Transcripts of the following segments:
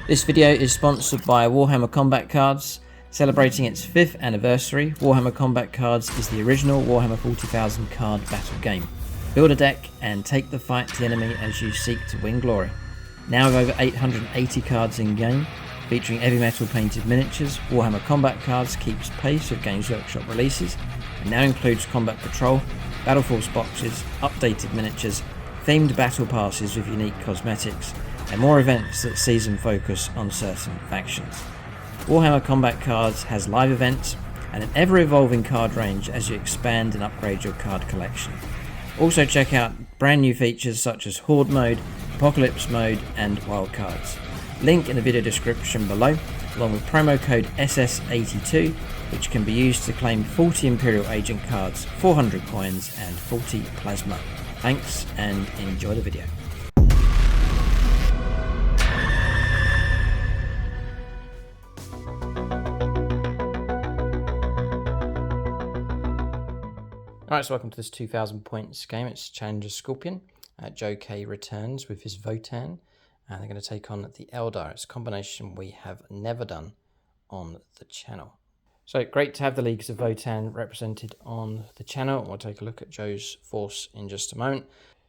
This video is sponsored by Warhammer Combat Cards. Celebrating its 5th anniversary, Warhammer Combat Cards is the original Warhammer 40,000 card battle game. Build a deck and take the fight to the enemy as you seek to win glory. Now with over 880 cards in game, featuring heavy metal painted miniatures, Warhammer Combat Cards keeps pace with Games Workshop releases and now includes Combat Patrol, Battle Force boxes, updated miniatures, themed battle passes with unique cosmetics, and more events that season focus on certain factions. Warhammer Combat Cards has live events and an ever-evolving card range as you expand and upgrade your card collection. Also check out brand new features such as Horde Mode, Apocalypse Mode and Wildcards. Link in the video description below, along with promo code SS82, which can be used to claim 40 Imperial Agent cards, 400 coins and 40 plasma. Thanks and enjoy the video. Alright, so welcome to this 2000 points game. It's Challenger Scorpion. Joe K returns with his Votann, and they're going to take on the Eldar. It's a combination we have never done on the channel. So great to have the Leagues of Votann represented on the channel. We'll take a look at Joe's force in just a moment.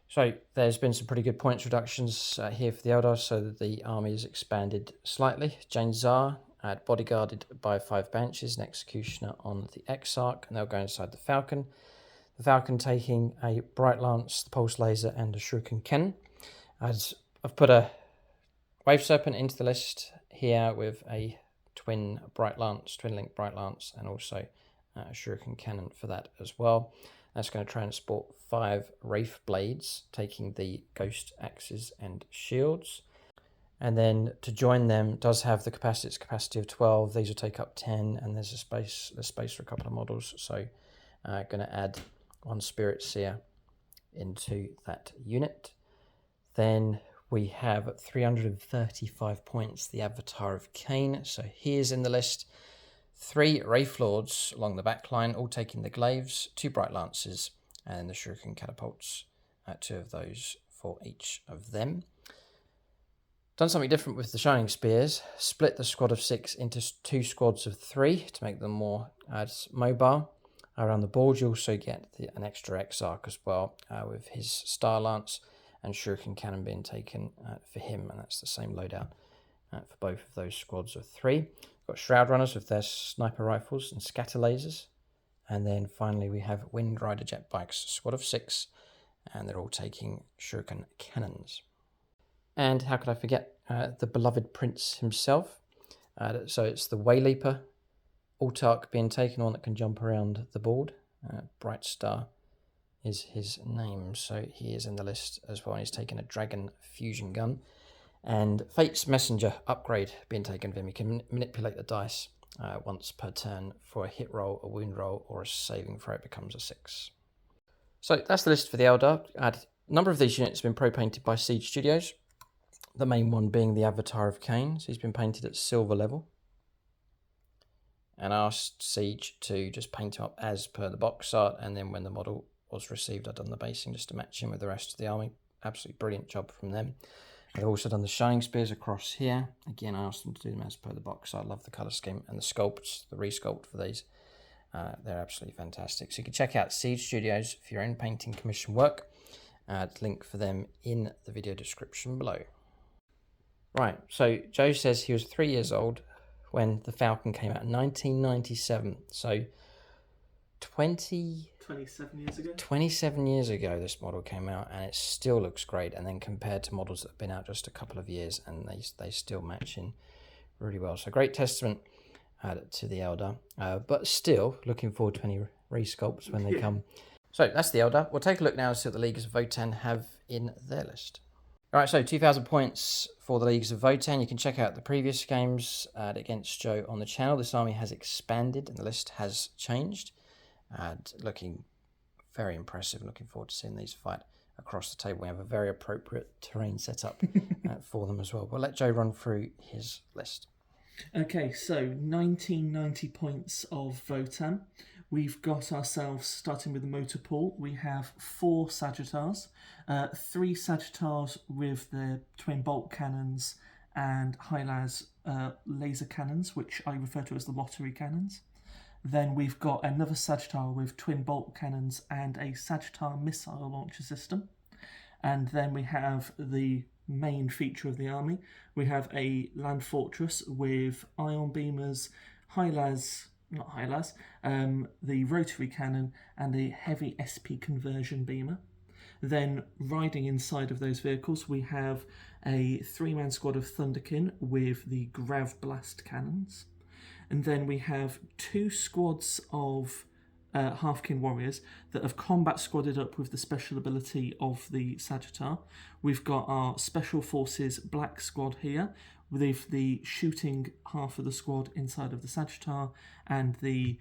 So there's been some pretty good points reductions here for the Eldar, so that the army is expanded slightly. Jane Czar bodyguarded by 5 Banshees, an Executioner on the Exarch, and they'll go inside the Falcon. The Falcon taking a Bright Lance, the Pulse Laser, and a Shuriken Cannon. I've put a Wave Serpent into the list here with a twin link Bright Lance, and also a Shuriken Cannon for that as well. That's going to transport 5 Wraith Blades, taking the Ghost Axes and Shields. And then to join them does have the capacity of 12. These will take up 10, and there's space for a couple of models. So going to add 1 Spirit Seer into that unit. Then we have 335 points, the Avatar of Cain. So here's in the list 3 Wraith Lords along the back line, all taking the Glaives, 2 Bright Lances, and the Shuriken Catapults, 2 of those for each of them. Done something different with the Shining Spears, split the squad of 6 into 2 squads of 3 to make them more mobile. Around the board, you also get an extra Exarch as well, with his Star Lance and Shuriken Cannon being taken for him, and that's the same loadout for both of those squads of 3. We've got Shroud Runners with their sniper rifles and scatter lasers, and then finally we have Wind Rider jet bikes, squad of 6, and they're all taking Shuriken Cannons. And how could I forget the beloved Prince himself? So it's the Wayleaper Autarch being taken on that can jump around the board. Bright Star is his name, so he is in the list as well. And he's taking a Dragon Fusion Gun. And Fate's Messenger upgrade being taken of him. He can manipulate the dice once per turn for a hit roll, a wound roll, or a saving throw. It becomes a 6. So that's the list for the Eldar. A number of these units have been pro-painted by Siege Studios. The main one being the Avatar of Cain. So he's been painted at silver level. And asked Siege to just paint him up as per the box art, and then when the model was received, I'd done the basing just to match him with the rest of the army. Absolutely brilliant job from them. I've also done the Shining Spears across here. Again, I asked them to do them as per the box art. I love the colour scheme and the sculpts, the resculpt for these. They're absolutely fantastic. So you can check out Siege Studios for your own painting commission work. Link for them in the video description below. Right, so Joe says he was 3 years old when the Falcon came out in 1997. So 27 years ago? 27 years ago this model came out, and it still looks great. And then compared to models that have been out just a couple of years, and they still match in really well. So great testament to the Eldar. But still looking forward to any resculpts when they come. So that's the Eldar. We'll take a look now and see what the Leagues of Votann have in their list. Alright, so 2,000 points for the Leagues of Votann. You can check out the previous games against Joe on the channel. This army has expanded and the list has changed. Looking very impressive. Looking forward to seeing these fight across the table. We have a very appropriate terrain set up for them as well. We'll let Joe run through his list. Okay, so 1990 points of Votann. We've got ourselves, starting with the motor pool, we have 4 Sagittars, 3 Sagittars with their twin bolt cannons and high-las laser cannons, which I refer to as the lottery cannons. Then we've got another Sagittar with twin bolt cannons and a Sagittar missile launcher system. And then we have the main feature of the army. We have a land fortress with ion beamers, the rotary cannon, and a heavy SP conversion beamer. Then riding inside of those vehicles, we have a 3-man squad of Thunderkin with the Grav Blast cannons. And then we have 2 squads of Halfkin warriors that have combat squadded up with the special ability of the Sagittar. We've got our Special Forces Black squad here, with the shooting half of the squad inside of the Sagittar, and the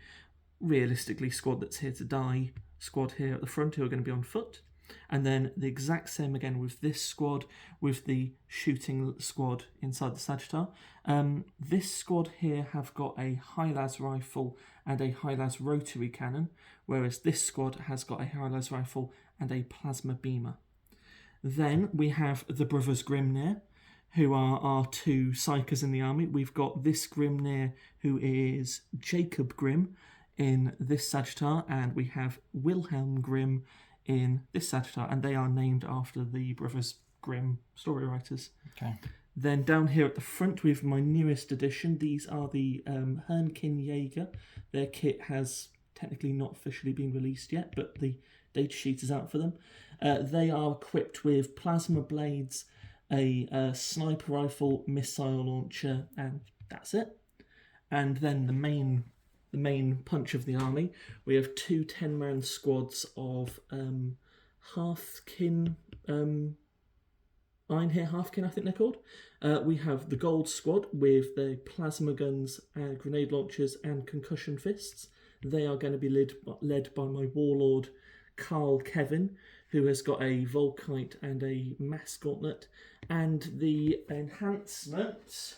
realistically squad that's here to die squad here at the front, who are going to be on foot. And then the exact same again with this squad, with the shooting squad inside the Sagittar. This squad here have got a high-las rifle and a high-las rotary cannon, whereas this squad has got a high-las rifle and a plasma beamer. Then we have the Brothers Grimnir, who are our 2 psychers in the army. We've got this Grimnir, who is Jacob Grimm in this Sagittar, and we have Wilhelm Grimm in this Sagittar, and they are named after the Brothers Grimm story writers. Okay. Then down here at the front, we have my newest addition. These are the Hernkin Jaeger. Their kit has technically not officially been released yet, but the data sheet is out for them. They are equipped with plasma blades, a sniper rifle, missile launcher, and that's it. And then the main punch of the army, we have 2 10-man squads of Halfkin, Ironhair Halfkin, I think they're called. We have the Gold squad with the plasma guns, grenade launchers, and concussion fists. They are going to be led by my warlord, Carl Kevin, who has got a Volkite and a mass gauntlet, and the enhancement...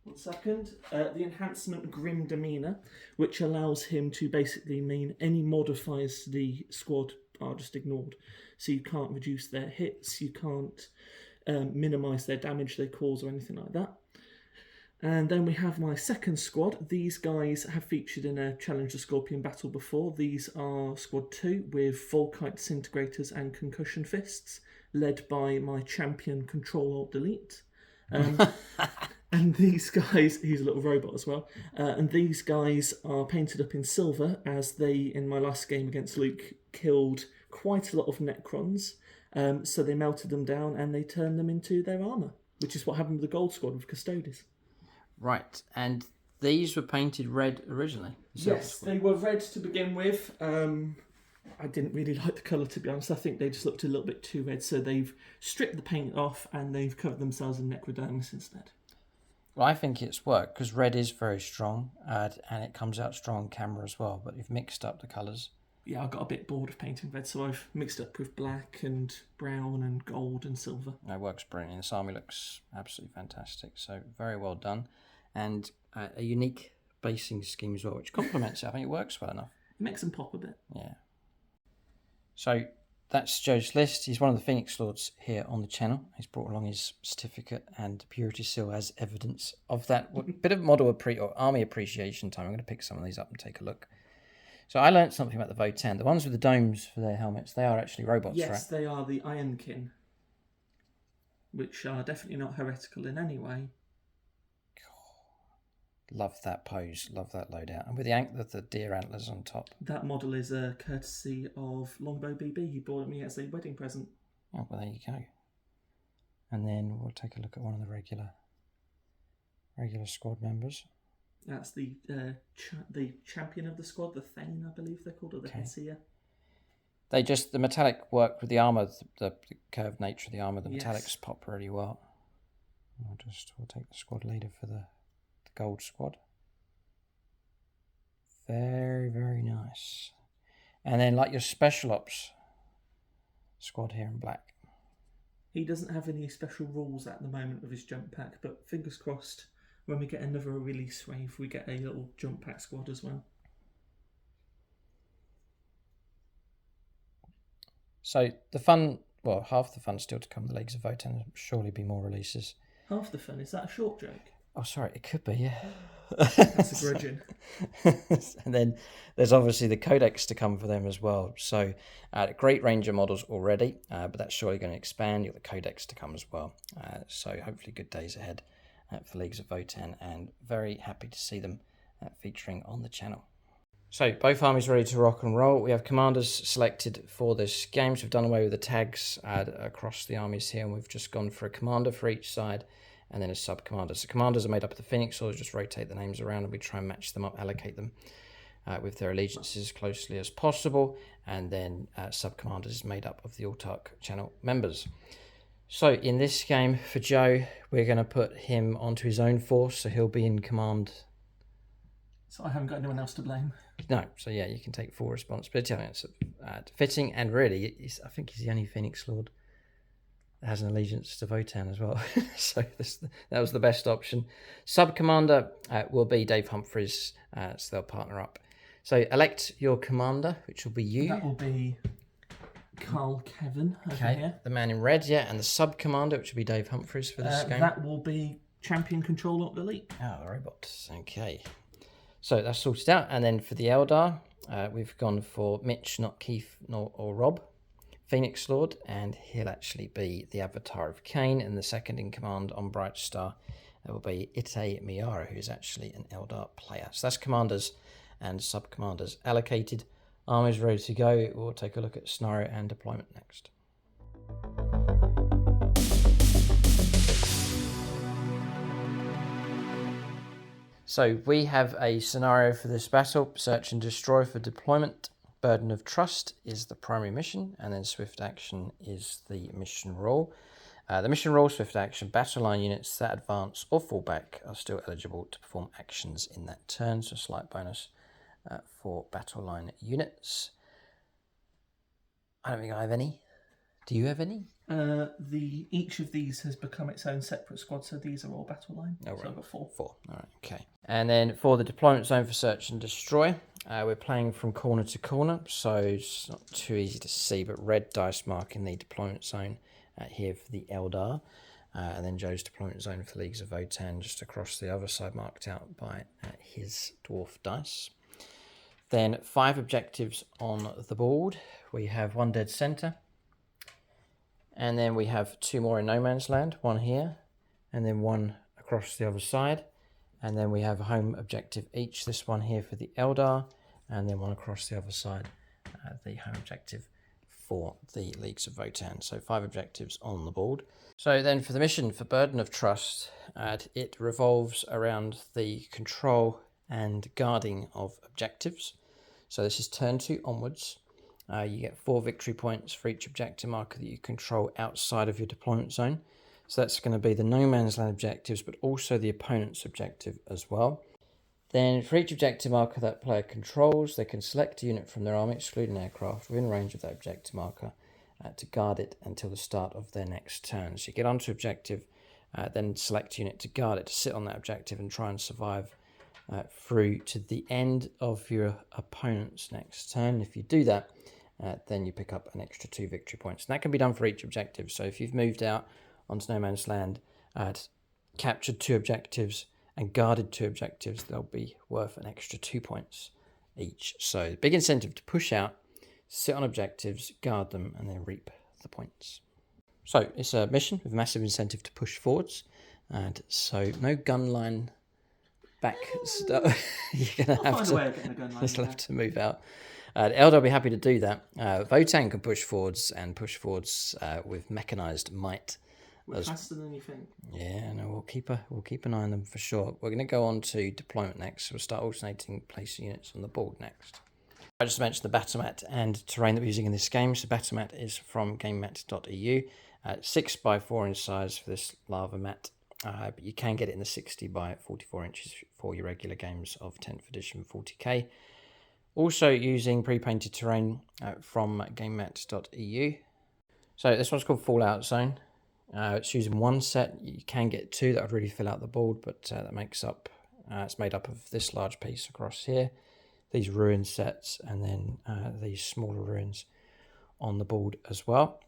the enhancement Grim Demeanor, which allows him to basically mean any modifiers to the squad are just ignored. So you can't reduce their hits, you can't minimise their damage they cause or anything like that. And then we have my second squad. These guys have featured in a Challenge the Scorpion battle before. These are Squad 2 with Volkite Disintegrators and Concussion Fists, led by my champion Control-Alt-Delete. And these guys, he's a little robot as well, and these guys are painted up in silver, as they, in my last game against Luke, killed quite a lot of Necrons, so they melted them down and they turned them into their armour, which is what happened with the Gold Squad with Custodes. Right, and these were painted red originally? Yes, they were red to begin with. I didn't really like the colour, to be honest. I think they just looked a little bit too red, so they've stripped the paint off and they've covered themselves in Necrodermis instead. Well, I think it's worked, because red is very strong, and it comes out strong on camera as well, but you've mixed up the colours. Yeah, I got a bit bored of painting red, so I've mixed up with black and brown and gold and silver. It works brilliant. This army looks absolutely fantastic, so very well done. And a unique basing scheme as well, which complements it. I think it works well enough. It makes them pop a bit. Yeah. So that's Joe's list. He's one of the Phoenix Lords here on the channel. He's brought along his certificate and purity seal as evidence of that. Bit of model or army appreciation time. I'm going to pick some of these up and take a look. So I learned something about the Votann. The ones with the domes for their helmets, they are actually robots, right? Yes, they are the Ironkin, which are definitely not heretical in any way. Love that pose, love that loadout. And with the deer antlers on top. That model is a courtesy of Longbow BB. He bought it me as a wedding present. Oh, well, there you go. And then we'll take a look at one of the regular squad members. That's the champion of the squad, the Thane, I believe they're called, or the Hessia. The metallic work with the armour, the curved nature of the armour, the metallics pop really well. We'll take the squad leader for the gold squad. Very, very nice. And then like your special ops squad here in black. He doesn't have any special rules at the moment with his jump pack, but fingers crossed when we get another release wave, we get a little jump pack squad as well. So half the fun still to come. The Leagues of Votann, surely be more releases. Half the fun. Is that a short joke? Oh, sorry, it could be, yeah. That's a grudging. And then there's obviously the codex to come for them as well. So a great range of models already, but that's surely going to expand. You've got the codex to come as well. So hopefully good days ahead for Leagues of Votann, and very happy to see them featuring on the channel. So both armies ready to rock and roll. We have commanders selected for this game. So we've done away with the tags across the armies here, and we've just gone for a commander for each side and then a sub-commander. So commanders are made up of the Phoenix Swords, just rotate the names around and we try and match them up, allocate them with their allegiances as closely as possible. And then sub-commanders is made up of the Autarch channel members. So in this game for Joe, we're going to put him onto his own force, so he'll be in command. So I haven't got anyone else to blame. No, so yeah, you can take full responsibility. I think it's fitting, and really, I think he's the only Phoenix Lord that has an allegiance to Votann as well. So that was the best option. Sub-commander will be Dave Humphries, so they'll partner up. So elect your commander, which will be you. That will be Carl Kevin over here. The man in red, yeah, and the sub-commander, which will be Dave Humphries for this game. That will be Champion Controller of the League. Oh, the robots, okay. So that's sorted out. And then for the Eldar, we've gone for Mitch, not Keith or Rob, Phoenix Lord, and he'll actually be the Avatar of Cain, and the second in command on Bright Star will be Ite Miara, who's actually an Eldar player. So that's commanders and sub-commanders allocated. Armies ready to go. We'll take a look at scenario and deployment next. So we have a scenario for this battle. Search and destroy for deployment. Burden of Trust is the primary mission, and then Swift Action is the mission role. The mission role, Swift Action, battle line units that advance or fall back are still eligible to perform actions in that turn, so a slight bonus for battle line units. I don't think I have any. Do you have any? Each of these has become its own separate squad, so these are all battle line. Oh, right. So I've got 4. 4. All right, okay. And then for the deployment zone for search and destroy, we're playing from corner to corner, so it's not too easy to see, but red dice marking the deployment zone here for the Eldar, and then Joe's deployment zone for Leagues of Votann just across the other side, marked out by his dwarf dice. Then 5 objectives on the board. We have 1 dead center. And then we have 2 more in no man's land, 1 here, and then 1 across the other side. And then we have a home objective each, this one here for the Eldar, and then 1 across the other side, the home objective for the Leagues of Votann. So 5 objectives on the board. So then for the mission for Burden of Trust, it revolves around the control and guarding of objectives. So this is turn 2 onwards. You get 4 victory points for each objective marker that you control outside of your deployment zone. So that's going to be the no man's land objectives, but also the opponent's objective as well. Then for each objective marker that player controls, they can select a unit from their army, excluding aircraft, within range of that objective marker to guard it until the start of their next turn. So you get onto objective, then select a unit to guard it, to sit on that objective and try and survive through to the end of your opponent's next turn. If you do that, then you pick up an extra 2 victory points. And that can be done for each objective. So if you've moved out onto no man's land, captured 2 objectives and guarded 2 objectives, they'll be worth an extra 2 points each. So big incentive to push out, sit on objectives, guard them, and then reap the points. So it's a mission with massive incentive to push forwards. And so no gun line back stuff. You're going to have to move out. Eldar will be happy to do that. Votann can push forwards with mechanized might. We're faster than you think. Yeah, no, we'll keep an eye on them for sure. We're going to go on to deployment next. We'll start alternating place units on the board next. I just mentioned the battle mat and terrain that we're using in this game. So battle mat is from gamemat.eu. 6x4 in size for this lava mat. But you can get it in the 60 by 44 inches for your regular games of 10th edition 40k. Also using pre-painted terrain from gamemat.eu. So this one's called Fallout Zone. It's using 1 set. You can get 2 that would really fill out the board, but that makes up. It's made up of this large piece across here, these ruin sets, and then these smaller ruins on the board as well.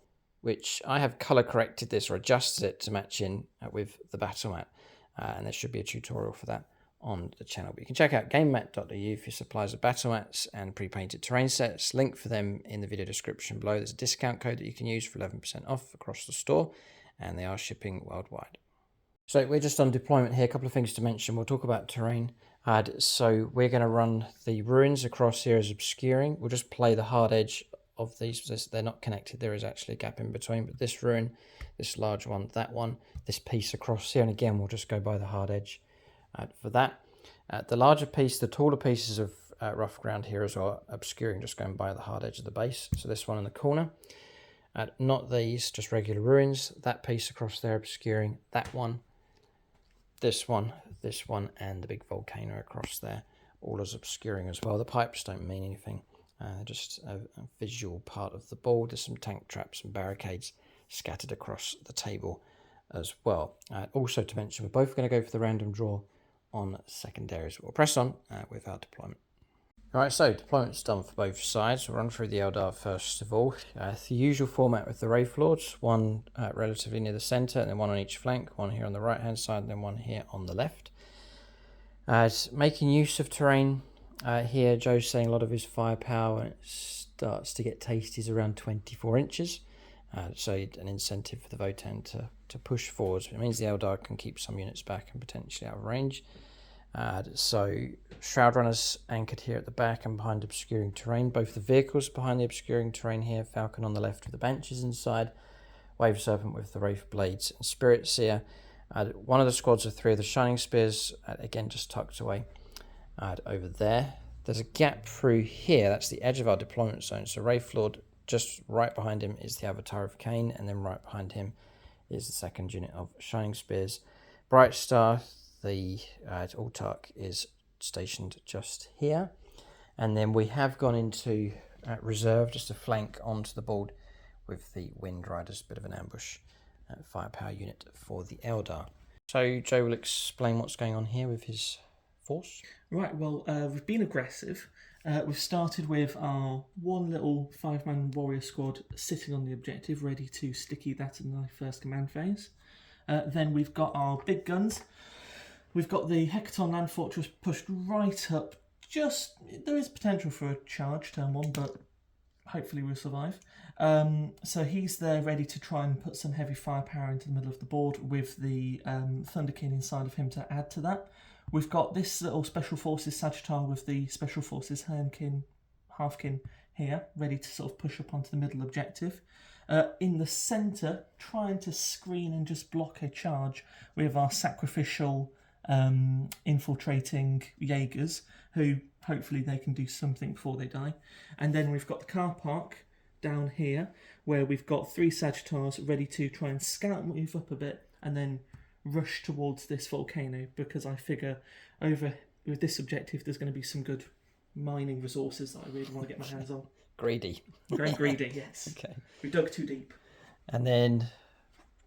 which I have color corrected this or adjusted it to match in with the battle mat. And there should be a tutorial for that on the channel. But you can check out gamemat.eu for supplies of battle mats and pre-painted terrain sets. Link for them in the video description below. There's a discount code that you can use for 11% off across the store, and they are shipping worldwide. So we're just on deployment here. A couple of things to mention. We'll talk about terrain. So we're going to run the ruins across here as obscuring. We'll just play the hard edge of these. They're not connected. There is actually a gap in between. But this ruin, this large one, that one, this piece across here. And again, we'll just go by the hard edge for that. The larger piece, the taller pieces of rough ground here as well, obscuring, just going by the hard edge of the base. So this one in the corner. Not these, just regular ruins. That piece across there obscuring. That one. This one, and the big volcano across there, all as obscuring as well. The pipes don't mean anything, just a visual part of the board. There's some tank traps and barricades scattered across the table as well. Also to mention, we're both going to go for the random draw on secondaries. We'll press on with our deployment. Alright, so deployment's done for both sides. We'll run through the Eldar first of all. The usual format with the Wraith Lords, one relatively near the centre, and then one on each flank, one here on the right hand side, and then one here on the left. Making use of terrain here, Joe's saying a lot of his firepower when it starts to get tasty is around 24 inches. So an incentive for the Votann to push forwards. It means the Eldar can keep some units back and potentially out of range. So Shroud Runners anchored here at the back and behind obscuring terrain. Both the vehicles behind the obscuring terrain here. Falcon on the left with the Banshees inside. Wave Serpent with the Wraith Blades and Spirit Seer. One of the squads of 3 of the Shining Spears, again just tucked away over there. There's a gap through here. That's the edge of our deployment zone. So Wraith Lord, just right behind him is the Avatar of Cain, and then right behind him is the second unit of Shining Spears. Bright Star, the Autarch, is stationed just here, and then we have gone into reserve, just a flank onto the board with the Wind Riders, bit of an ambush firepower unit for the Eldar. So Joe will explain what's going on here with his force. Right, well, we've been aggressive. We've started with our one little 5-man warrior squad sitting on the objective, ready to sticky that in the first command phase. Then we've got our big guns. We've got the Hecaton Land Fortress pushed right up. There is potential for a charge turn 1, but hopefully we'll survive. So he's there ready to try and put some heavy firepower into the middle of the board with the Thunderkin inside of him to add to that. We've got this little Special Forces Sagittar with the Special Forces Hernkin, Halfkin here, ready to sort of push up onto the middle objective. In the centre, trying to screen and just block a charge with our sacrificial infiltrating Jaegers, who hopefully they can do something before they die. And then we've got the car park down here, where we've got 3 Sagittars ready to try and scout move up a bit and then rush towards this volcano, because I figure over with this objective there's going to be some good mining resources that I really want to get my hands on. Greedy. Very greedy, yes. Okay. We dug too deep. And then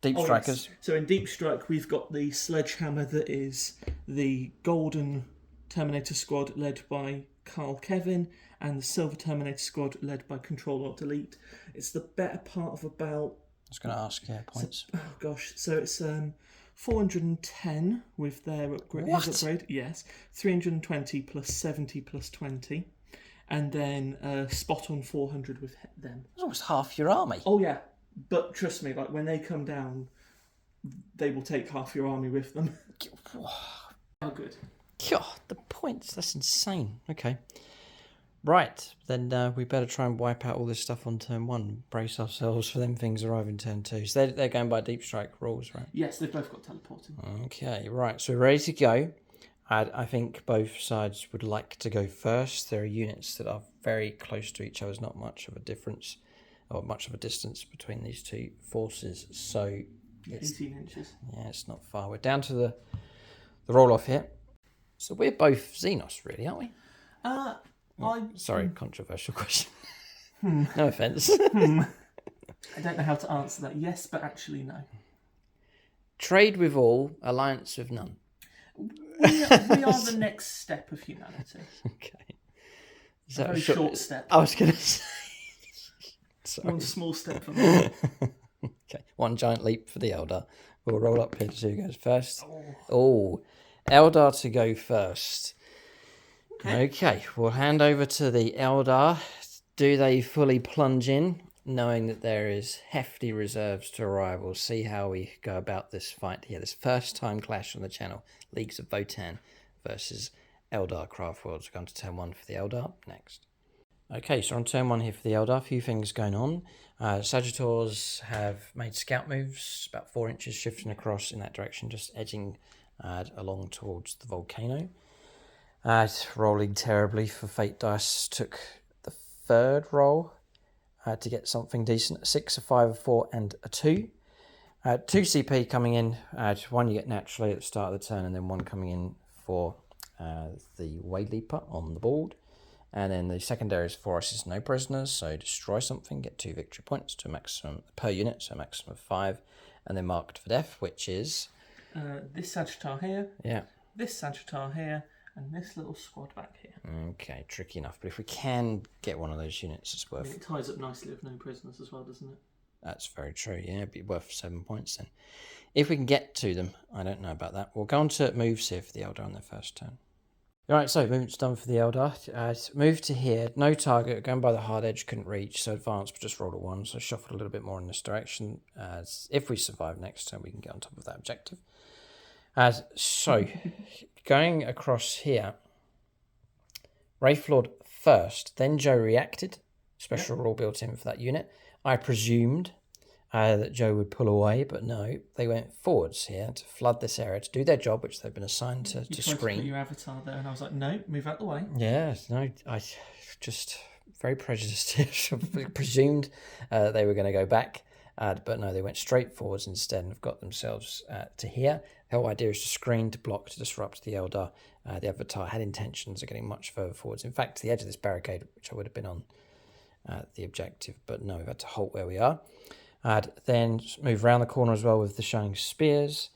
Deep Strikers. Yes. So in Deep Strike we've got the Sledgehammer, that is the Golden Terminator Squad led by Carl Kevin, and the Silver Terminator Squad led by Control Alt Delete. It's the better part of about... I was going to ask, points. So it's 410 with their upgrade. What? His upgrade, yes. 320 plus 70 plus 20. And then spot on 400 with them. That's almost half your army. Oh, yeah. But trust me, like when they come down, they will take half your army with them. Oh, good. God, the points. That's insane. Okay. Right. Then we better try and wipe out all this stuff on turn 1. Brace ourselves for them things arriving turn 2. So they're going by Deep Strike rules, right? Yes, they've both got teleporting. Okay, right. So we're ready to go. I think both sides would like to go first. There are units that are very close to each other. There's not much of a difference or much of a distance between these two forces. So it's 18 inches. Yeah, it's not far. We're down to the roll-off here. So we're both Xenos, really, aren't we? Sorry, controversial question. No offence. I don't know how to answer that. Yes, but actually no. Trade with all, alliance with none. We are the next step of humanity. Okay. A very short step. I was going to say. Sorry. One small step for me. Okay, one giant leap for the Eldar. We'll roll up here to see who goes first. Oh, Eldar to go first. Okay, we'll hand over to the Eldar. Do they fully plunge in, knowing that there is hefty reserves to arrive? We'll see how we go about this fight here. This first time clash on the channel. Leagues of Votann versus Aeldari Craftworlds. We're going to turn 1 for the Eldar next. Okay, so on turn 1 here for the Eldar, a few things going on. Sagittars have made scout moves, about 4 inches shifting across in that direction, just edging along towards the volcano. Rolling terribly for Fate Dice. Took the 3rd roll to get something decent. A 6, a 5, a 4, and a 2. 2 CP coming in. 1 you get naturally at the start of the turn, and then 1 coming in for the Way Leaper on the board. And then the secondary is 4 assists, no prisoners, so destroy something, get 2 victory points to a maximum per unit, so a maximum of 5. And then marked for death, which is this Sagittar here. Yeah. This Sagittar here. And this little squad back here. Okay, tricky enough. But if we can get one of those units, it's worth... It ties up nicely with no prisoners as well, doesn't it? That's very true, yeah. It'd be worth 7 points then. If we can get to them, I don't know about that. We'll go on to moves here for the Eldar on their first turn. Alright, so movement's done for the Eldar. Move to here. No target. Going by the hard edge, couldn't reach. So advance, but just rolled a 1. So shuffled a little bit more in this direction. If we survive next turn, we can get on top of that objective. So, going across here, Wraithlord first, then Joe reacted. Special rule built in for that unit. I presumed that Joe would pull away, but no, they went forwards here to flood this area, to do their job, which they've been assigned to screen. To put your avatar there, and I was like, no, move out the way. Yeah, no, I just very prejudiced here. Presumed they were going to go back. But no, they went straight forwards instead and have got themselves to here. The whole idea is to screen, to block, to disrupt the Eldar. The Avatar had intentions of getting much further forwards. In fact, to the edge of this barricade, which I would have been on the objective, but no, we've had to halt where we are. Then move around the corner as well with the shining spears.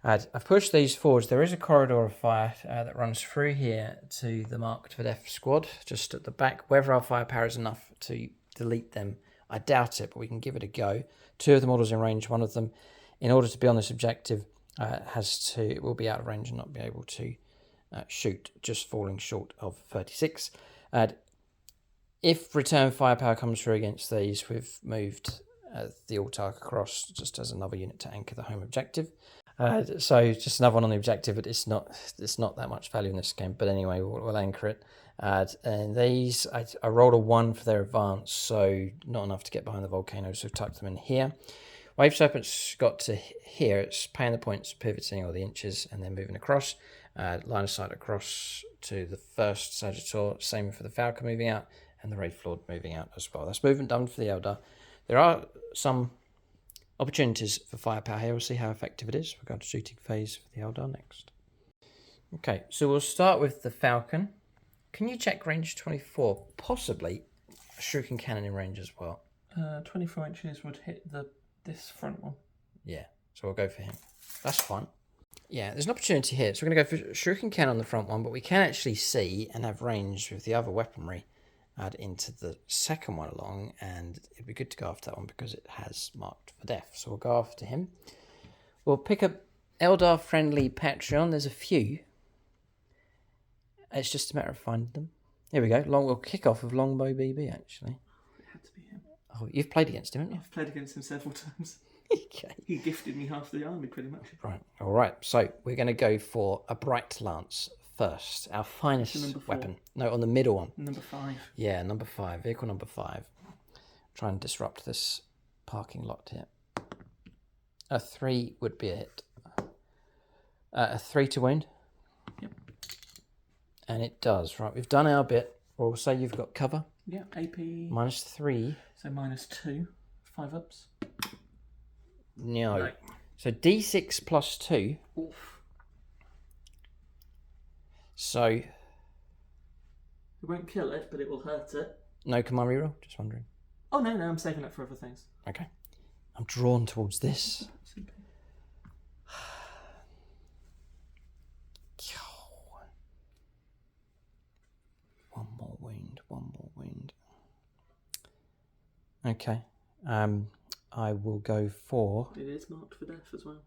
I've pushed these forwards. There is a corridor of fire that runs through here to the marked for death squad, just at the back. Whether our firepower is enough to delete them, I doubt it, but we can give it a go. 2 of the models in range. 1 of them, in order to be on this objective, will be out of range and not be able to shoot, just falling short of 36. If return firepower comes through against these, we've moved the Autarch across just as another unit to anchor the home objective. So just another one on the objective, but it's not that much value in this game. But anyway, we'll anchor it. And these, I rolled a 1 for their advance, so not enough to get behind the volcano, so tucked them in here. Wave Serpent's got to here. It's paying the points, pivoting all the inches, and then moving across. Line of sight across to the first Sagittar. Same for the Falcon moving out, and the Wraithlord moving out as well. That's movement done for the Eldar. There are some opportunities for firepower here. We'll see how effective it is. We're going to shooting phase for the Eldar next. Okay, so we'll start with the Falcon. Can you check range 24? Possibly a shuriken cannon in range as well. 24 inches would hit this front one. Yeah, so we'll go for him. That's fine. Yeah, there's an opportunity here. So we're going to go for shuriken cannon on the front one, but we can actually see and have range with the other weaponry into the second one along, and it'd be good to go after that one because it has marked for death. So we'll go after him. We'll pick up Eldar friendly Patreon. There's a few. It's just a matter of finding them. Here we go. We'll kick off with Longbow BB, actually. It had to be him. Oh, you've played against him, haven't you? I've played against him several times. Okay. He gifted me half the army, pretty much. Right. All right. So we're going to go for a Bright Lance first. Our finest weapon. No, on the middle one. Number 5. Yeah, number 5. Vehicle number 5. Try and disrupt this parking lot here. A 3 would be a hit. A 3 to wound. Yep. And it does. Right, we've done our bit. We'll say you've got cover. Yeah, AP. -3. So -2. 5 ups. No. So D6 plus 2. Oof. So. It won't kill it, but it will hurt it. No command reroll? Just wondering. Oh, no, I'm saving it for other things. Okay. I'm drawn towards this. Super. One more wound. Okay. I'm I will go for... It is marked for death as well.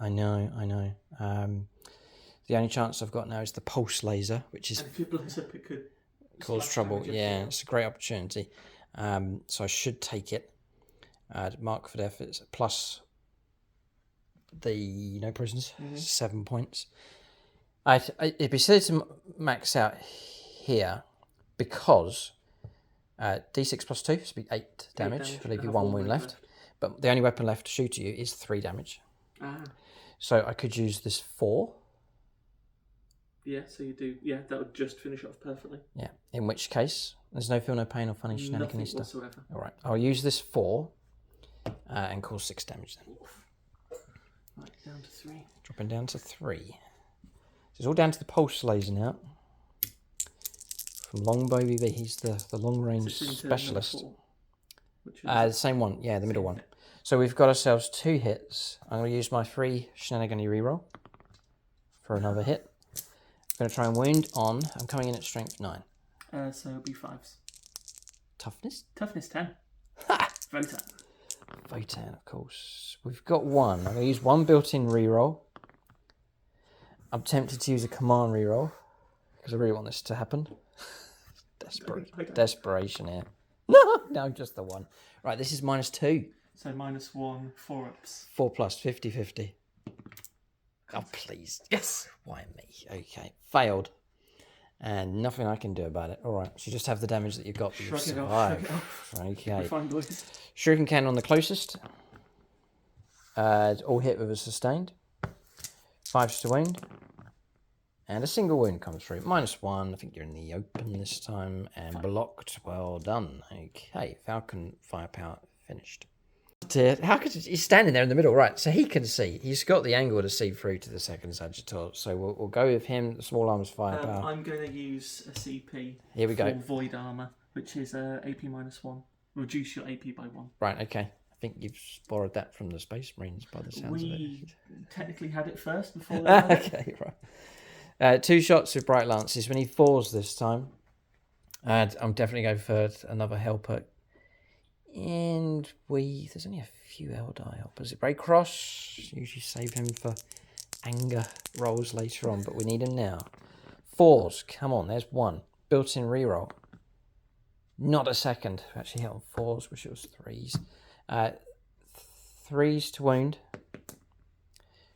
I know. The only chance I've got now is the pulse laser, which is... And if it blows up, it could cause trouble. Yeah, it's a great opportunity. So I should take it. Mark for death, it's plus the no prisoners, 7 points. It'd be silly to max out here because d6 plus 2, so it'd be 8 damage. I'll leave you 1 wound left. But the only weapon left to shoot at you is 3 damage. So I could use this 4. Yeah, so you do. Yeah, that would just finish off perfectly. Yeah, in which case, there's no feel, no pain or funny shenanigans stuff. Whatsoever. All right, I'll use this 4 and cause 6 damage then. Right, down to 3. Dropping down to 3. So it's all down to the pulse laser now. From Longbow BB, he's the long range specialist. The same one, yeah, the middle one. So we've got ourselves 2 hits. I'm going to use my free shenanigan reroll for another hit. I'm going to try and wound on. I'm coming in at strength 9. So it'll be 5s. Toughness? Toughness 10. Ha! Votann. Votann, of course. We've got 1. I'm going to use 1 built-in reroll. I'm tempted to use a command reroll because I really want this to happen. Desperation here. No, just the 1. Right, this is -2. So -1, 4-ups. 4 plus, 50-50. Oh, please. Yes. Why me? Okay. Failed. And nothing I can do about it. All right. So you just have the damage that you've got. But you've survived. Shrug it off. Okay. We're fine, boys. Shuriken cannon on the closest. All hit with a sustained. 5s to wound. And a single wound comes through. -1. I think you're in the open this time. And blocked. Well done. Okay. Falcon firepower finished. How could he's standing there in the middle, right? So he can see. He's got the angle to see through to the second Sagittor. So we'll go with him. The small arms firepower. I'm going to use a CP. Here we go. Void armor, which is AP -1. Reduce your AP by 1. Right. Okay. I think you've borrowed that from the Space Marines by the sounds of it. We technically had it first before they had okay. Right. 2 shots with Bright Lances. We need 4s this time. And I'm definitely going for another helper. And there's only a few Eldar helpers. Break Cross, usually save him for anger rolls later on, but we need him now. 4s, come on, there's 1. Built-in reroll. Not a second. Actually hit on 4s, wish it was 3s. 3s to wound.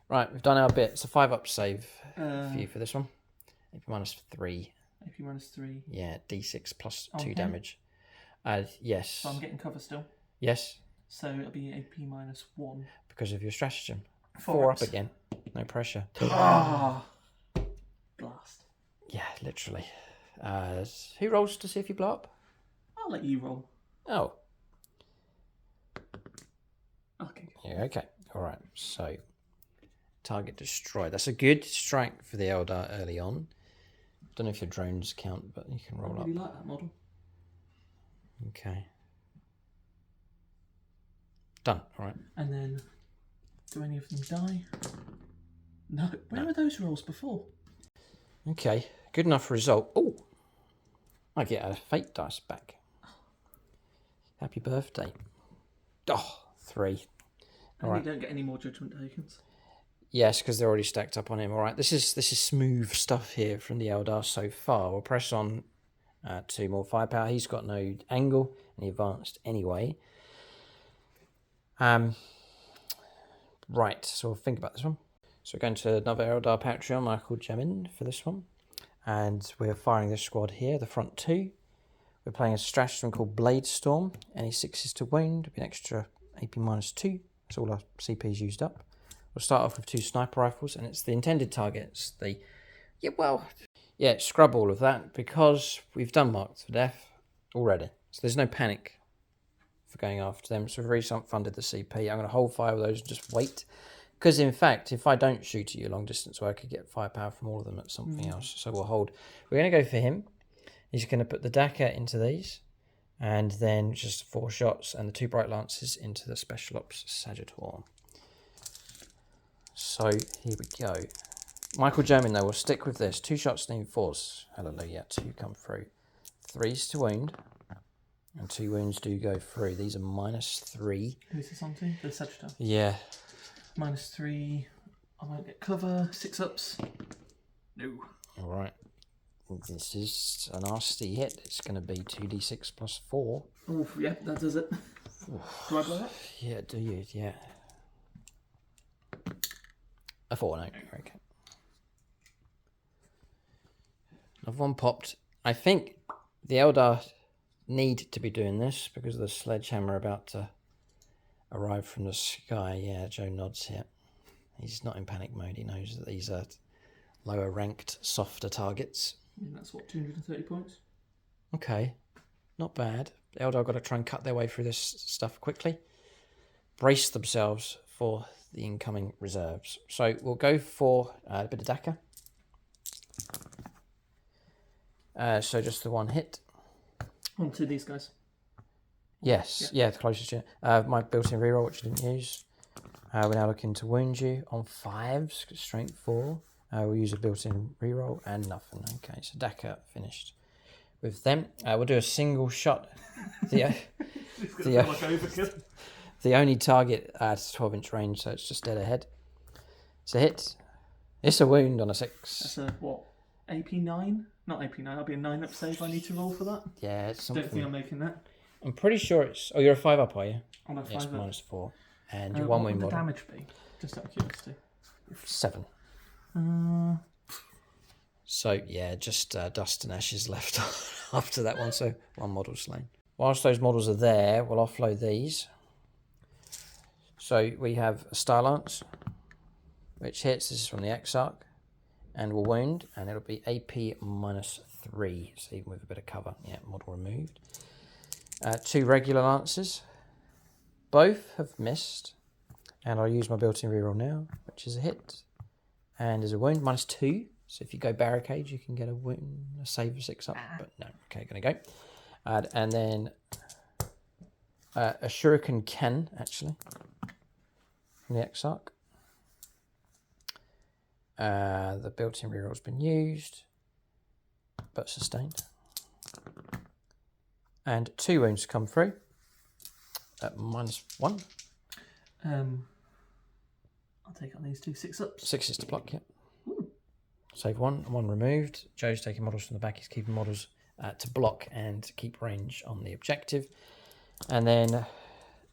Right, we've done our bit. It's a 5-up save for you for this one. AP -3. AP -3. Yeah, D6 plus 2 damage. Yes. So I'm getting cover still. Yes. So it'll be AP -1. Because of your stratagem. 4 up again. No pressure. Blast. Yeah, literally. Who rolls to see if you blow up? I'll let you roll. Oh. Okay. Yeah, okay. All right. So, target destroyed. That's a good strike for the Eldar early on. Don't know if your drones count, but you can roll up. I really like that model. Okay. Done. All right. And then, do any of them die? No. Where were those rolls before? Okay. Good enough result. Oh, I get a fate dice back. Happy birthday. Oh, 3. And you don't get any more judgment tokens. Yes, because they're already stacked up on him. All right. This is smooth stuff here from the Eldar so far. We'll press on 2 more firepower. He's got no angle, and he advanced anyway. Right, so we'll think about this one. So we're going to another Eldar Patreon, Michael Gemin, for this one. And we're firing this squad here, the front 2. We're playing a stratagem called Blade Storm. Any 6s to wound, be an extra AP -2. That's all our CP's used up. We'll start off with 2 sniper rifles, and it's the intended targets. Scrub all of that because we've done marked for death already. So there's no panic for going after them. So we've refunded the CP. I'm going to hold fire with those and just wait. Because in fact, if I don't shoot at you long distance, I could get firepower from all of them at something else. So we'll hold. We're going to go for him. He's going to put the Dakar into these. And then just 4 shots and the 2 Bright Lances into the Special Ops Sagittor. So here we go. Michael German, though, will stick with this. 2 shots, need 4s. Hallelujah. 2 come through. 3s to wound. And 2 wounds do go through. These are -3. Who's this on to? The Sagittarius. Yeah. -3. I won't get cover. 6 ups. No. All right. This is a nasty hit. It's going to be 2d6 plus 4. Oh, yeah, that does it. Do I blow that? Yeah, do you? Yeah. A 4, no. Okay. Another one popped. I think the Eldar need to be doing this because of the sledgehammer about to arrive from the sky. Yeah, Joe nods here. He's not in panic mode. He knows that these are lower ranked, softer targets. And that's what, 230 points? Okay, not bad. The Eldar got to try and cut their way through this stuff quickly. Brace themselves for the incoming reserves. So we'll go for a bit of Dakar. So just the one hit. On to these guys. Yes, yeah, the closest unit. My built-in reroll, which I didn't use. We're now looking to wound you on 5s, strength 4. We'll use a built-in reroll and nothing. Okay, so Dakar finished with them. We'll do a single shot. The only target at 12-inch range, so it's just dead ahead. It's a hit. It's a wound on a 6. That's a what? AP 9? Not AP 9. That'll be a 9-up save. I need to roll for that. Yeah, it's something. Don't think I'm making that. I'm pretty sure it's. Oh, you're a 5-up, are you? On a 5-up. Yes, -4. And your 1 wound model. model. What would the damage be? Just out of curiosity. 7. So yeah, just dust and ashes left after that one. So 1 model slain. Whilst those models are there, we'll offload these. So we have a Star Lance, which hits. This is from the Exarch, and will wound, and it'll be AP -3. So even with a bit of cover, yeah, model removed. 2 regular lances. Both have missed, and I'll use my built-in reroll now, which is a hit, and is a wound -2. So if you go barricade, you can get a wound, a save of 6 up, but no. Okay, gonna go. And then a shuriken cannon, actually, from the Exarch. The built-in reroll's been used, but sustained. And 2 wounds come through at -1. I'll take on these 2 6-ups. 6 to block, yeah. Save 1, 1 removed. Joe's taking models from the back. He's keeping models to block and keep range on the objective. And then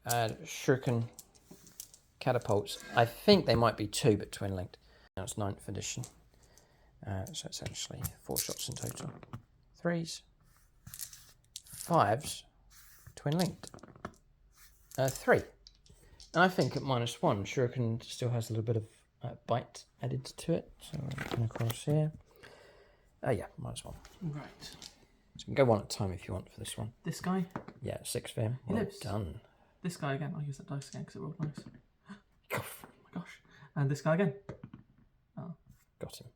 shuriken catapults. I think they might be 2, but twin linked. Now it's 9th edition. So it's actually 4 shots in total. 3s, 5s, twin linked. 3. And I think at -1, shuriken still has a little bit of bite added to it. So we're going across here. Yeah, -1. Right. So you can go 1 at a time if you want for this one. This guy? Yeah, 6 for him. Well done. This guy again. I'll use that dice again because it rolled nice. Oh my gosh. And this guy again. Oh. Got him.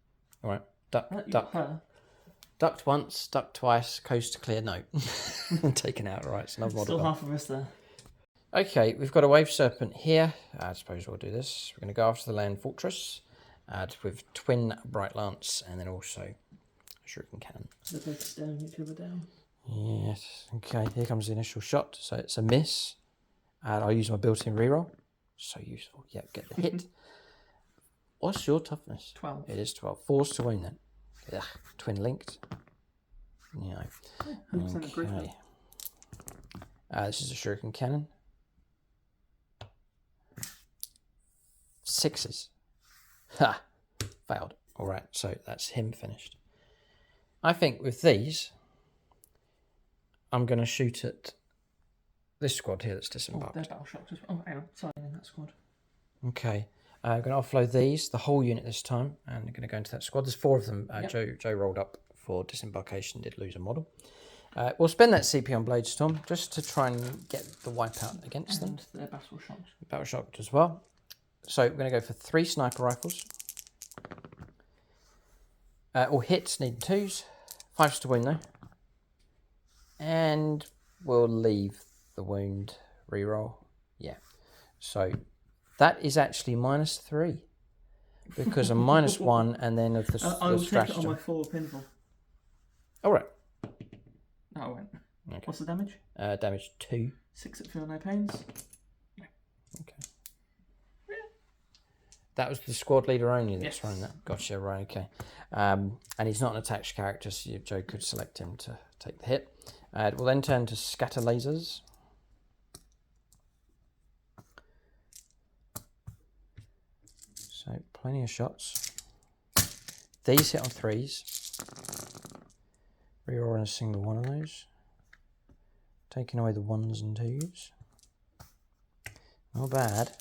All right. Duck. Her. Ducked once, ducked twice, coast clear. No. Taken out. Right, it's another model. Still half of us there. Okay, we've got a wave serpent here. I suppose we'll do this. We're going to go after the land fortress with twin bright lance and then also a shuriken cannon. They're both staring each other down. Yes. Okay, here comes the initial shot. So it's a miss. And I'll use my built-in reroll. So useful. Yep, get the hit. What's your toughness? 12. It is 12. 4's to wound then. Ugh, twin linked. Yeah. Okay. This is a shuriken cannon. 6s. Ha! Failed. Alright, so that's him finished. I think with these, I'm going to shoot at this squad here that's disembarked. They're battle shocked as well. Oh, hang on. Sorry, in that squad. Okay. I'm going to offload these, the whole unit this time, and I'm going to go into that squad. There's 4 of them. Yep. Joe rolled up for disembarkation, did lose a model. We'll spend that CP on Bladestorm just to try and get the wipeout against them. And they're battle shocked. Battle shocked as well. So we're going to go for 3 sniper rifles. All hits need 2s. 5s to wound though. And we'll leave the wound reroll. Yeah. So that is actually -3. Because I'm -1 and then of the I will stratagem. take it on my 4 pinfall. All right. No, I won't. Okay. What's the damage? Damage 2. 6 at feel no pains. No. Okay. That was the squad leader only that's Yes. running that. Gotcha, right, okay. And he's not an attached character, so Joe could select him to take the hit. We'll then turn to scatter lasers. So, plenty of shots. These hit on 3s. Reroll a single one of those. Taking away the 1s and 2s. Not bad.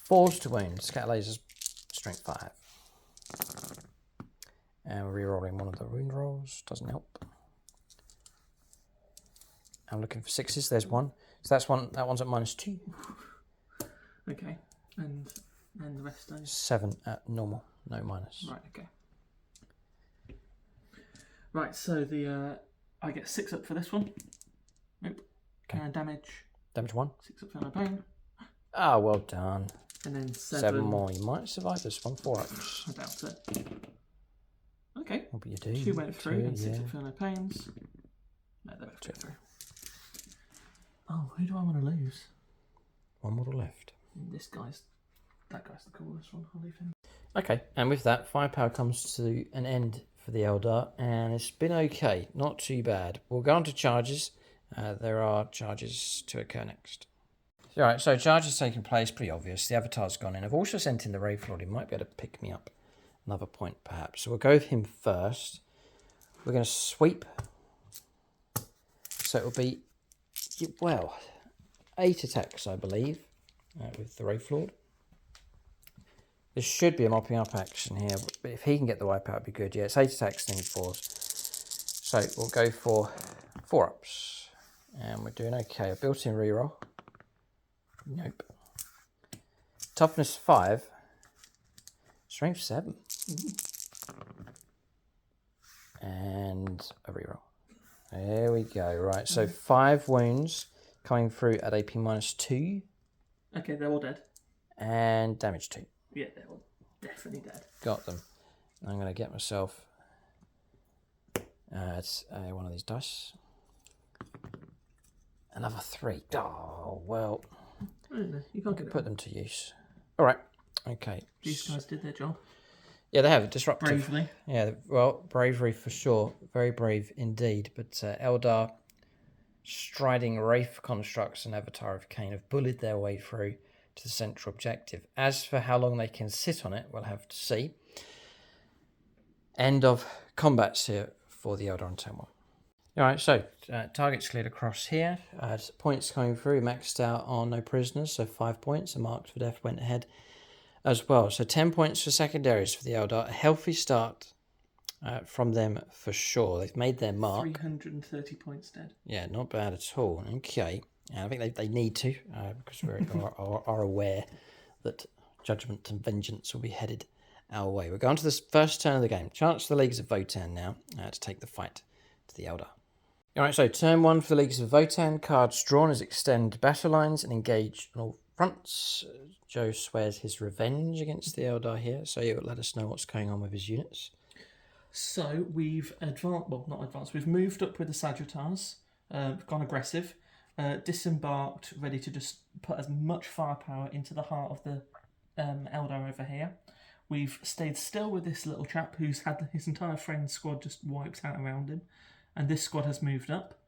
4s to wound. Scatter lasers, strength 5. And we're rerolling one of the wound rolls. Doesn't help. I'm looking for 6s. There's 1. So that's one. That one's at -2. Okay. And the rest is 7 at normal. No minus. right. Okay. Right. So I get 6 up for this one. Nope. Okay. Damage. Damage 1. 6 up for no pain. Ah, well done. And then 7 more. You might survive this one. 4 ups. I doubt it. Okay. What you do? 2 went through and 6 yeah. up for no pains. No, they both go through. Oh, who do I want to lose? 1 model left. That guy's the coolest one. I'll leave him. Okay, and with that, firepower comes to an end for the Eldar, and it's been okay, not too bad. We'll go on to charges. There are charges to occur next. Alright, so charges taking place, pretty obvious. The Avatar's gone in. I've also sent in the Wraithlord. He might be able to pick me up another point, perhaps. So we'll go with him first. We're going to sweep. So it'll be, well, 8 attacks, I believe, with the Wraithlord. This should be a mopping up action here, but if he can get the wipeout, it'd be good. Yeah, it's 8 attacks, then 4s. So we'll go for 4 ups. And we're doing okay. A built-in reroll. Nope. Toughness 5. Strength 7. And a reroll. There we go. Right, so 5 wounds coming through at AP -2. Okay, they're all dead. And damage 2. Yeah, they're all definitely dead. Got them. I'm going to get myself one of these dice. Another 3. Oh, well. You can't get it. Put them to use. All right. Okay. These guys did their job. Yeah, they have. Disruptive. Bravely. Yeah, well, bravery for sure. Very brave indeed. But Eldar, striding Wraith constructs and Avatar of Cain have bullied their way through to the central objective. As for how long they can sit on it, we'll have to see. End of combats here for the Eldar on turn 1. Alright, so targets cleared across here. Points coming through, maxed out on no prisoners, so 5 points. A marked for death went ahead as well. So 10 points for secondaries for the Eldar. A healthy start from them for sure. They've made their mark. 330 points dead. Yeah, not bad at all. Okay. And I think they need to, because we are aware that judgment and vengeance will be headed our way. We're going to this first turn of the game. Chance for the Leagues of Votann now to take the fight to the Eldar. Alright, so turn 1 for the Leagues of Votann. Cards drawn as extend battle lines and engage on all fronts. Joe swears his revenge against the Eldar here, so he will let us know what's going on with his units. So we've we've moved up with the Sagittars, gone aggressive, disembarked, ready to just put as much firepower into the heart of the Eldar over here. We've stayed still with this little chap who's had his entire friend's squad just wiped out around him, and this squad has moved up.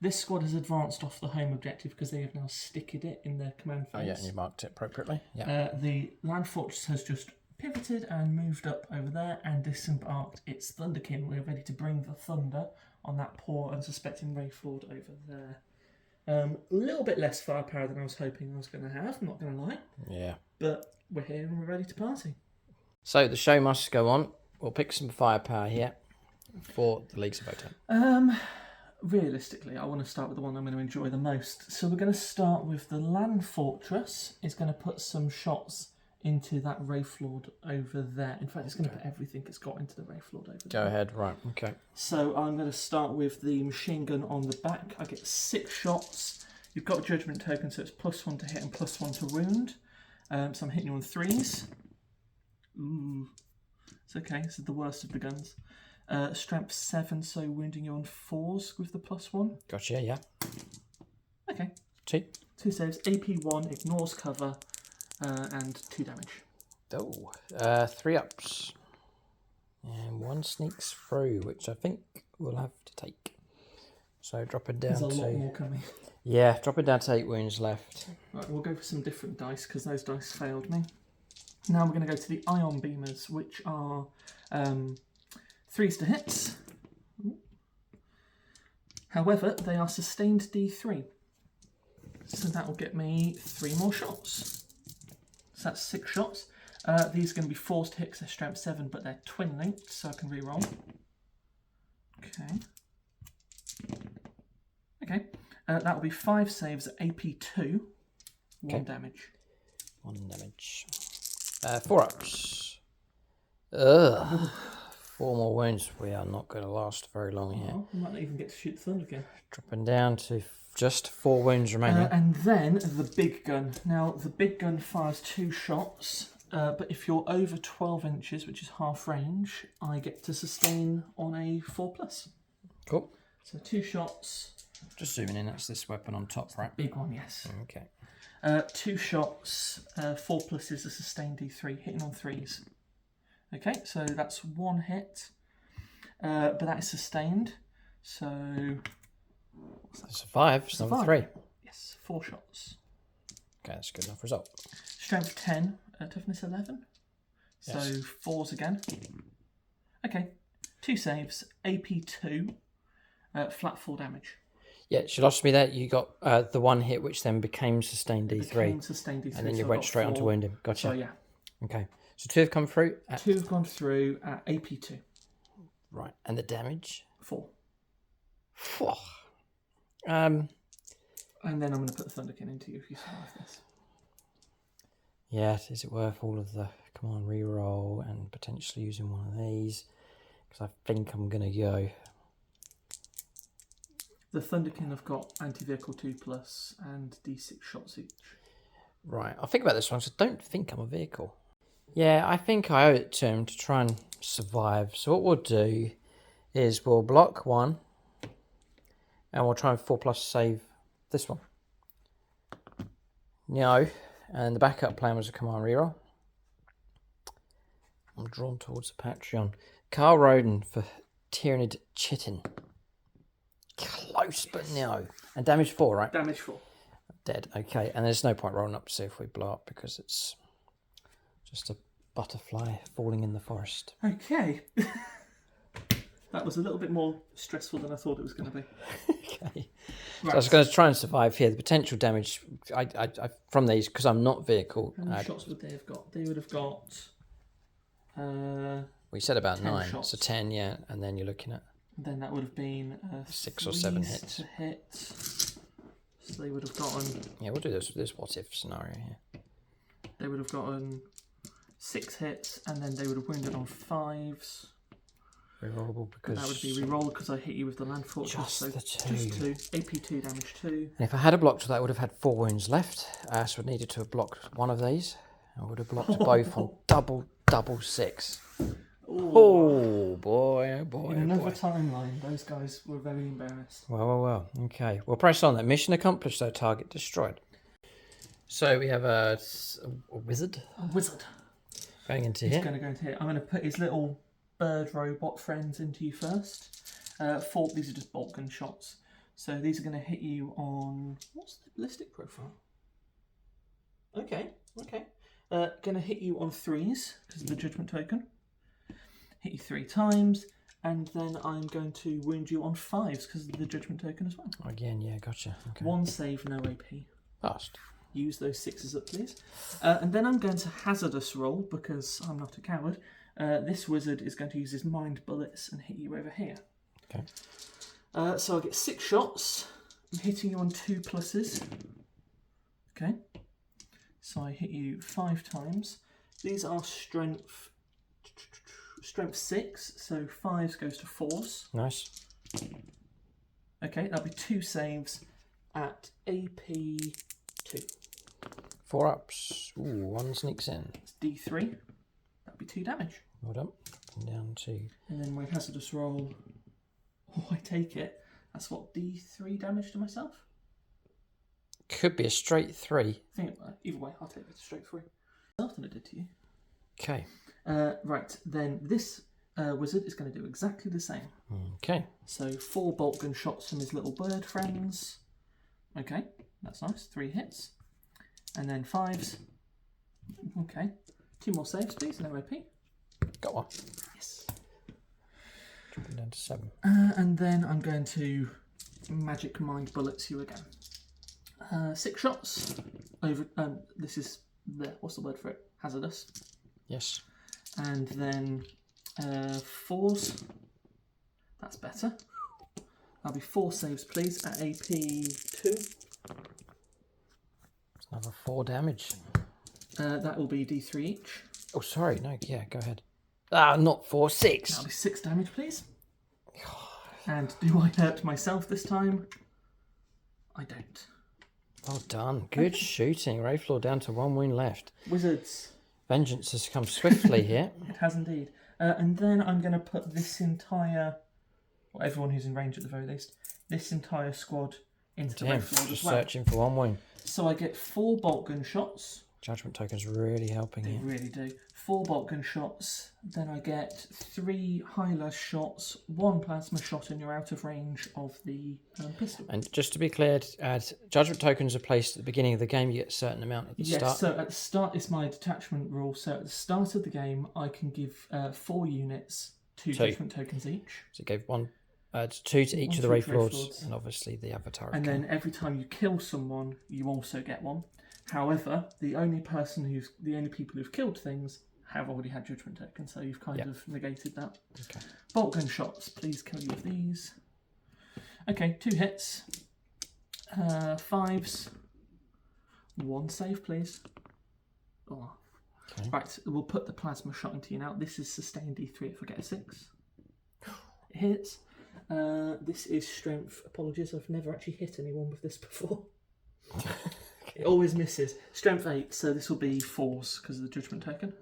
This squad has advanced off the home objective because they have now sticked it in their command phase. Oh yeah, and you marked it appropriately. Yeah. The land fortress has just pivoted and moved up over there and disembarked its Thunderkin. We're ready to bring the thunder on that poor unsuspecting Wraithlord over there. A little bit less firepower than I was hoping I was going to have, I'm not going to lie. Yeah. But we're here and we're ready to party. So the show must go on. We'll pick some firepower here for the Leagues of Votann. Realistically, I want to start with the one I'm going to enjoy the most. So we're going to start with the land fortress. It's going to put some shots into that Wraithlord over there. In fact, it's going to put everything it's got into the Wraithlord over there. Go ahead, right, okay. So I'm going to start with the machine gun on the back. I get 6 shots. You've got a judgment token, so it's +1 to hit and +1 to wound. So I'm hitting you on 3s. Ooh, it's okay. This is the worst of the guns. Strength 7, so wounding you on 4s with the +1. Gotcha, yeah. Okay. 2. 2 saves, AP 1, ignores cover, and 2 damage. Oh, 3 ups. And 1 sneaks through, which I think we'll have to take. So drop it down to... There's a lot more coming. Yeah, drop it down to 8 wounds left. Right, we'll go for some different dice, because those dice failed me. Now we're going to go to the Ion Beamers, which are 3s to hits. However, they are sustained D3. So that will get me 3 more shots. So that's 6 shots. These are going to be 4s to hit because they're strength 7, but they're twin linked, so I can re-roll. Okay. Okay. That will be 5 saves at AP 2. 1 damage. 1 damage. 4 ups. Ugh. 4 more wounds. We are not going to last very long here. Oh, we might not even get to shoot the thunder again. Dropping down to just 4 wounds remaining. And then the big gun. Now, the big gun fires 2 shots, but if you're over 12 inches, which is half range, I get to sustain on a 4+. Cool. So 2 shots. Just zooming in, that's this weapon on top, right? Big one, yes. Okay. 2 shots, 4+ is a sustained D3, hitting on 3s. Okay, so that's 1 hit, but that is sustained. So It's a 5, it's number 3. Yes, 4 shots. Okay, that's a good enough result. Strength 10, toughness 11. So Yes. 4s again. Okay, 2 saves, AP 2, flat 4 damage. Yeah, she lost me there. You got the 1 hit, which then became sustained D3. Became sustained D3. And then you so went I've got straight onto 4. wounding. Gotcha. So yeah. Okay. So 2 have come through. 2 have gone through at AP 2. Right. And the damage? 4. Whew. And then I'm going to put the Thunderkin into you if you survive this. Yeah, is it worth all of the command reroll and potentially using one of these? Because I think I'm going to go. The Thunderkin have got anti-vehicle 2+ and D6 shots each. Right, I'll think about this one because I don't think I'm a vehicle. Yeah, I think I owe it to him to try and survive. So what we'll do is we'll block 1 and we'll try and 4+ save this one. No, and the backup plan was a command reroll. I'm drawn towards the Patreon. Carl Roden for Tyrannid Chitin. Close, but no. And damage 4, right? Damage 4. Dead. Okay, and there's no point rolling up to see if we blow up because it's just a butterfly falling in the forest. Okay. That was a little bit more stressful than I thought it was going to be. Okay. Right. So I was going to try and survive here. The potential damage I from these, because I'm not vehicle. How many shots would they have got? They would have got... we said about 9, shots. so 10, yeah, and then you're looking at... Then that would have been 6 or 7 hits. To hit. So they would have gotten... Yeah, we'll do this what if scenario here. They would have gotten 6 hits, and then they would have wounded on 5s. Rerollable because... That would be rerolled because I hit you with the land fortress. Just so the 2. Just 2. AP 2, damage 2. And if I had a blocked that, I would have had 4 wounds left. So I needed to have blocked one of these. I would have blocked both on double 6. Ooh. Oh boy, oh boy. In another timeline, those guys were very embarrassed. Well. Okay. We'll press on that. Mission accomplished, so target destroyed. So we have a wizard. A wizard. Going into He's here. going to go into here. I'm going to put his little bird robot friends into you first. 4, these are just bolt gun shots. So these are going to hit you on... What's the ballistic profile? Okay. Going to hit you on 3s because of the judgment token. Hit you 3 times, and then I'm going to wound you on 5s because of the judgment token as well. Again, yeah, gotcha. Okay. 1 save, no AP. Passed. Use those 6s up, please. And then I'm going to hazardous roll because I'm not a coward. This wizard is going to use his mind bullets and hit you over here. Okay. So I get 6 shots. I'm hitting you on 2 pluses. Okay. So I hit you 5 times. These are strength 6, so 5s goes to 4s. Nice. Okay, that'll be 2 saves at AP 2. 4 ups. Ooh, 1 sneaks in. It's D3. That'll be 2 damage. Well done. Dropping down to... And then my hazardous roll, I take it. That's what, D3 damage to myself? Could be a straight 3. I think either way, I'll take it straight 3. More than I did to you. Okay. Right, then this wizard is going to do exactly the same. Okay. So 4 bolt gun shots from his little bird friends. Okay, that's nice. 3 hits. And then 5s. Okay. 2 more saves, please, and OP. Got one. Yes. Dropping down to 7. And then I'm going to magic mind bullets you again. 6 shots. Over. This is what's the word for it? Hazardous. Yes. And then 4s. That's better. That'll be 4 saves, please, at AP 2. It's another 4 damage. That will be D3 each. Oh, sorry. No, yeah, go ahead. Ah, not 4, 6. That'll be 6 damage, please. And do I hurt myself this time? I don't. Well done. Good shooting. Rayflaw down to 1 wound left. Wizards. Vengeance has come swiftly here. It has indeed. And then I'm going to put this entire, well, everyone who's in range at the very least, this entire squad into Damn, Rayflaw as just well. searching for 1 wound. So I get 4 bolt gun shots. Judgment tokens really helping They here. really do. 4 bolt gun shots. Then I get 3 high-lash shots, 1 plasma shot, and you're out of range of the pistol. And just to be clear, judgment tokens are placed at the beginning of the game. You get a certain amount at the start. Yes, so at the start, it's my detachment rule. So at the start of the game, I can give 4 units, 2 judgment tokens each. So it gave 1, 2 to each of the to each Wraith Lords, Lords. and obviously the Avatar. And then every time you kill someone, you also get 1. However, the only people who've killed things have already had judgment tokens, so you've kind of negated that. Okay. Bolt gun shots, please kill you with these. Okay, 2 hits. 5s. 1 save, please. Oh. Okay. Right, we'll put the plasma shot into you now. This is sustained D3 if I get a 6. It hits. This is strength. Apologies, I've never actually hit anyone with this before. It always misses. Strength 8, so this will be 4s because of the judgment token.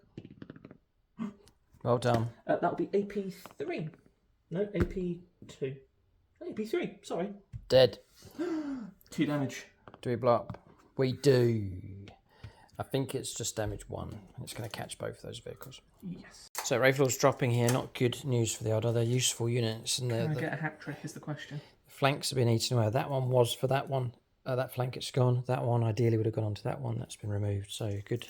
Well done. That'll be AP 3. No, AP 2. AP 3, sorry. Dead. 2 damage. Do we blow up? We do. I think it's just damage 1. It's going to catch both of those vehicles. Yes. So Wraithlord's dropping here. Not good news for the Eldar. They're useful units. And Can I get a hat trick is the question. The flanks have been eaten away. That one was for that one. That flank, it's gone. That one ideally would have gone onto that one. That's been removed. So good.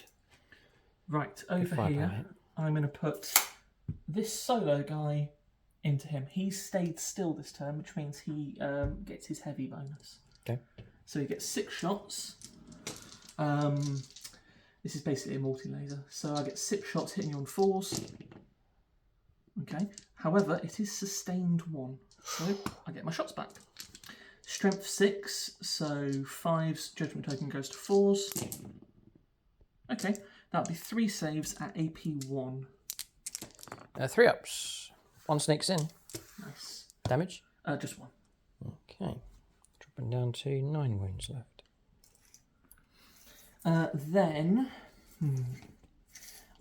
Right, over here, I'm going to put this solo guy into him. He's stayed still this turn, which means he gets his heavy bonus. Okay. So he gets 6 shots. This is basically a multi-laser. So I get 6 shots hitting you on 4s. Okay. However, it is sustained 1. So I get my shots back. Strength 6, so 5's judgment token goes to 4s. Okay, that'll be 3 saves at AP 1. 3 ups. 1 sneaks in. Nice. Damage? Just 1. Okay. Dropping down to 9 wounds left. Then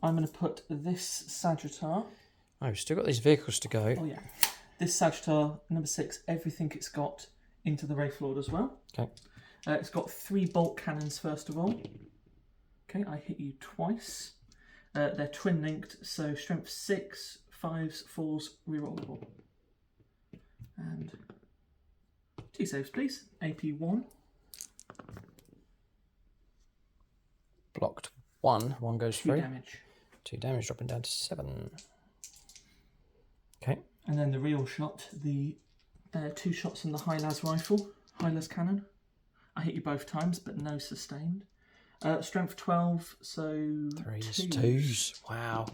I'm going to put this Sagittar. Oh, we've still got these vehicles to go. Oh yeah. This Sagittar, number 6, everything it's got into the Wraith Lord as well. Okay. It's got 3 bolt cannons first of all. Okay, I hit you twice. They're twin linked, so strength 6, 5s, 4s, rerollable. And 2 saves, please. AP 1. Blocked 1. 1 goes 2 through. damage. 2 damage, dropping down to 7. Okay. And then the real shot, the 2 shots from the High-Las rifle, High-Las cannon. I hit you both times, but no sustained. Strength 12, so 3s, 2s. Wow.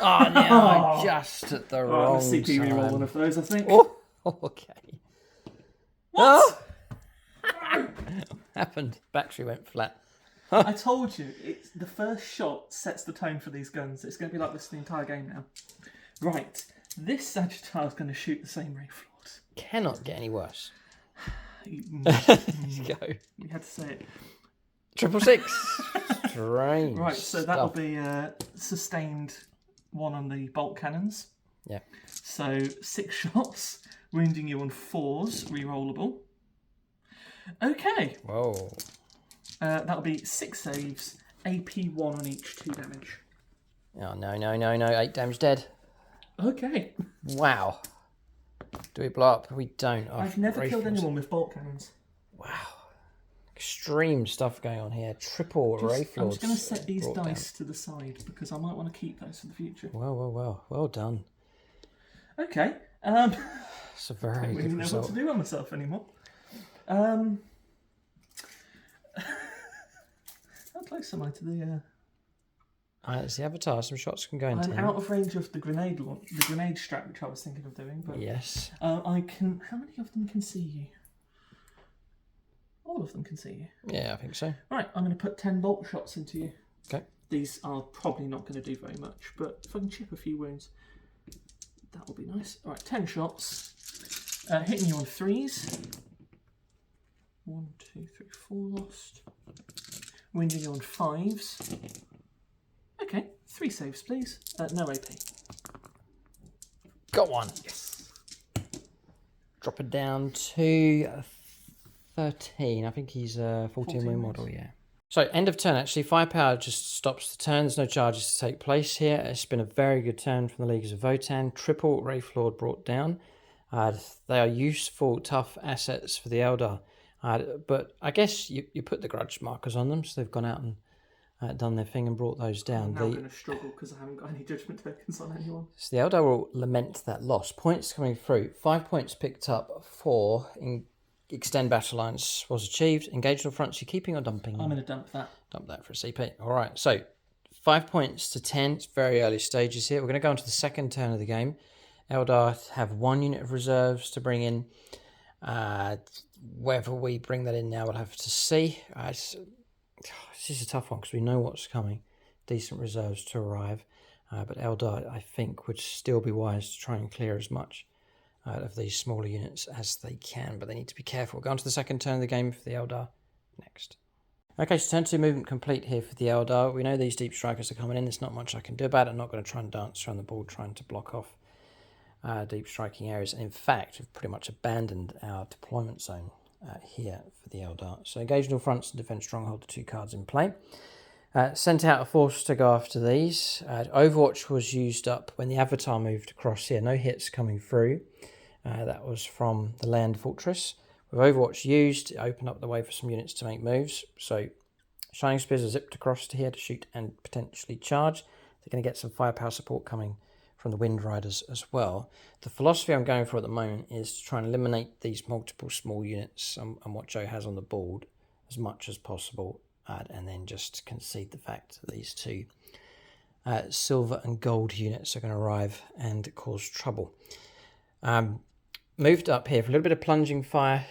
Oh no, just at the wrong let's CP time. reroll one of those, I think. Oh, okay. What? Oh! Happened. Battery went flat. I told you, it's the first shot sets the tone for these guns. It's going to be like this the entire game now. Right, this Sagittar is going to shoot the same Wraith Lord. Cannot get any worse. Let's go. We had to say it. 666. Strange. Right, so that'll be sustained 1 on the bolt cannons. Yeah. So 6 shots, wounding you on 4s, rerollable. Okay. Whoa. That'll be 6 saves, AP 1 on each, 2 damage. Oh, no. 8 damage dead. Okay. Wow. Do we blow up? We don't. I've never killed anyone with bolt cannons. Wow. Extreme stuff going on here. Triple Wraith I'm Lords. just going to set these dice to the side because I might want to keep those for the future. Well done. Okay. It's a very I don't good really know result. what to do on myself anymore. How close am I to the... It's the Avatar. Some shots can go into I'm him. out of range of the grenade strap, which I was thinking of doing. But Yes. I can... How many of them can see you? All of them can see you. Yeah, I think so. Right, I'm going to put 10 bolt shots into you. Okay. These are probably not going to do very much, but if I can chip a few wounds, that will be nice. All right, 10 shots. Hitting you on 3s. 1, 2, 3, 4 lost. Wounding you on 5s. Okay, 3 saves, please. No AP. Got one. Yes. Drop it down to 13. I think he's a 14 win model, yeah. So, end of turn, actually. Firepower just stops the turn. There's no charges to take place here. It's been a very good turn from the Leaguers of Votann. Triple Wraith Lord brought down. They are useful, tough assets for the Eldar. But I guess you put the grudge markers on them, so they've gone out and done their thing and brought those down. I'm now going to struggle because I haven't got any judgment tokens on anyone. So the Eldar will lament that loss. Points coming through. 5 points picked up for extend battle lines was achieved. Engage on fronts. You're keeping or dumping? I'm going to dump that. Dump that for a CP. All right. So 5 points to 10. It's very early stages here. We're going to go on to the second turn of the game. Eldar have 1 unit of reserves to bring in. Whether we bring that in now, we'll have to see. This is a tough one because we know what's coming. Decent reserves to arrive. But Eldar, I think, would still be wise to try and clear as much out of these smaller units as they can. But they need to be careful. We'll go on to the second turn of the game for the Eldar next. Okay, so turn 2 movement complete here for the Eldar. We know these deep strikers are coming in. There's not much I can do about it. I'm not going to try and dance around the board trying to block off deep striking areas. And in fact, we've pretty much abandoned our deployment zone here for the Eldar. So engage all fronts and defend stronghold, the 2 cards in play. Sent out a force to go after these. Overwatch was used up when the Avatar moved across here. No hits coming through. That was from the land fortress. With Overwatch used, it opened up the way for some units to make moves. So Shining Spears are zipped across to here to shoot and potentially charge. They're going to get some firepower support coming from the Wind Riders as well. The philosophy I'm going for at the moment is to try and eliminate these multiple small units and what Joe has on the board as much as possible, and then just concede the fact that these 2 silver and gold units are going to arrive and cause trouble. Moved up here for a little bit of plunging fire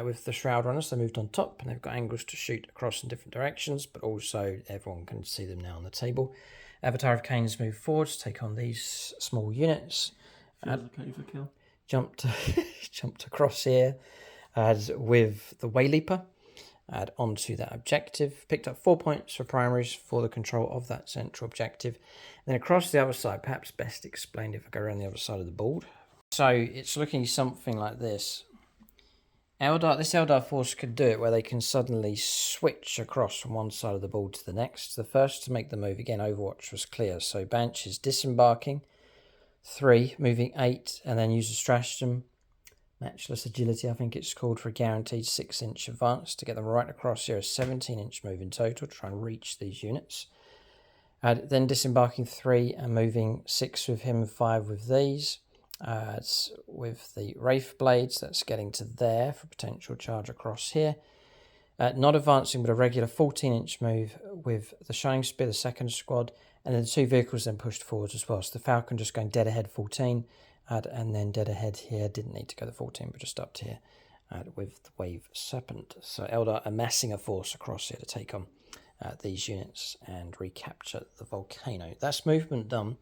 with the Shroud Runners. They moved on top and they've got angles to shoot across in different directions, but also everyone can see them now on the table. Avatar of Cain's moved forward to take on these small units. Feels like overkill. Jumped across here with the Wayleaper onto that objective. Picked up 4 points for primaries for the control of that central objective. And then across the other side, perhaps best explained if I go around the other side of the board. So it's looking something like this. This Eldar force could do it where they can suddenly switch across from one side of the board to the next. The first to make the move, again, Overwatch was clear. So Banch is disembarking, 3, moving 8, and then use a stratagem. Matchless Agility, I think it's called, for a guaranteed 6-inch advance to get them right across here. A 17-inch move in total to try and reach these units. Then disembarking 3 and moving 6 with him, 5 with these. With the Wraith Blades, that's getting to there for potential charge across here. Not advancing, but a regular 14-inch move with the Shining Spear, the second squad, and then the 2 vehicles then pushed forwards as well. So the Falcon just going dead ahead 14, and then dead ahead here. Didn't need to go to 14, but just up to here with the Wave Serpent. So Eldar amassing a force across here to take on these units and recapture the volcano. That's movement done.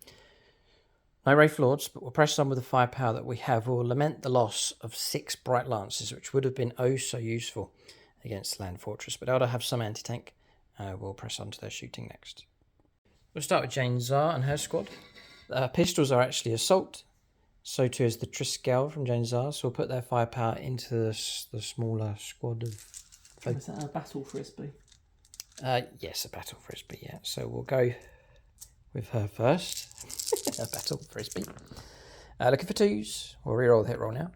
No Wraith Lords, but we'll press on with the firepower that we have. We'll lament the loss of 6 Bright Lances, which would have been oh so useful against the Land Fortress. But Eldar have some anti-tank. We'll press on to their shooting next. We'll start with Jane Czar and her squad. Pistols are actually assault. So too is the Triskel from Janzar. So we'll put their firepower into the smaller squad of... Is that a battle frisbee? Yes, a battle frisbee, yeah. So we'll go with her first. A battle frisbee. Looking for 2s. We'll reroll the hit roll now.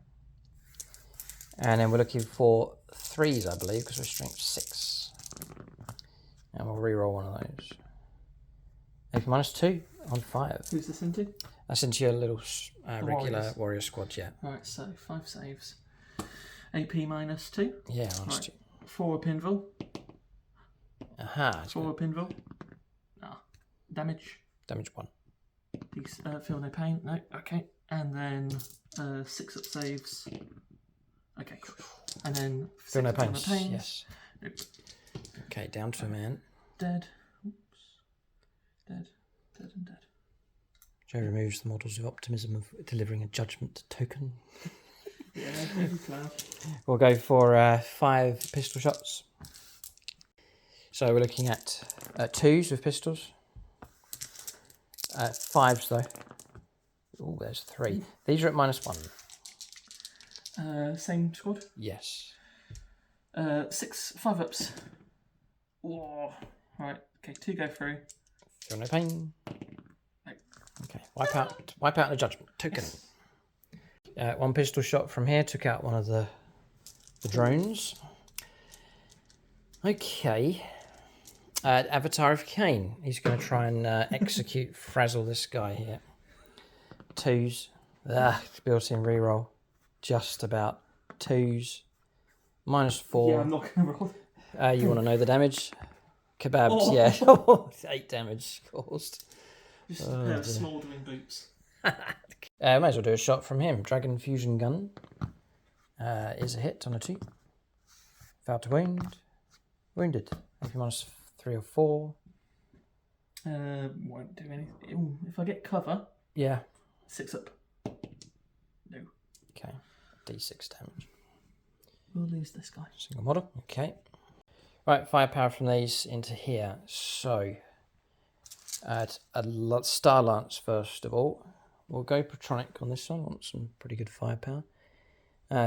And then we're looking for 3s, I believe, because we're strength 6. And we'll reroll one of those. AP -2 on 5. Who's this into? That's into your little regular warriors. Warrior squad, yeah. Right, so 5 saves. AP -2. Yeah, -2. 4 pinville. Aha. 4 pinville. Damage. Damage 1. Feel no pain. No. Okay. And then 6 up saves. Okay. And then Feel no pains. pains. Yes. Nope. Okay, down to a man. Dead. Oops. Dead. Dead and dead. Joe removes the models of optimism of delivering a judgment token. Yeah, maybe cloud. We'll go for 5 pistol shots. So we're looking at 2s with pistols. 5s though. Oh, there's 3. These are at -1. Same squad? Yes. 6 5-ups. Whoa. Right, okay, 2 go through. Feel no pain. No. Okay, wipe out the judgment token. Yes. 1 pistol shot from here, took out one of the drones. Okay. Avatar of Cain. He's going to try and frazzle this guy here. 2s. Built-in reroll. Just about 2s. -4. Yeah, I'm not going to roll. You want to know the damage? Kebabs, Oh. yeah. 8 damage caused. Just a pair of smouldering boots. Might as well do a shot from him. Dragon Fusion Gun is a hit on a 2. Failed to wound. Wounded. AP -3 or 4. Won't do anything. Ooh, if I get cover, Yeah. 6 up. No. Okay. D6 damage. We'll lose this guy. Single model. Okay. Right, firepower from these into here. So, Star Lance first of all. We'll go Patronic on this one. Want some pretty good firepower.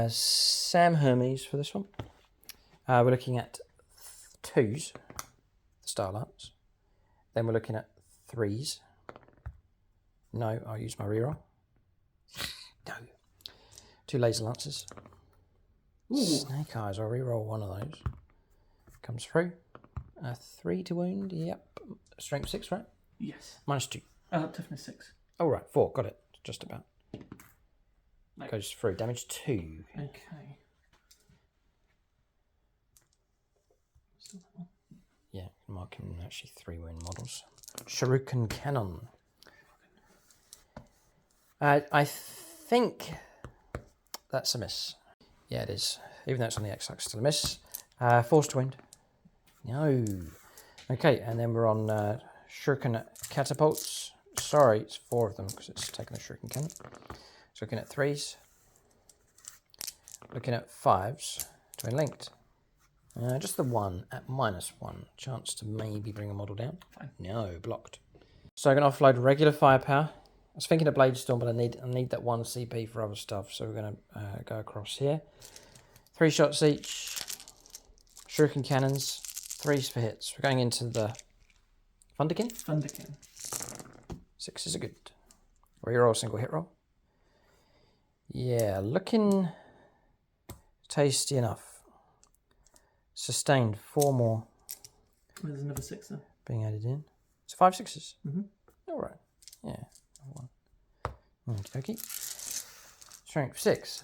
Sam Hermes for this one. We're looking at 2s. The Star Lance. Then we're looking at 3s. No, I'll use my reroll. No. 2 Laser Lances. Ooh. Snake Eyes, I'll reroll one of those. Comes through. 3 to wound, yep. Strength 6, right? Yes. -2. Toughness 6. Oh, right, 4, got it. Just about. No. Goes through. Damage 2. Okay. Still that one. Yeah, mark him actually 3 wound models. Shuriken Cannon. I think that's a miss. Yeah, it is. Even though it's on the X-axis, still a miss. Forced to wound. No. Okay, and then we're on Shuriken Catapults. Sorry, it's 4 of them because it's taken a Shuriken Cannon. So looking at 3s. Looking at 5s. Twin linked. Just the 1 at -1. Chance to maybe bring a model down. Fine. No, blocked. So I'm going to offload regular firepower. I was thinking of Blade Storm, but I need that 1 CP for other stuff. So we're going to go across here. 3 shots each. Shuriken Cannons. 3s for hits. We're going into the Thunderkin. Thunderkin. 6s are good. Reroll single hit roll. Yeah, looking tasty enough. Sustained 4 more. There's another 6 there. Being added in. So 5 6s. Mm-hmm. All right. Yeah. 1. Okie dokie. Strength 6.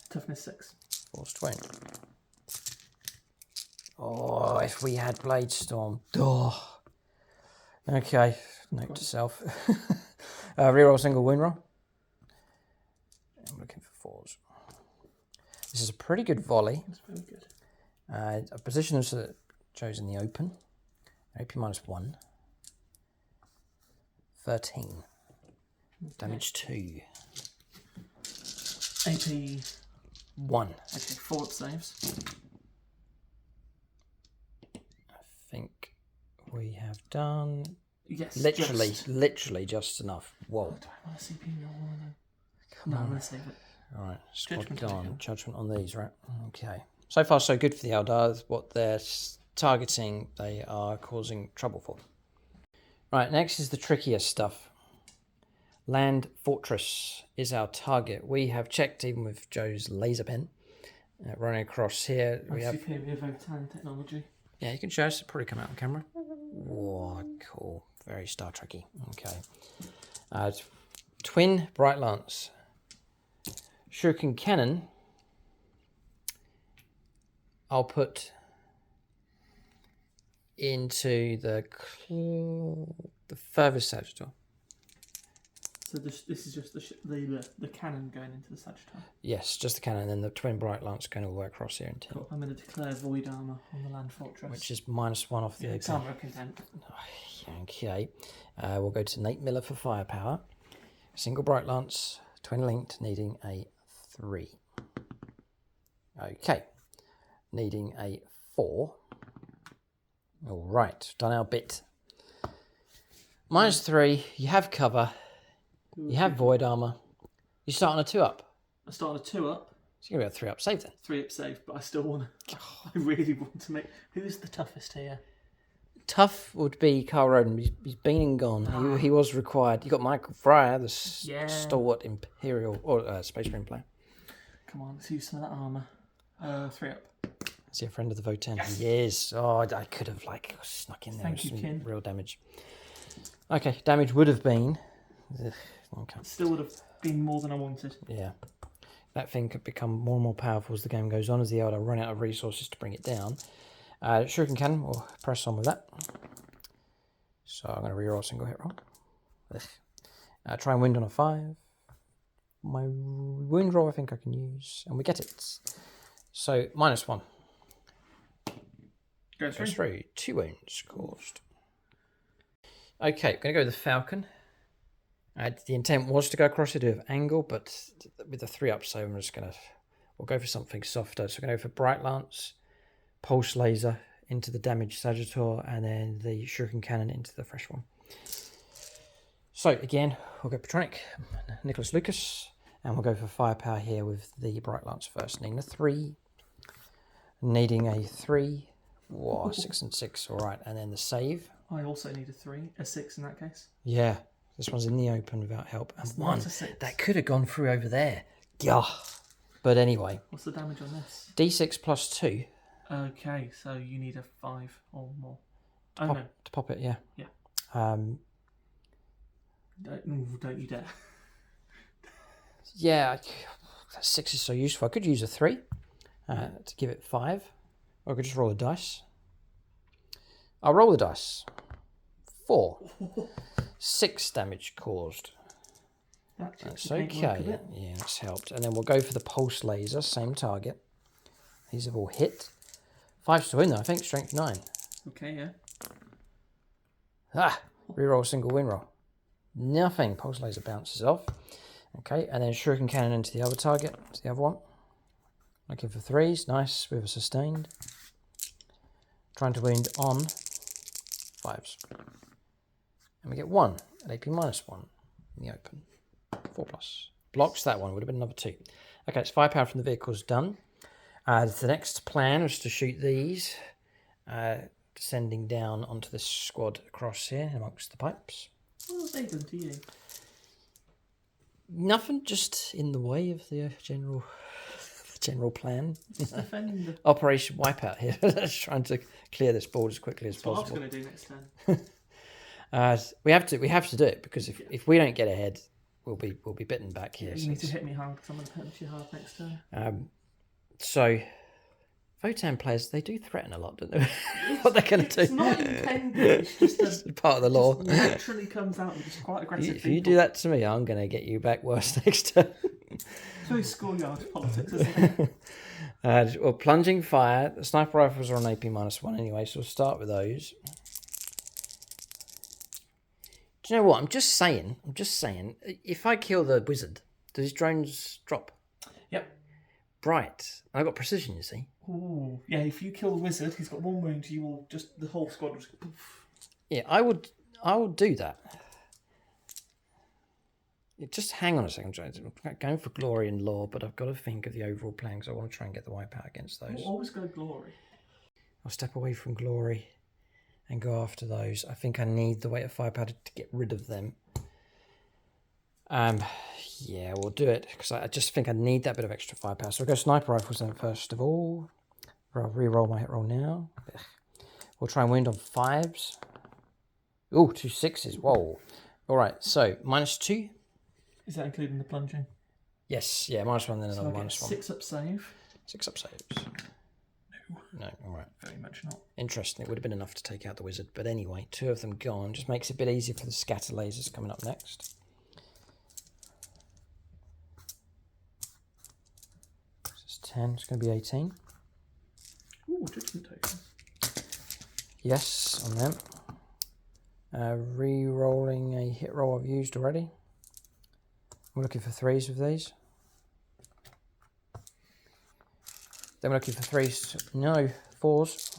Toughness 6. Force 20. Oh, if we had Blade Storm. Oh. Okay. Note to self. Reroll single wound roll. I'm looking for 4s. This is a pretty good volley. That's very good. A position is Joe's in the open. AP -1. 13. Damage 2. AP 1. Okay, 4 up saves. I think we have done. Yes, literally just enough. Whoa. Do I want to see people on them? Come No, on. I'm going to save it. All right, Judgment judgment on these, right? Okay. So far, so good for the Eldar. What they're targeting, they are causing trouble for. Right, next is the trickier stuff. Land Fortress is our target. We have checked, even with Joe's laser pen, running across here. We have superior Votann technology. Yeah, you can show us. It'll probably come out on camera. Whoa, cool. Very Star Trek-y. Okay. Twin Bright Lance. Shuriken Cannon. I'll put into the furthest sagittal. So this is just the cannon going into the sagittal. Yes, just the cannon, and then the twin bright lance going all the way across here. Cool. I'm going to declare void armor on the land fortress, Which is -1 off the exam. armor of content. Okay. We'll go to Nate Miller for firepower. Single bright lance, twin linked, needing a 3. Okay. Needing a 4. All right, done our bit. -3. You have cover. You have void armor. You start on a 2-up. I start on a 2-up. So you're going to be a 3-up save then. 3-up save, but I still want to. I really want to make. Who's the toughest here? Tough would be Carl Roden. He's been and gone. He was required. You got Michael Fryer, the stalwart Imperial or Space Marine player. Come on, let's use some of that armor. 3-up. Is he a friend of the Votann? Yes. He is. Oh, I could have snuck in there with some Kin. real damage. Okay, damage would have been. Okay. Still would have been more than I wanted. Yeah. That thing could become more and more powerful as the game goes on, as the Eldar run out of resources to bring it down. Shuriken Cannon, we'll press on with that. So I'm going to reroll a single hit roll. Try and wind on a 5. My wind roll I think I can use, and we get it. So -1. Goes through. 2 wounds caused. Okay, I'm going to go with the Falcon. The intent was to go across it with angle, but with the 3-up, so I'm just we'll go for something softer. So I'm going to go for Bright Lance, Pulse Laser into the damaged Sagittor, and then the Shuriken Cannon into the fresh one. So again, we'll go Patronic, Nicholas Lucas, and we'll go for firepower here with the Bright Lance first. Needing a 3, needing a 3, whoa, 6 and 6, all right, and then the save. I also need a 6 in that case. Yeah. This one's in the open without help. And 1. Not a 6. That could have gone through over there. Yeah. But anyway. What's the damage on this? D6 +2. Okay, so you need a 5 or more. To pop it, yeah. Yeah. Don't you dare. Yeah, that 6 is so useful. I could use a 3 to give it 5. Or I could just roll a dice. I'll roll the dice. 4. 6 damage caused. That's okay. Yeah, that's helped. And then we'll go for the Pulse Laser, same target. These have all hit. 5's to win though, I think. Strength 9. Okay, yeah. Reroll a single win roll. Nothing. Pulse Laser bounces off. Okay, and then Shuriken Cannon into the other target. It's the other one. Looking for 3s. Nice. With a sustained. Trying to wind on 5s. And we get 1 at AP -1 in the open. 4+. Blocks that one. Would have been another 2. Okay, it's firepower from the vehicles done. The next plan was to shoot these, descending down onto this squad across here amongst the pipes. What have they done to you? Nothing, just in the way of the general plan. Defending the... Operation Wipeout here. Just trying to clear this board as quickly as possible. What I was going to do next turn. We have to do it because if we don't get ahead, we'll be bitten back here. You need to hit me hard because I'm going to hit you hard next turn. So Votann players, they do threaten a lot, don't they? What they're going to do? It's not intended. It's just part of the law. It naturally comes out with just quite aggressive If you do that to me, I'm going to get you back worse next turn. It's very schoolyard politics, isn't it? Well, plunging fire. The sniper rifles are on AP -1 anyway, so we'll start with those. Do you know what? I'm just saying. If I kill the wizard, do his drones drop? Yep. Bright. I've got precision, you see. Ooh, yeah. If you kill the wizard, he's got 1 wound. You will the whole squad will just poof. Yeah, I'll do that. Just hang on a second. I'm going for glory and law, but I've got to think of the overall plan because I want to try and get the wipeout against those. We'll always go glory. I'll step away from glory and go after those. I think I need the weight of firepower to get rid of them. Yeah, we'll do it because I just think I need that bit of extra firepower. So we'll go sniper rifles then first of all. I'll re-roll my hit roll now. We'll try and wound on 5s. Ooh, 2 6s. Whoa. All right, so -2. Is that including the plunging? Yes, yeah, -1, then another -1. 6 up save. 6 up saves. No, all right. Very much not. Interesting. It would have been enough to take out the wizard. But anyway, 2 of them gone. Just makes it a bit easier for the scatter lasers coming up next. This is 10. It's going to be 18. Ooh, judgment token. Yes, on them. Re-rolling a hit roll I've used already. We're looking for 3s with these. Then we're looking for 3s. No, 4s.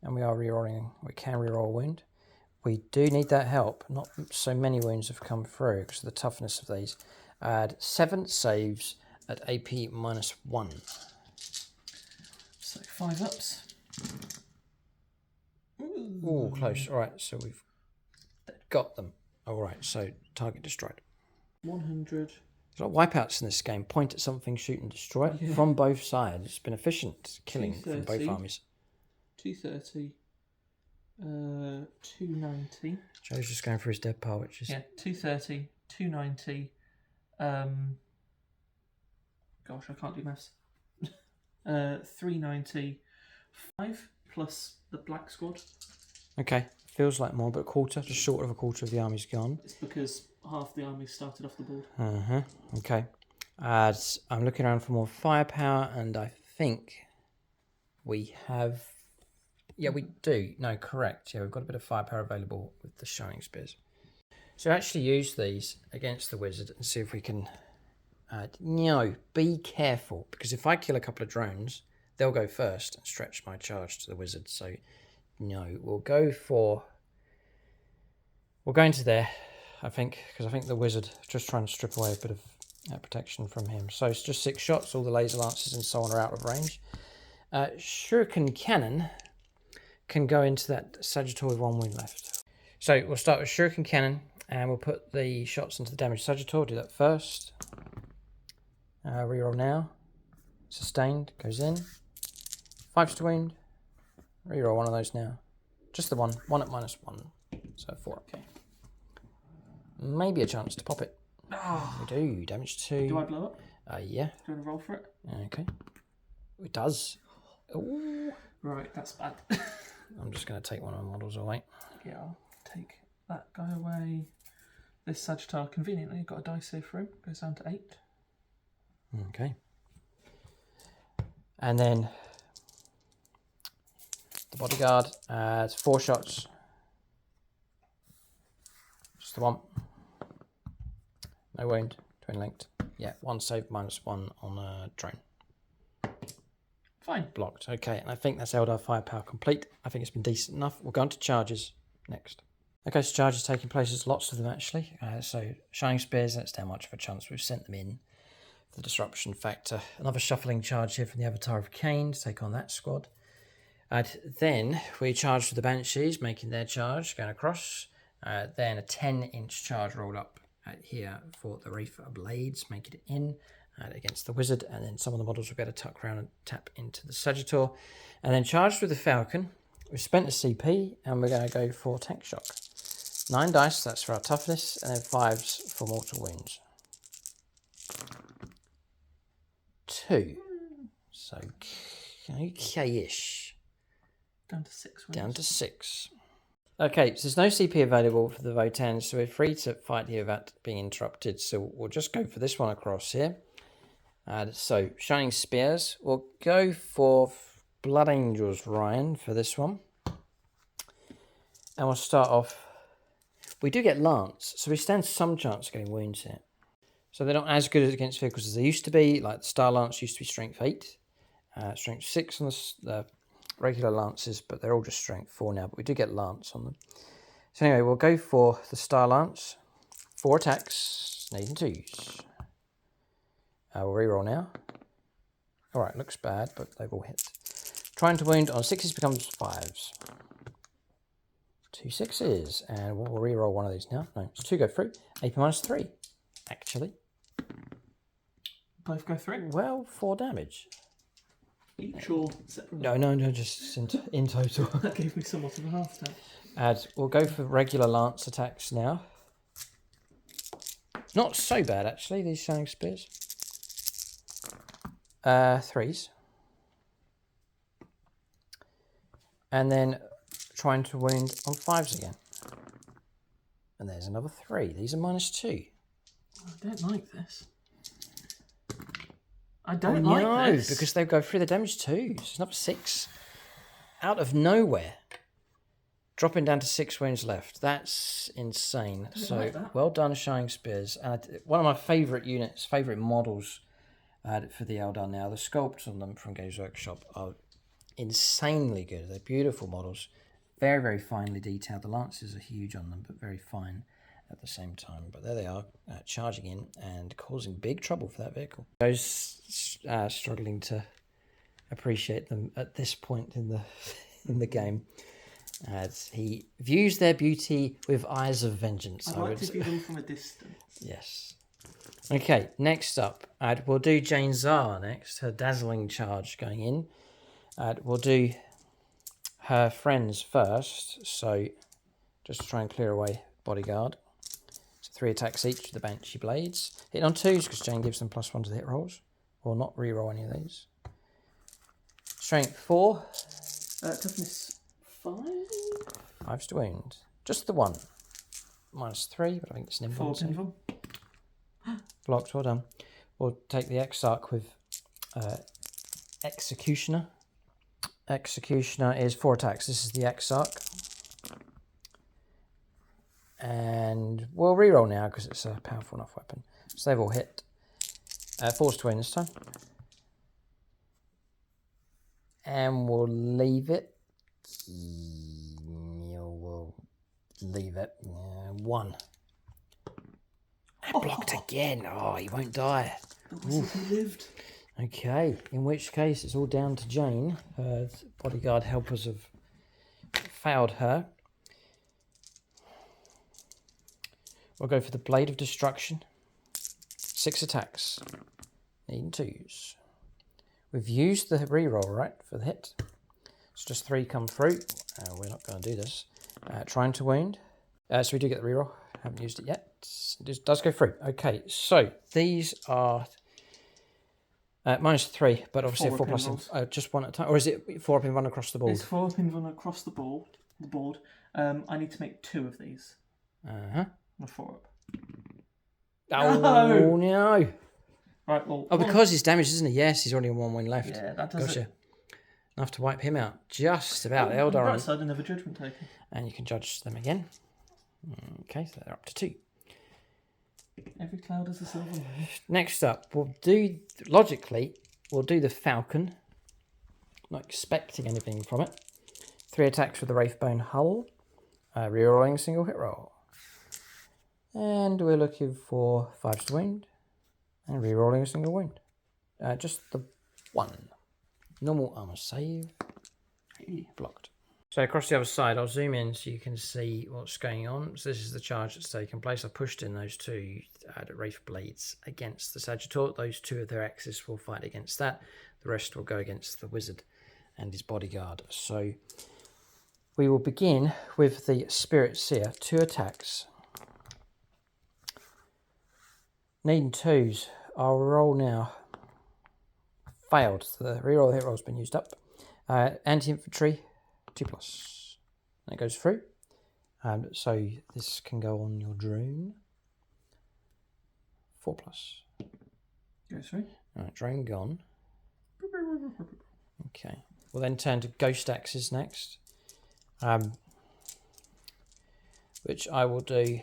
And we are re-rolling. We can re-roll a wound. We do need that help. Not so many wounds have come through because of the toughness of these. Add 7 saves at AP -1. So 5 ups. Ooh, close. All right, so we've got them. All right, so target destroyed. 100. There's a lot of wipeouts in this game. Point at something, shoot and destroy it from both sides. It's been efficient killing from both armies. 230. 290. Joe's just going for his dead pile, which is... Yeah, 230, 290. Gosh, I can't do maths. 390. 5 plus the black squad. Okay, feels like more, but a quarter, just short of a quarter of the army's gone. It's because half the army started off the board. Okay. I'm looking around for more firepower, and I think we have... Yeah, we do. No, correct. Yeah, we've got a bit of firepower available with the shining spears. So actually use these against the wizard and see if we can... be careful, because if I kill a couple of drones, they'll go first and stretch my charge to the wizard. So, no, we'll go into there, I think, because I think the wizard just trying to strip away a bit of protection from him. So it's just 6 shots. All the laser lances and so on are out of range. Shuriken Cannon can go into that Sagittal with 1 wound left. So we'll start with Shuriken Cannon, and we'll put the shots into the damaged Sagittal. Do that first. Reroll now. Sustained, goes in. 5 to wound. Reroll one of those now. Just the one. 1 at -1. So 4. Okay. Maybe a chance to pop it. Oh. We do. Damage 2. Do I blow up? Yeah. Do you want to roll for it? Okay. It does. Ooh. Right, that's bad. I'm just going to take one of my models away. Yeah, I'll take that guy away. This Sagittar, conveniently, got a dice save for him. Goes down to 8. Okay. And then the bodyguard adds 4 shots. Just the one. No wound. Twin linked. Yeah, 1 save -1 on a drone. Fine. Blocked. Okay, and I think that's Eldar firepower complete. I think it's been decent enough. We'll go on to charges next. Okay, so charges taking place. There's lots of them actually. So Shining Spears, that's down much of a chance. We've sent them in for the disruption factor. Another shuffling charge here from the Avatar of Cain to take on that squad. Then we charge with the Banshees, making their charge, going across. Then a 10-inch charge rolled up here for the Reefer Blades, making it in against the Wizard. And then some of the models will be able to tuck around and tap into the Sagittar. And then charged with the Falcon. We've spent the CP and we're going to go for Tank Shock. 9 dice, that's for our toughness, and then 5s for mortal wounds. 2. So, okay-ish. Down to 6 wounds. Down to 6. Okay, so there's no CP available for the Votann, so we're free to fight here without being interrupted. So we'll just go for this one across here. So, Shining Spears. We'll go for Blood Angels, Ryan, for this one. And we'll start off... We do get Lance, so we stand some chance of getting wounds here. So they're not as good against vehicles as they used to be. Like the Star Lance used to be Strength 8. Strength 6 on the regular lances, but they're all just strength 4 now, but we do get lance on them. So anyway, we'll go for the Star Lance. 4 attacks, needing 2s. We'll reroll now. Alright, looks bad, but they've all hit. Trying to wound on 6s becomes 5s. 2 6s, and we'll reroll one of these now. No, it's 2 go through. AP -3, actually. Both go through? Well, 4 damage. Each or separate? No, just in total. That gave me somewhat of a heart attack. And we'll go for regular lance attacks now. Not so bad, actually, these Shining Spears. 3s. And then trying to wound on 5s again. And there's another 3. These are -2. I don't like this. I don't like this. Because they go through the damage too. It's another 6. Out of nowhere. Dropping down to 6 wounds left. That's insane. So, like that. Well done, Shining Spears. And one of my favourite units, favourite models for the Eldar now. The sculpts on them from Games Workshop are insanely good. They're beautiful models. Very, very finely detailed. The lances are huge on them, but very fine at the same time. But there they are, charging in and causing big trouble for that vehicle. Those struggling to appreciate them at this point in the game, as he views their beauty with eyes of vengeance. I like to view them from a distance. Yes. Okay, next up, we'll do Jane Zar next. Her dazzling charge going in. We'll do her friends first. So just to try and clear away bodyguard. 3 attacks each with the Banshee Blades. Hitting on 2s because Jane gives them +1 to the hit rolls. Or not reroll any of these. Strength 4. Toughness 5. 5's to wound. Just the 1. -3, but I think it's an 4 pinfall. Blocked, well done. We'll take the Exarch with Executioner. Executioner is 4 attacks. This is the Exarch. And we'll reroll now because it's a powerful enough weapon. So they've all hit. 4's to win this time. And we'll leave it. We'll leave it. 1. Blocked again. Oh, he won't die. He lived. Okay, in which case it's all down to Jane. Her bodyguard helpers have failed her. We'll go for the Blade of Destruction. 6 attacks. Needing 2s. We've used the reroll, right, for the hit. So just 3 come through. We're not going to do this. Trying to wound. So we do get the reroll. Haven't used it yet. It does go through. Okay, so these are -3, but obviously 4 plus just 1 at a time. Or is it 4 up and run across the board? It's 4 up and run across the board. I need to make 2 of these. Or 4 up. Oh, no. Right, well... Oh, because he's damaged, isn't he? Yes, he's already on 1 win left. Yeah, that does it. Enough to wipe him out. Just about. On the Eldar. right side, another judgment taken. And you can judge them again. Okay, so they're up to 2. Every cloud is a silver moon. Next up, we'll do the Falcon. Not expecting anything from it. 3 attacks with the Wraithbone hull. Rerolling a single hit roll. And we're looking for 5's to wound. And rerolling a single wound. Just the 1. Normal armor save. Blocked. So across the other side, I'll zoom in so you can see what's going on. So this is the charge that's taken place. I pushed in those 2 Wraith Blades against the Sagittor. Those 2 of their axis will fight against that. The rest will go against the Wizard and his bodyguard. So we will begin with the Spirit Seer. 2 attacks. Needing 2s. I'll roll now. Failed. So the reroll hit roll's been used up. Anti-infantry, 2+. And it goes through. So this can go on your drone. 4+. Goes through. Alright, drone gone. Okay. We'll then turn to Ghost Axes next. Which I will do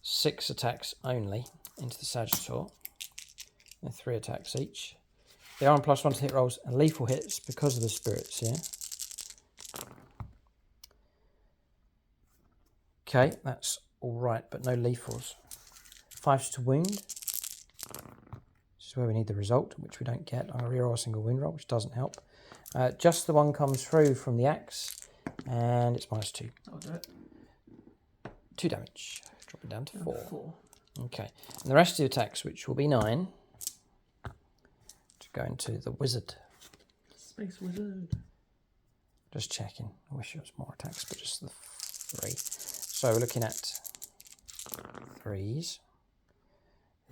6 attacks only into the Sagittor. And 3 attacks each. They are on +1 to hit rolls and lethal hits because of the spirits here. Okay, that's all right, but no lethals. 5s to wound. This is where we need the result, which we don't get. I'm going to reroll a single wound roll, which doesn't help. Just the one comes through from the axe, and it's -2. I'll do it. 2 damage. Drop it down to 4. 4. Okay, and the rest of the attacks, which will be 9, to go into the wizard. Space wizard. Just checking. I wish it was more attacks, but just the 3. So we're looking at 3s.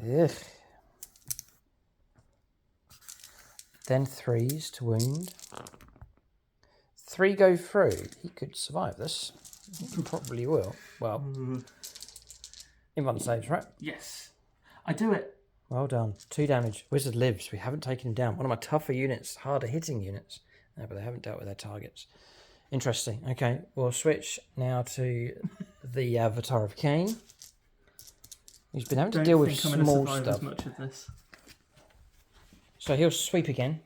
Ugh. Then 3s to wound. 3 go through. He could survive this. He probably will. Well, in 1 saves, right? Yes. I do it. Well done. 2 damage. Wizard lives. We haven't taken him down. One of my tougher units, harder hitting units. No, but they haven't dealt with their targets. Interesting. Okay, we'll switch now to the Avatar of Cain. He's been having to deal with small stuff. As much of this. So he'll sweep again.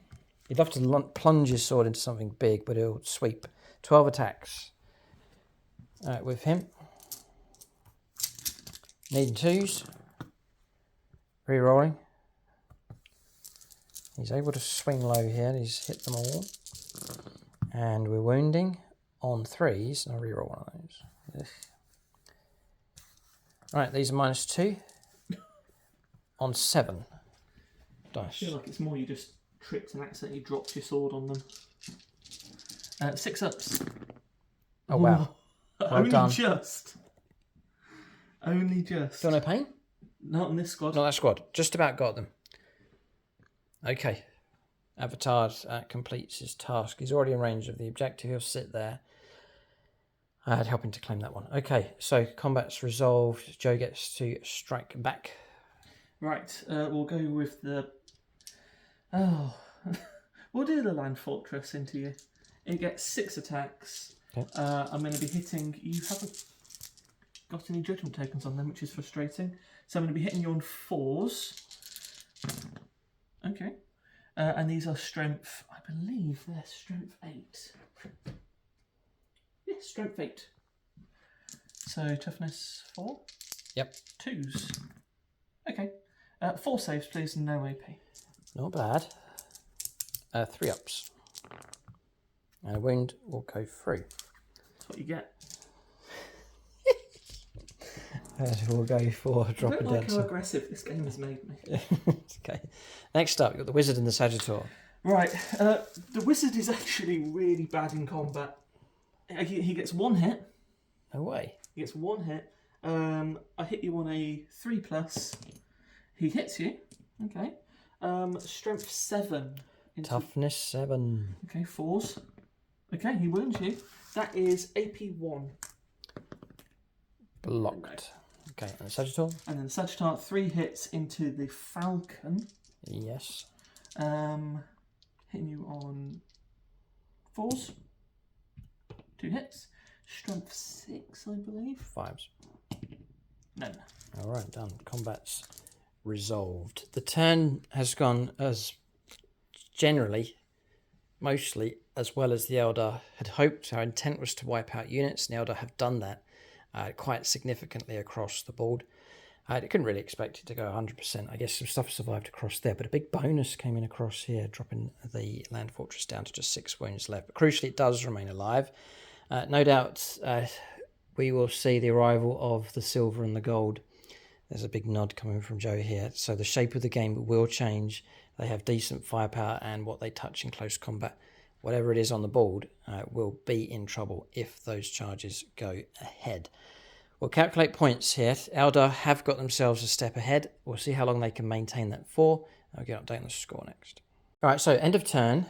He'd love to plunge his sword into something big, but he'll sweep. 12 attacks with him. Needing 2s. Rerolling. He's able to swing low here. He's hit them all. And we're wounding on 3s. And I'll reroll one of those. Ugh. Right, these are -2 on 7 dice. I feel like it's more you just tripped and accidentally dropped your sword on them. 6 ups. Oh, wow. Well Only done. just. Only just. Feel no pain? Not in this squad. Not that squad. Just about got them. Okay. Avatar completes his task. He's already in range of the objective. He'll sit there. Helping to claim that one. Okay, so combat's resolved. Joe gets to strike back. Right, we'll go with the... Oh, we'll do the land fortress into you. It gets 6 attacks. Okay. I'm going to be hitting... You haven't got any judgment tokens on them, which is frustrating. So I'm going to be hitting you on 4s. Okay. And these are strength... I believe they're strength 8. Yes, strength 8. So toughness 4? Yep. 2s. Okay. 4 saves, please, and no AP. Not bad. 3 ups. And a wound will go through. That's what you get. We'll go for drop I it don't like down. how aggressive this game has made me. Okay. Next up, you've got the Wizard and the Sagittor. Right. The wizard is actually really bad in combat. He gets 1 hit. No way. He gets 1 hit. I hit you on a 3+. He hits you. Okay. Strength 7. Toughness 7. Okay, 4s. Okay, he wounds you. That is AP 1. Blocked. Okay, and the Sagittor? And then the Sagittar, 3 hits into the Falcon. Yes. Hitting you on 4s. 2 hits. Strength 6, I believe. 5s. No. All right, done. Combat's resolved. The turn has gone as generally, mostly, as well as the Eldar had hoped. Our intent was to wipe out units, and the Eldar have done that quite significantly across the board. I couldn't really expect it to go 100%. I guess some stuff survived across there, but a big bonus came in across here, dropping the land fortress down to just 6 wounds left. But crucially, it does remain alive. No doubt we will see the arrival of the silver and the gold. There's a big nod coming from Joe here. So the shape of the game will change. They have decent firepower, and what they touch in close combat, whatever it is on the board, will be in trouble if those charges go ahead. We'll calculate points here. Eldar have got themselves a step ahead. We'll see how long they can maintain that for. I'll get an update on the score next. All right, so end of turn.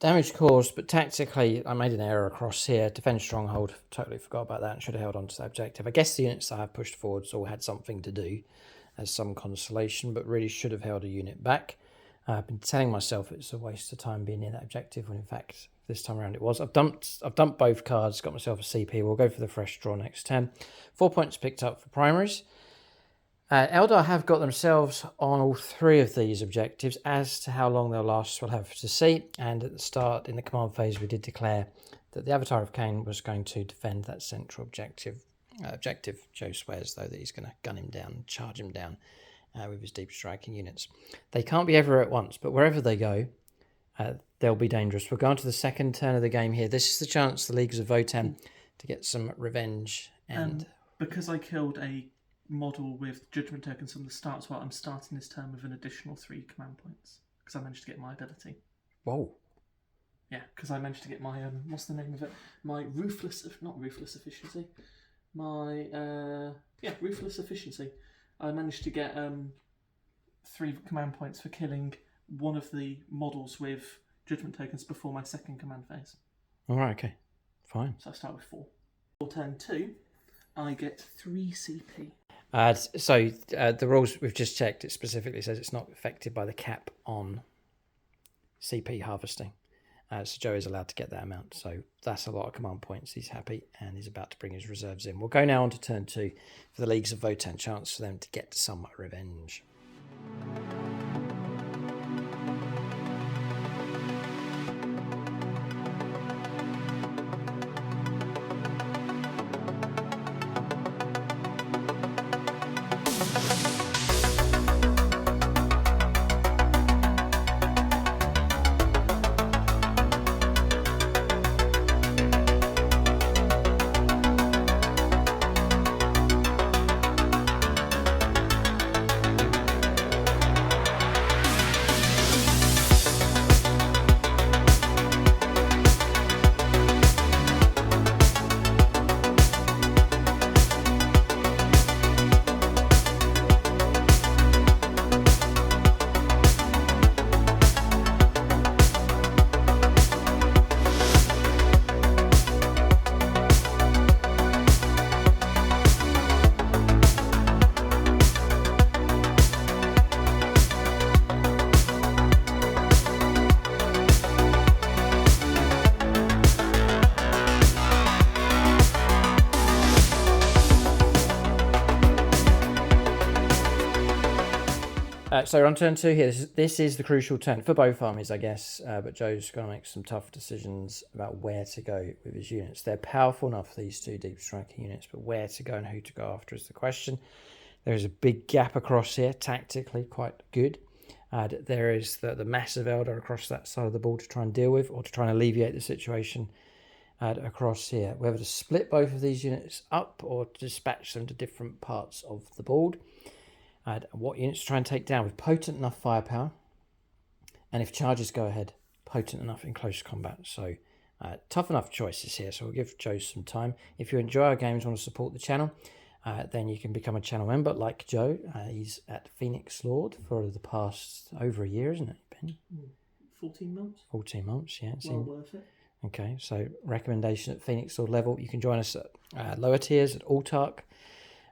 Damage caused, but tactically I made an error across here. Defend stronghold. Totally forgot about that and should have held on to that objective. I guess the units that I have pushed forwards all had something to do as some consolation, but really should have held a unit back. I've been telling myself it's a waste of time being near that objective, when in fact this time around it was. I've dumped both cards, got myself a CP. We'll go for the fresh draw next turn. 4 points picked up for primaries. Eldar have got themselves on all 3 of these objectives. As to how long they'll last, we'll have to see. And at the start, in the command phase, we did declare that the Avatar of Cain was going to defend that central objective. Joe swears, though, that he's going to gun him down, charge him down with his deep striking units. They can't be everywhere at once, but wherever they go, they'll be dangerous. We're going to the second turn of the game here. This is the chance the Leagues of Votann to get some revenge. And because I killed a model with judgment tokens from the start as well, I'm starting this turn with an additional 3 command points because I managed to get my ability. Whoa. Yeah, because I managed to get my what's the name of it? My ruthless efficiency. My ruthless efficiency. I managed to get 3 command points for killing one of the models with judgment tokens before my second command phase. All right, okay, fine. So I start with 4. For turn 2, I get 3 CP. So the rules we've just checked, it specifically says it's not affected by the cap on CP harvesting. So Joe is allowed to get that amount. So that's a lot of command points. He's happy and he's about to bring his reserves in. We'll go now on to turn 2 for the Leagues of Votann. Chance for them to get some revenge. So on turn 2 here, this is the crucial turn for both armies, I guess, but Joe's going to make some tough decisions about where to go with his units. They're powerful enough, these 2 deep striking units, but where to go and who to go after is the question. There is a big gap across here, tactically quite good. There is the massive Eldar across that side of the board to try and deal with, or to try and alleviate the situation across here. Whether to split both of these units up or to dispatch them to different parts of the board. What units to try and take down with potent enough firepower, and if charges go ahead, potent enough in close combat. So tough enough choices here, so we'll give Joe some time. If you enjoy our games and want to support the channel, then you can become a channel member like Joe. He's at Phoenix Lord for the past over a year, isn't it, Ben? 14 months. 14 months, yeah. Well worth it. Okay, so recommendation at Phoenix Lord level. You can join us at lower tiers at Altark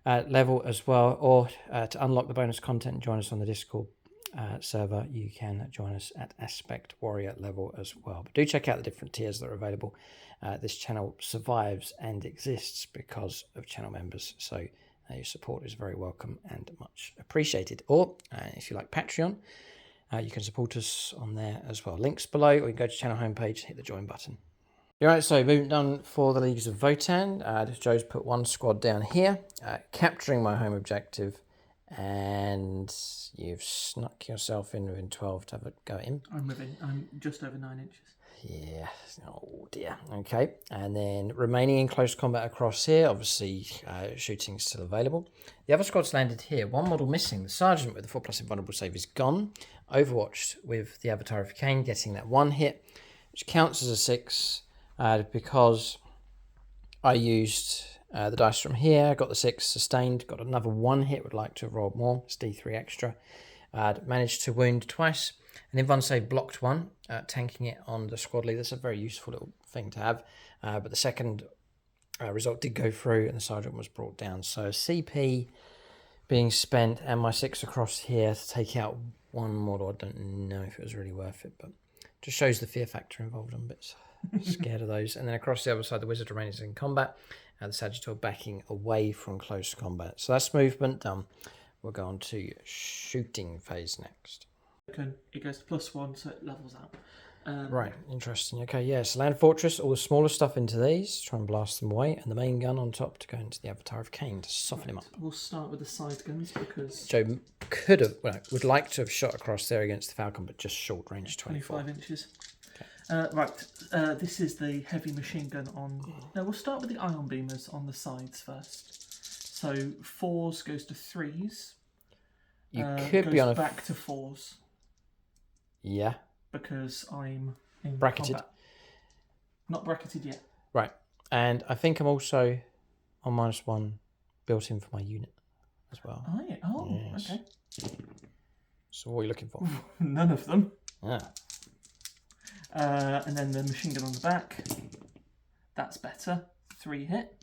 level as well, or to unlock the bonus content and join us on the Discord server, you can join us at Aspect Warrior level as well. But do check out the different tiers that are available. This channel survives and exists because of channel members, so your support is very welcome and much appreciated. Or if you like Patreon, you can support us on there as well. Links below, or you can go to channel homepage, hit the join button. Alright, so moving done for the Leagues of Votann. Joe's put 1 squad down here, capturing my home objective, and you've snuck yourself in within 12 to have a go at him. I'm just over 9 inches. Yeah, oh dear. Okay, and then remaining in close combat across here, obviously shooting's still available. The other squad's landed here, 1 model missing. The Sergeant with the 4+ invulnerable save is gone. Overwatched with the Avatar of Cain getting that 1 hit, which counts as a 6. Because I used the dice from here, got the 6 sustained, got another 1 hit, would like to have rolled more, it's D3 extra. Managed to wound twice, and then one save blocked 1, tanking it on the squad leader. That's a very useful little thing to have, but the second result did go through and the Sergeant was brought down. So CP being spent and my 6 across here to take out 1 model. I don't know if it was really worth it, but just shows the fear factor involved on bits. Scared of those. And then across the other side, the Wizard remains in combat, and the Sagittal backing away from close combat. So that's movement done. we'll go on to shooting phase next. It goes to +1, so it levels out. Right, interesting. Okay, yes, Land Fortress, all the smaller stuff into these, try and blast them away, and the main gun on top to go into the Avatar of Cain to soften him up. We'll start with the side guns because Joe would like to have shot across there against the Falcon, but just short range 24. 25 inches. Okay. This is the heavy machine gun on... No, we'll start with the ion beamers on the sides first. So 4s goes to 3s. You could be on a... back to 4s. Yeah. Because I'm in bracketed. Combat. Not bracketed yet. Right. And I think I'm also on -1 built in for my unit as well. Oh, yeah. Oh, yes. Okay. So what are you looking for? None of them. Ah. And then the machine gun on the back. That's better. 3 hit.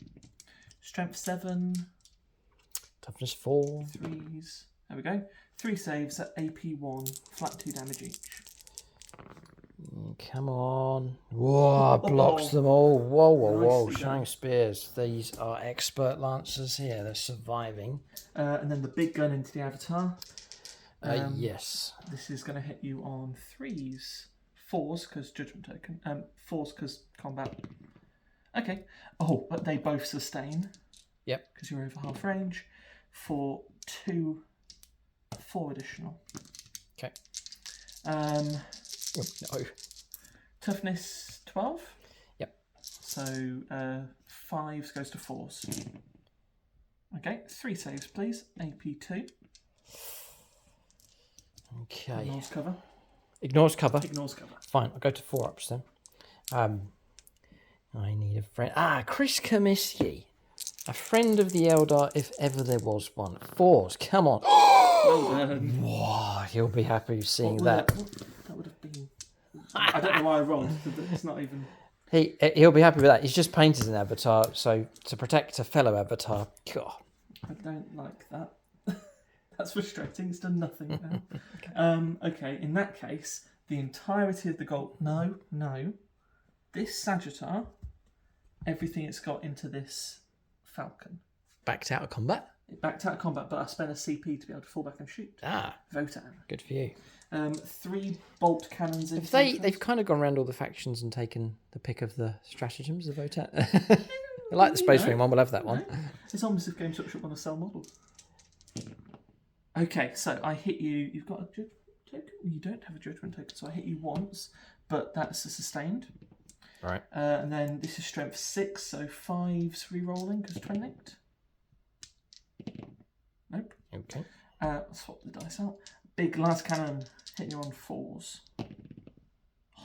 Strength 7. Toughness 4. 3s. There we go. 3 saves at AP 1. Flat 2 damage each. Come on. Whoa, blocks them all. Whoa, whoa, whoa. Nicely Shining done. Spears. These are expert lancers here. They're surviving. And then the big gun into the Avatar. Yes. This is going to hit you on 3s. 4s because Judgment Token. 4s because Combat. Okay. Oh, but they both sustain. Yep. Because you're over half range. For 4 additional. Okay. No. Toughness 12. Yep. So 5s goes to 4s. Okay, 3 saves, please. AP 2. Okay. Ignores cover. Ignores cover. Ignores cover. Fine, I'll go to 4 ups then. I need a friend. Chris Comiskey. A friend of the Eldar, if ever there was one. 4s, come on. Whoa, he'll be happy seeing that. That would have been... I don't know why I rolled. It's not even... He'll be happy with that. He's just painted an Avatar, so to protect a fellow Avatar, God. I don't like that. That's frustrating. It's done nothing now. Okay, in that case, the entirety of the gold... No. This Sagittar, everything it's got into this Falcon. Backed out of combat? It backed out of combat, but I spent a CP to be able to fall back and shoot. Votann. Good for you. 3 bolt cannons. They've kind of gone around all the factions and taken the pick of the stratagems of Votann. I like the Space Marine one, we'll have that one. It's almost as if Games Workshop want to sell models. Okay, so I hit you. You've got a judgment token? You don't have a judgment token, so I hit you once, but that's a sustained. Right. And then this is strength 6, so 5s re-rolling because twin linked. Nope. Okay. Swap the dice out. Big las cannon hitting you on 4s.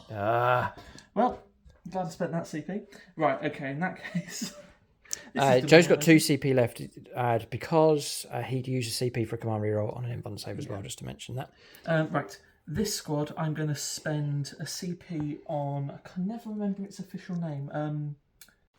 Well, I'm glad I spent that CP. Right, okay, in that case... Joe's got 2 CP left because he'd use a CP for a command reroll on an invuln save as well, just to mention that. Right, this squad I'm going to spend a CP on... I can never remember its official name.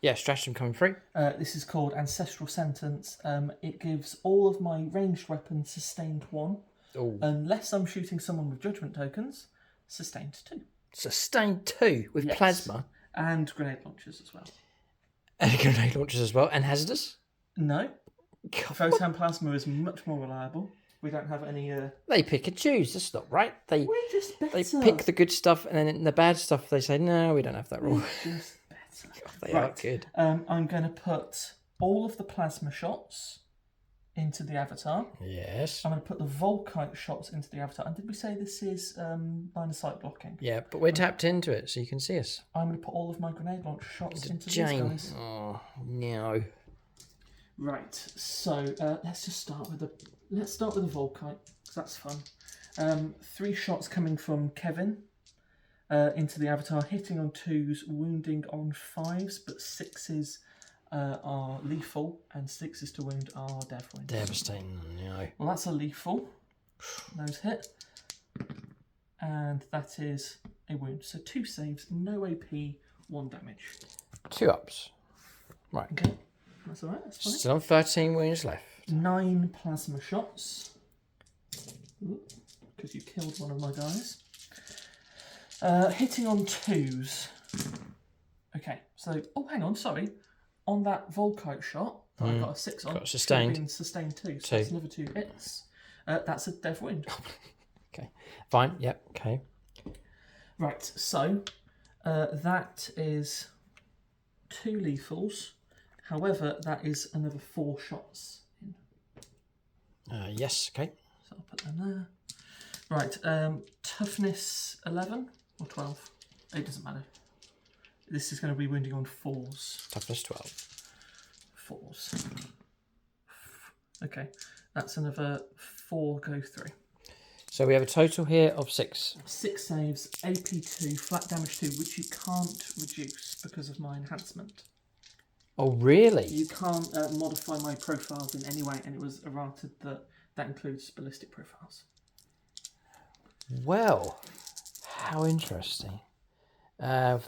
Yeah, stratagem coming through. This is called Ancestral Sentence. It gives all of my ranged weapons sustained 1. Ooh. Unless I'm shooting someone with judgment tokens, sustained 2. Sustained 2 with plasma. And grenade launchers as well. And grenade launchers as well. And hazardous? No. Votann plasma is much more reliable. We don't have any... They pick and choose. That's not right. We're just better. They pick the good stuff, and then in the bad stuff they say, no, we don't have that rule. We're just better. God, they are good. I'm going to put all of the plasma shots into the Avatar. Yes. I'm going to put the Volkite shots into the Avatar. And did we say this is line of sight blocking? Yeah, but we're tapped into it, so you can see us. I'm going to put all of my grenade launch shots into Jane. these guys. Oh, no. Right, so let's just start with the Volkite, because that's fun. 3 shots coming from Kevin into the Avatar, hitting on 2s, wounding on 5s, but 6s are lethal, and 6s to wound are dev wounds. Devastating, no. Well, that's a lethal. Those hit. And that is a wound. So 2 saves, no AP, 1 damage. 2 ups. Right. Okay, that's alright, that's fine. Still 13 wounds left. 9 plasma shots. Because you killed one of my guys. Hitting on 2s. Okay, so... Oh, hang on, sorry. On that Volkite shot, I got a 6 on. Got sustained. Being sustained 2, so that's another 2 hits. That's a Dev Wind. Okay, fine. Yep. Okay. Right, so that is 2 lethals. However, that is another 4 shots in. Yes. Okay. So I'll put them there. Right, toughness 11 or 12. It doesn't matter. This is going to be wounding on 4s. Toughness 12. 4s. Okay, that's another 4 go through. So we have a total here of 6. 6 saves, AP 2, flat damage 2, which you can't reduce because of my enhancement. Oh, really? You can't modify my profiles in any way, and it was errated that that includes ballistic profiles. Well, how interesting. 4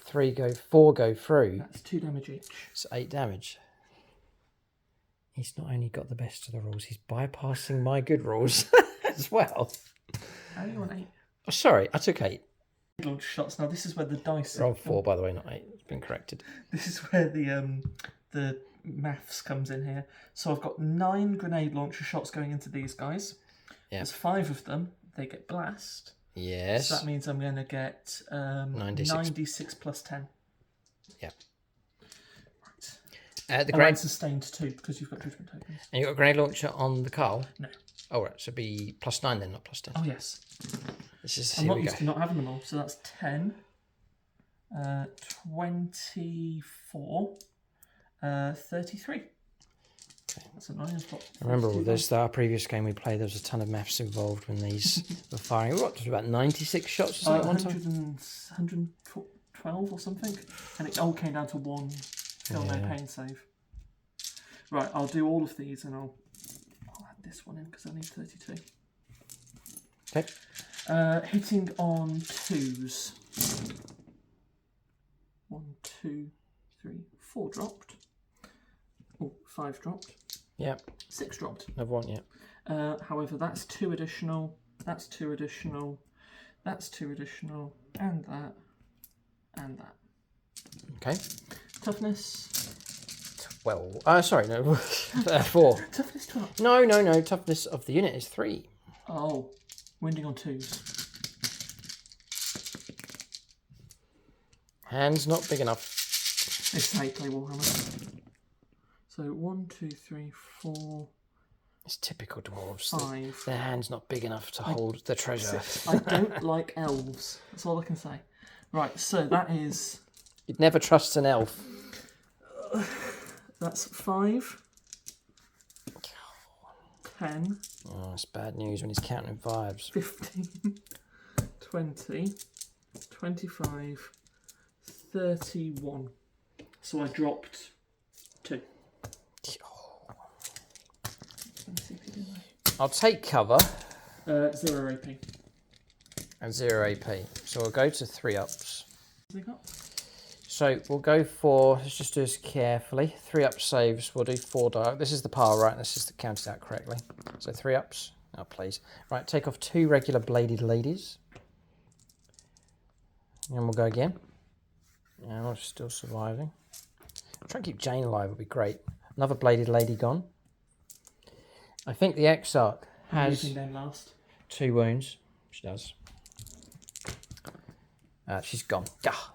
go through. That's 2 damage each. It's 8 damage. He's not only got the best of the rules, he's bypassing my good rules as well. How are you on 8? Oh, sorry, I took 8. Launch shots. Now this is where the dice. Roll 4, by the way, not 8. It's been corrected. This is where the maths comes in here. So I've got 9 grenade launcher shots going into these guys. Yeah. There's 5 of them. They get blast. Yes. So that means I'm going to get 96 plus 10. Yeah. Right. The And grenade sustained 2 because you've got judgment tokens. and you got a grenade launcher on the Carl. No. Oh right, so it'd be +9 then, not +10. Oh yes. This is I'm here not we used go. to not having them all. So that's 10, 24, 33. Okay. That's annoying. I've got Remember, 42 there's our previous game we played. There was a ton of maths involved when these were firing. We got about 96 shots or something at one time. 112 or something, and it all came down to 1 feel no pain save. Right, I'll do all of these, and I'll add this one in because I need 32. Okay. Hitting on 2s. 1, 2, 3, 4 dropped. Oh, 5 dropped. Yeah. 6 dropped. Another one, yeah. However, that's 2 additional. That's 2 additional. That's 2 additional. And that. And that. Okay. Toughness. 12. Sorry, no. 4. Toughness 12. No. Toughness of the unit is 3. Oh. Winding on 2s. Hands not big enough. This is how you play Warhammer. So 1, 2, 3, 4. It's typical dwarves. 5. Their hands not big enough to hold the treasure. 6. I don't like elves. That's all I can say. Right, so that is... You'd never trust an elf. That's 5. 10. Oh, it's bad news when he's counting vibes. 15. 20. 25. 31. So I dropped 2. I'll take cover. 0 AP. And 0 AP. So we'll go to 3 ups. What have they got? So we'll go for, let's just do this carefully. 3 up saves, we'll do 4 die. This is the power, right? This is counted out correctly. So 3 ups. Oh, please. Right, take off 2 regular bladed ladies. And we'll go again. And we're still surviving. Try and keep Jane alive would be great. Another bladed lady gone. I think the Exarch has them last. 2 wounds. She does. She's gone. Gah.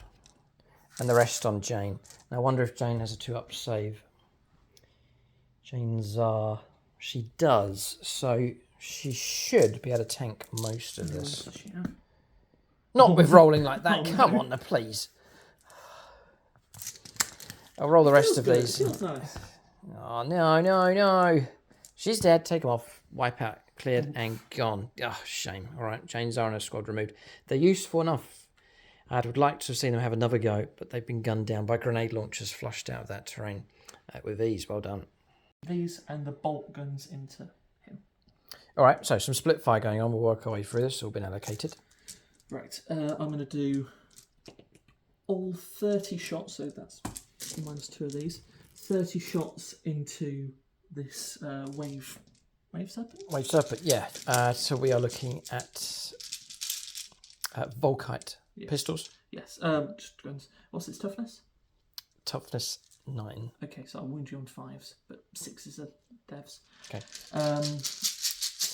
And the rest on Jane. And I wonder if Jane has a 2-up save. Jane's she does, so she should be able to tank most of this. Not with rolling like that. Come on, now, please. I'll roll the rest of these. Feels nice. Oh, no. She's dead. Take them off. Wipe out. Cleared and gone. Oh, shame. All right, Jane's Arena squad removed. They're useful enough. I would like to have seen them have another go, but they've been gunned down by grenade launchers flushed out of that terrain with ease. Well done. These and the bolt guns into him. All right, so some split fire going on. We'll work our way through this. All been allocated. Right, I'm going to do all 30 shots, so that's minus 2 of these. 30 shots into this wave serpent? Wave serpent, yeah. So we are looking at Volkite pistols. Yes, just guns. What's its toughness? Toughness 9. Okay, so I'll wound you on 5s, but 6s are devs. Okay.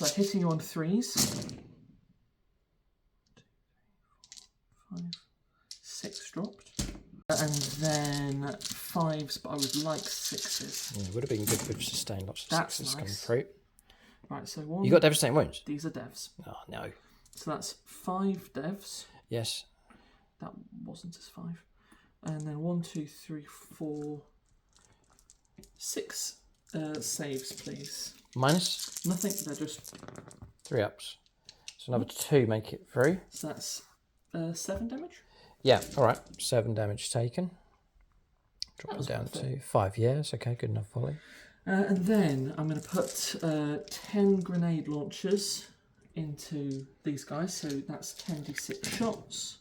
So hitting you on 3s. 2, 3, 4, 5, 6 dropped. And then 5s, but I would like 6s. Yeah, would have been good with sustained lots of That's 6s coming nice. through. Right, so 1. You got devastating wounds? These are devs. Oh, no. So that's 5 devs. Yes. That wasn't as 5. And then 1, 2, 3, 4, 6 saves, please. Minus? Nothing, they're just... 3 ups. So another 2 make it through. So that's 7 damage? Yeah, alright. 7 damage taken. Drop it down to to 5 years. Okay, good enough volley. And then I'm going to put 10 grenade launchers into these guys. So that's 10d6 shots.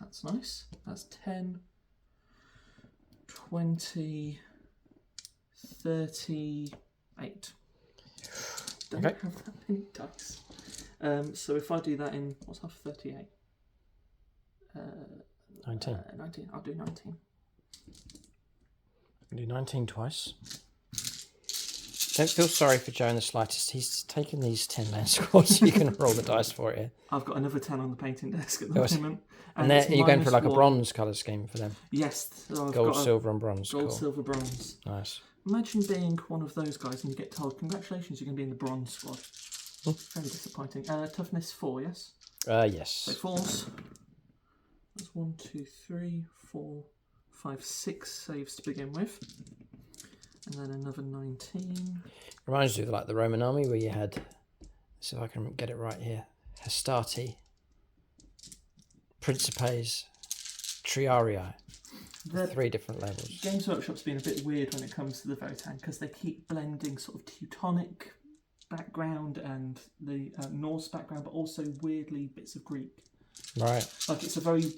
That's nice. That's 10, 20, 38. Don't Okay. have that many dice. So if I do that in, what's half 38? 19. 19. I'll do 19. Do 19 twice. Don't feel sorry for Joe in the slightest. He's taken these 10 land squads. You can roll the dice for it here. I've got another 10 on the painting desk at the moment. And there, you're going for like a -1. bronze colour scheme for them. Yes. So I've Gold, got silver and bronze. gold, Cool. silver, bronze. Nice. Imagine being one of those guys and you get told, congratulations, you're going to be in the bronze squad. Very disappointing. Toughness 4, yes? Yes. So 4s. That's 1, 2, 3, 4, 5, 6 saves to begin with. And then another 19. Reminds you of like the Roman army where you had, see if I can get it right here, Hastati, Principes, Triarii. The 3 different levels. Games Workshop's been a bit weird when it comes to the Votann because they keep blending sort of Teutonic background and the Norse background, but also weirdly bits of Greek. Right. Like it's a very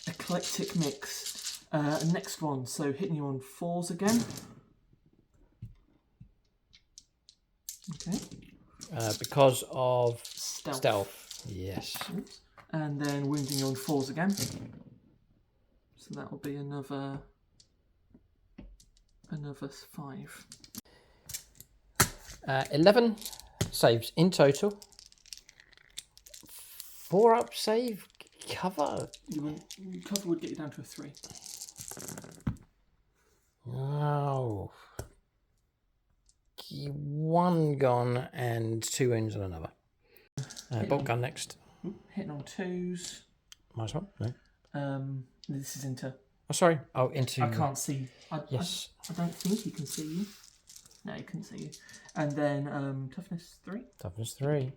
eclectic mix. Next one, so hitting you on 4s again. Okay. Because of Stealth. Yes. And then wounding you on 4s again. So that will be another 5. 11 saves in total. 4 up save cover. Cover would get you down to a 3. Oh. 1 gone and 2 wounds on another. Bolt gun next. Hitting on 2s. Might as well. No. This is into. Oh, sorry. Oh, into. I can't see. Yes. I don't think he can see you. No, he couldn't see you. And then toughness 3. Toughness 3.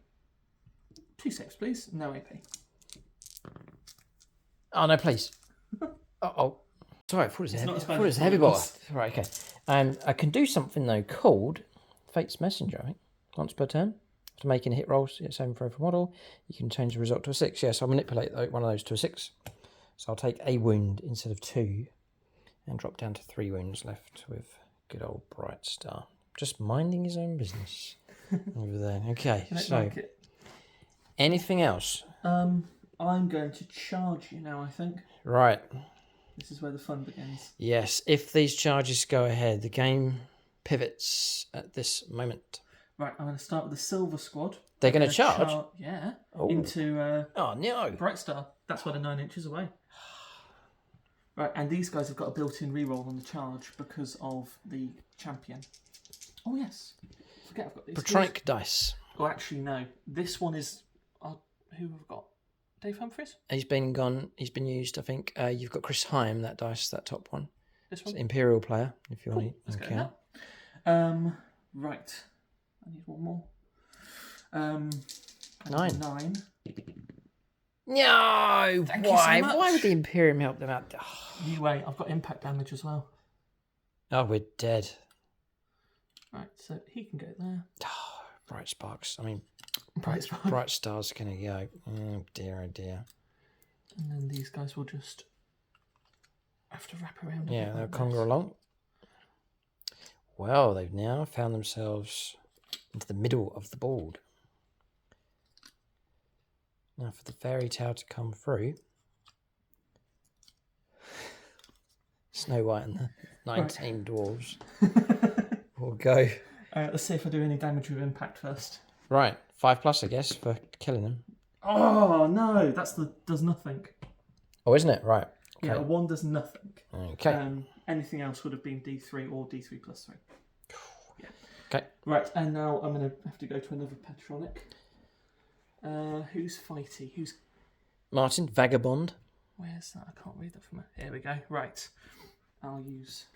2 saves, please. No AP. Oh no, please. Oh. Sorry, I thought it was a heavy ball. Right, okay. I can do something though called Fate's Messenger, I think. Once per turn. After making hit rolls, it's 7 for every model. You can change the result to a 6. Yes, I'll manipulate one of those to a 6. So I'll take a wound instead of 2 and drop down to 3 wounds left with good old Bright Star. Just minding his own business over there. Okay, so anything else? I'm going to charge you now, I think. Right. This is where the fun begins. Yes, if these charges go ahead, the game pivots at this moment. Right, I'm going to start with the Silver Squad. They're going to charge? Yeah. Oh. Into oh, no. Bright Star. That's why they're 9 inches away. Right, and these guys have got a built-in reroll on the charge because of the champion. Oh, yes. Forget I've got these. Patronic dice. Oh, actually, no. This one is... who have got? Dave Humphries? He's been used, I think. You've got Chris Heim, that dice, that top one. This one? It's Imperial player, if you Cool. want Let's it. go now. Right. I need one more. 9. 9. No! Thank you Why? so much. Why would the Imperium help them out? You wait, I've got impact damage as well. Oh, we're dead. Right, so he can go there. Bright sparks. I mean, Bright bright stars are going to go. Oh dear, oh dear. And then these guys will just have to wrap around. Yeah, they'll conga along. Well, they've now found themselves into the middle of the board. Now for the fairy tale to come through. Snow White and the 19 dwarves will go. Let's see if I do any damage with impact first. Right, 5+, I guess, for killing them. Oh no, does nothing. Oh, isn't it? Right. Okay. Yeah, a 1 does nothing. Okay. Anything else would have been D3 or D3 plus 3. Yeah. Okay. Right, and now I'm going to have to go to another Patronic. Who's fighty? Who's... Martin, Vagabond. Where's that? I can't read that from here. We go. Right. I'll use...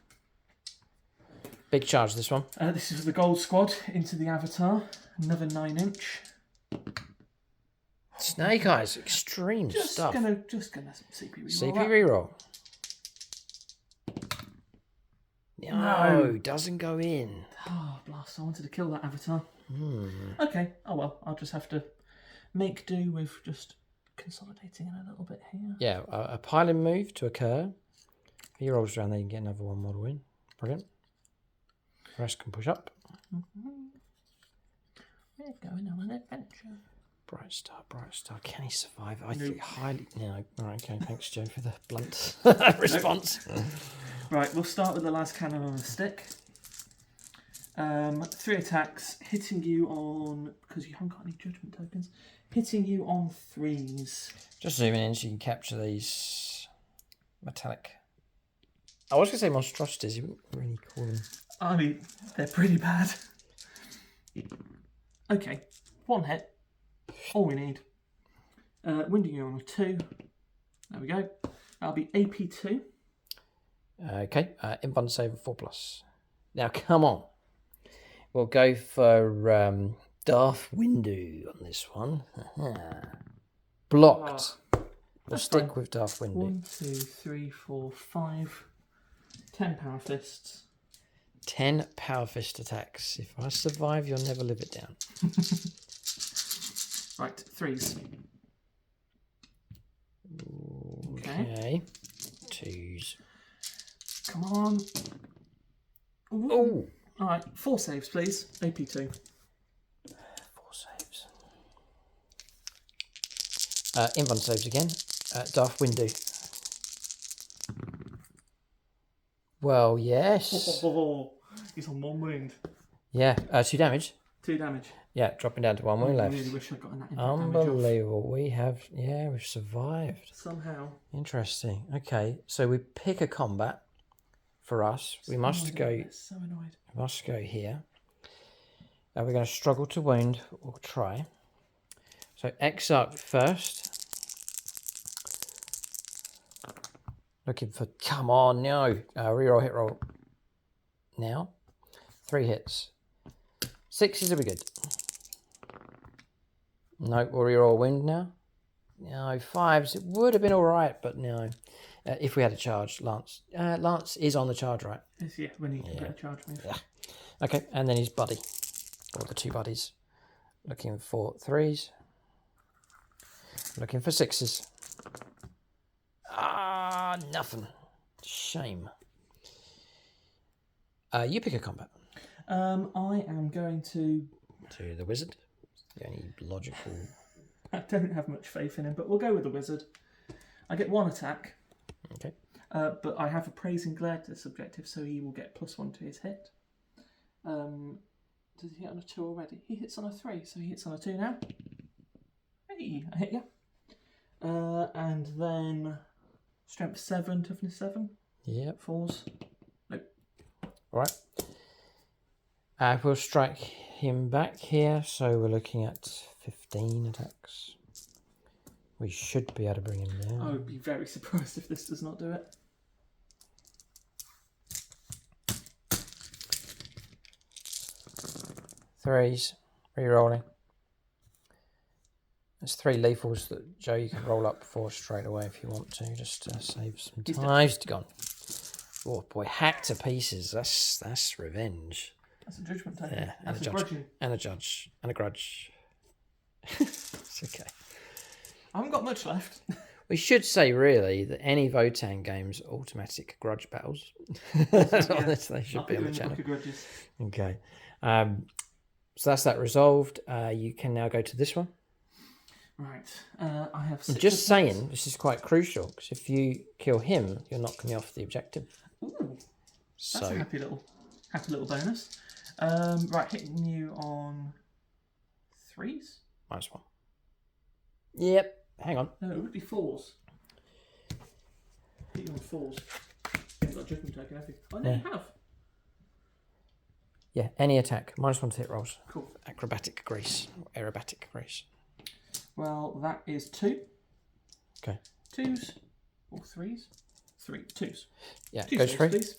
Big charge, this one. This is the Gold Squad into the Avatar. Another 9-inch. Snake Eyes, extreme stuff. Just gonna CP reroll. CP reroll. No, doesn't go in. Oh, blast. I wanted to kill that Avatar. Okay, oh well. I'll just have to make do with just consolidating it a little bit here. Yeah, a piling move to occur. If he rolls around there, you can get another 1 model in. Brilliant. The rest can push up. We're going on an adventure. Bright Star. Can he survive? I think highly... No. All right, okay. Thanks, Joe, for the blunt response. Right, we'll start with the last cannon on a stick. 3 attacks, hitting you on... Because you haven't got any judgment tokens. Hitting you on 3s. Just zooming in so you can capture these metallic... I was going to say monstrosities. You wouldn't really call them... I mean, they're pretty bad. Okay, 1 hit. All we need. Winding you on a 2. There we go. That'll be AP2. Okay, inbound save of 4+. Now, come on. We'll go for Darth Windu on this one. Blocked. We'll stick with Darth Windu. 1, 2, 3, 4, 5. 10 power fists. 10 power fist attacks. If I survive, you'll never live it down. Right, 3s. Okay. 2s. Come on. Oh! Alright, 4 saves, please. AP2. 4 saves. Inbound saves again. Darth Windu. Well, yes. Oh, he's on 1 wound. Yeah, 2 damage. 2 damage. Yeah, dropping down to 1 wound left. I really wish I'd gotten that. Unbelievable. We have, we've survived. Somehow. Interesting. Okay, so we pick a combat for us. We must go. So annoyed. We must go here. We're going to struggle to wound. We'll try. So Exarch first. Looking for. Come on, no. Reroll, hit roll. Now, 3 hits. 6s will be good. No, we'll reroll wound now. No, 5s. It would have been all right, but no. If we had a charge, Lance. Lance is on the charge, right? Yeah, when he can get a charge move. Yeah. Okay, and then his buddy. Or the 2 buddies. Looking for 3s. Looking for 6s. Ah, nothing. Shame. You pick a combat. I am going to the wizard. The only logical. I don't have much faith in him, but we'll go with the wizard. I get 1 attack. Okay. But I have appraising glare to this objective, so he will get +1 to his hit. Does he hit on a 2 already? He hits on a 3, so he hits on a 2 now. Hey, I hit you. And then strength 7, toughness 7. Yep. 4s. Nope. All right. We'll strike him back here, so we're looking at 15 attacks. We should be able to bring him down. I would be very surprised if this does not do it. Threes, re-rolling. There's 3 lethals that, Joe, you can roll up for straight away if you want to, just to save some time. He's gone. Oh boy, hacked to pieces. That's revenge. That's a judgment token. Yeah, and That's a judge. grudging. And a judge. And a grudge. It's okay. I haven't got much left. We should say, really, that any Votann games are automatic grudge battles. They should be on the channel. Okay. So that's that resolved. You can now go to this one. Right. I have 6 Just saying, this is quite crucial, because if you kill him, you're knocking me off the objective. Ooh, that's a happy little bonus. Right, hitting you on 3s? -1. Yep. Hang on. No, it would be 4s. Hit you on 4s. You've got a judgment token, have you? Oh, no, you have. Yeah, any attack. -1 to hit rolls. Cool. Acrobatic grace. Or aerobatic grace. Well, that is 2. Okay. 2s. Or 3s? 2s. Yeah, 2 goes saves, through. please.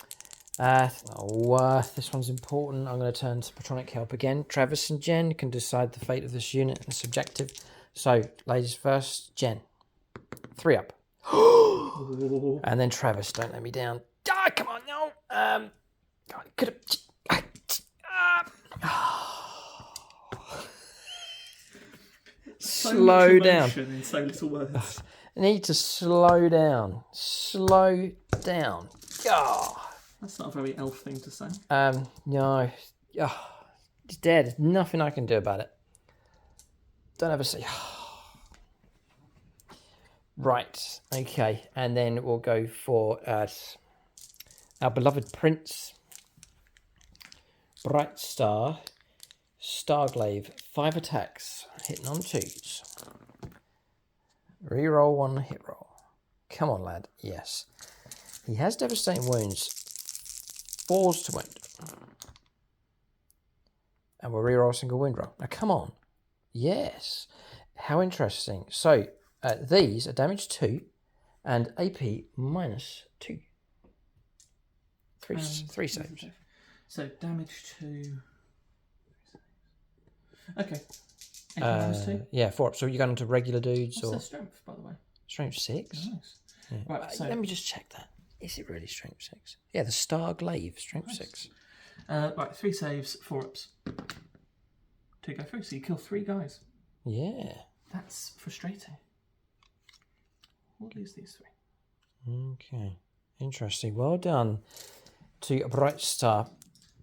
This one's important. I'm going to turn to Patronic Help again. Travis and Jen can decide the fate of this unit and its objective. So, ladies first, Jen. 3 up. And then Travis, don't let me down. Ah, come on, no. Could have. Slow down. In so little words. I need to slow down. Slow down. Oh. That's not a very elf thing to say. No. Oh, it's dead. There's nothing I can do about it. Don't ever see. Right. Okay. And then we'll go for our beloved Prince. Bright Star. Starglaive. 5 attacks. Hitting on 2s. Reroll 1 hit roll. Come on, lad. Yes. He has devastating wounds. 4s to wound. And we'll reroll a single wound roll. Now, come on. Yes. How interesting. So, these are damage 2 and AP -2. Three saves. So, damage 2. Okay. -2? Yeah, 4 up. So, you're going to regular dudes? What's or their strength, by the way? Strength 6? Nice. Yeah. Right, so let me just check that. Is it really strength 6? Yeah, the Starglaive, strength nice. 6. Right, 3 saves, 4 ups. 2 go through, so you kill 3 guys. Yeah. That's frustrating. We'll lose these 3. Okay. Interesting. Well done to Bright Star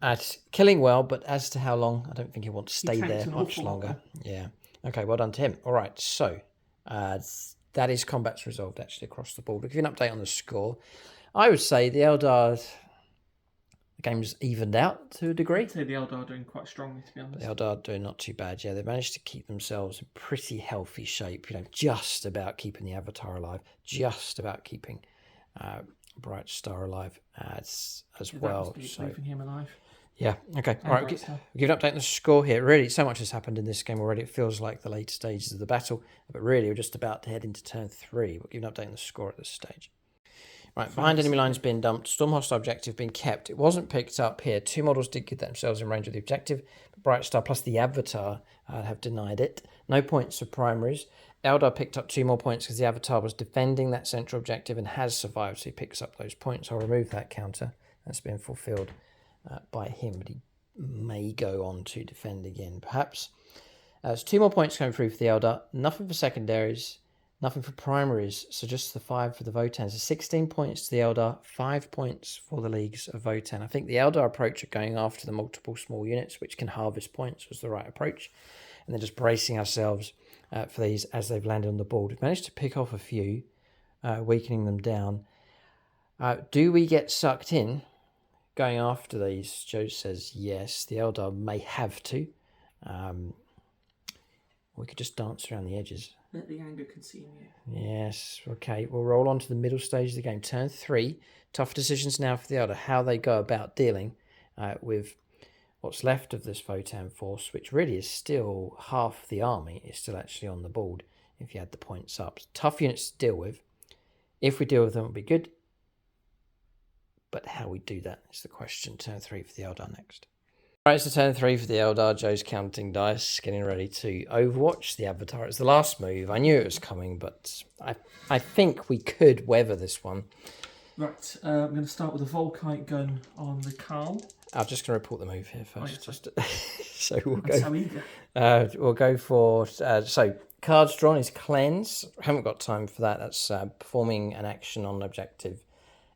at killing well, but as to how long, I don't think he wants to stay there much longer. Yeah. Okay, well done to him. All right, so that is combat's resolved actually across the board. We'll give you an update on the score. I would say the Eldar, the game's evened out to a degree. I'd say the Eldar are doing quite strongly, to be honest. The Eldar doing not too bad. Yeah, they've managed to keep themselves in pretty healthy shape. You know, just about keeping the Avatar alive, just about keeping Bright Star alive as well. So leaving him alive. yeah, okay. All right, we'll give an update on the score here. Really, so much has happened in this game already. It feels like the later stages of the battle, but really, we're just about to head into turn 3. We'll give an update on the score at this stage. Right, behind enemy lines being dumped, storm hostile objective being kept. It wasn't picked up here. 2 models did get themselves in range of the objective, but Bright Star plus the Avatar have denied it. No points for primaries. Eldar picked up 2 more points because the Avatar was defending that central objective and has survived, so he picks up those points. I'll remove that counter. That's been fulfilled by him, but he may go on to defend again, perhaps. There's 2 more points coming through for the Eldar. Nothing for secondaries. Nothing for primaries, so just the 5 for the Votann. So 16 points to the Eldar, 5 points for the Leagues of Votann. I think the Eldar approach of going after the multiple small units, which can harvest points, was the right approach. And then just bracing ourselves for these as they've landed on the board. We've managed to pick off a few, weakening them down. Do we get sucked in going after these? Joe says yes. The Eldar may have to. We could just dance around the edges. Let the anger consume you. Yes, okay. We'll roll on to the middle stage of the game. Turn 3. Tough decisions now for the Eldar. How they go about dealing with what's left of this Votann force, which really is still half the army, is still actually on the board if you add the points up. Tough units to deal with. If we deal with them, it'll be good. But how we do that is the question. Turn 3 for the Eldar next. Right, it's turn 3 for the Eldar. Joe's counting dice, getting ready to overwatch the Avatar. It's the last move. I knew it was coming, but I think we could weather this one. Right, I'm going to start with a Volkite gun on the Carl. I'm just going to report the move here first. Oh, yes, so we'll go. I'm so eager. We'll go for so cards drawn is cleanse. Haven't got time for that. That's performing an action on an objective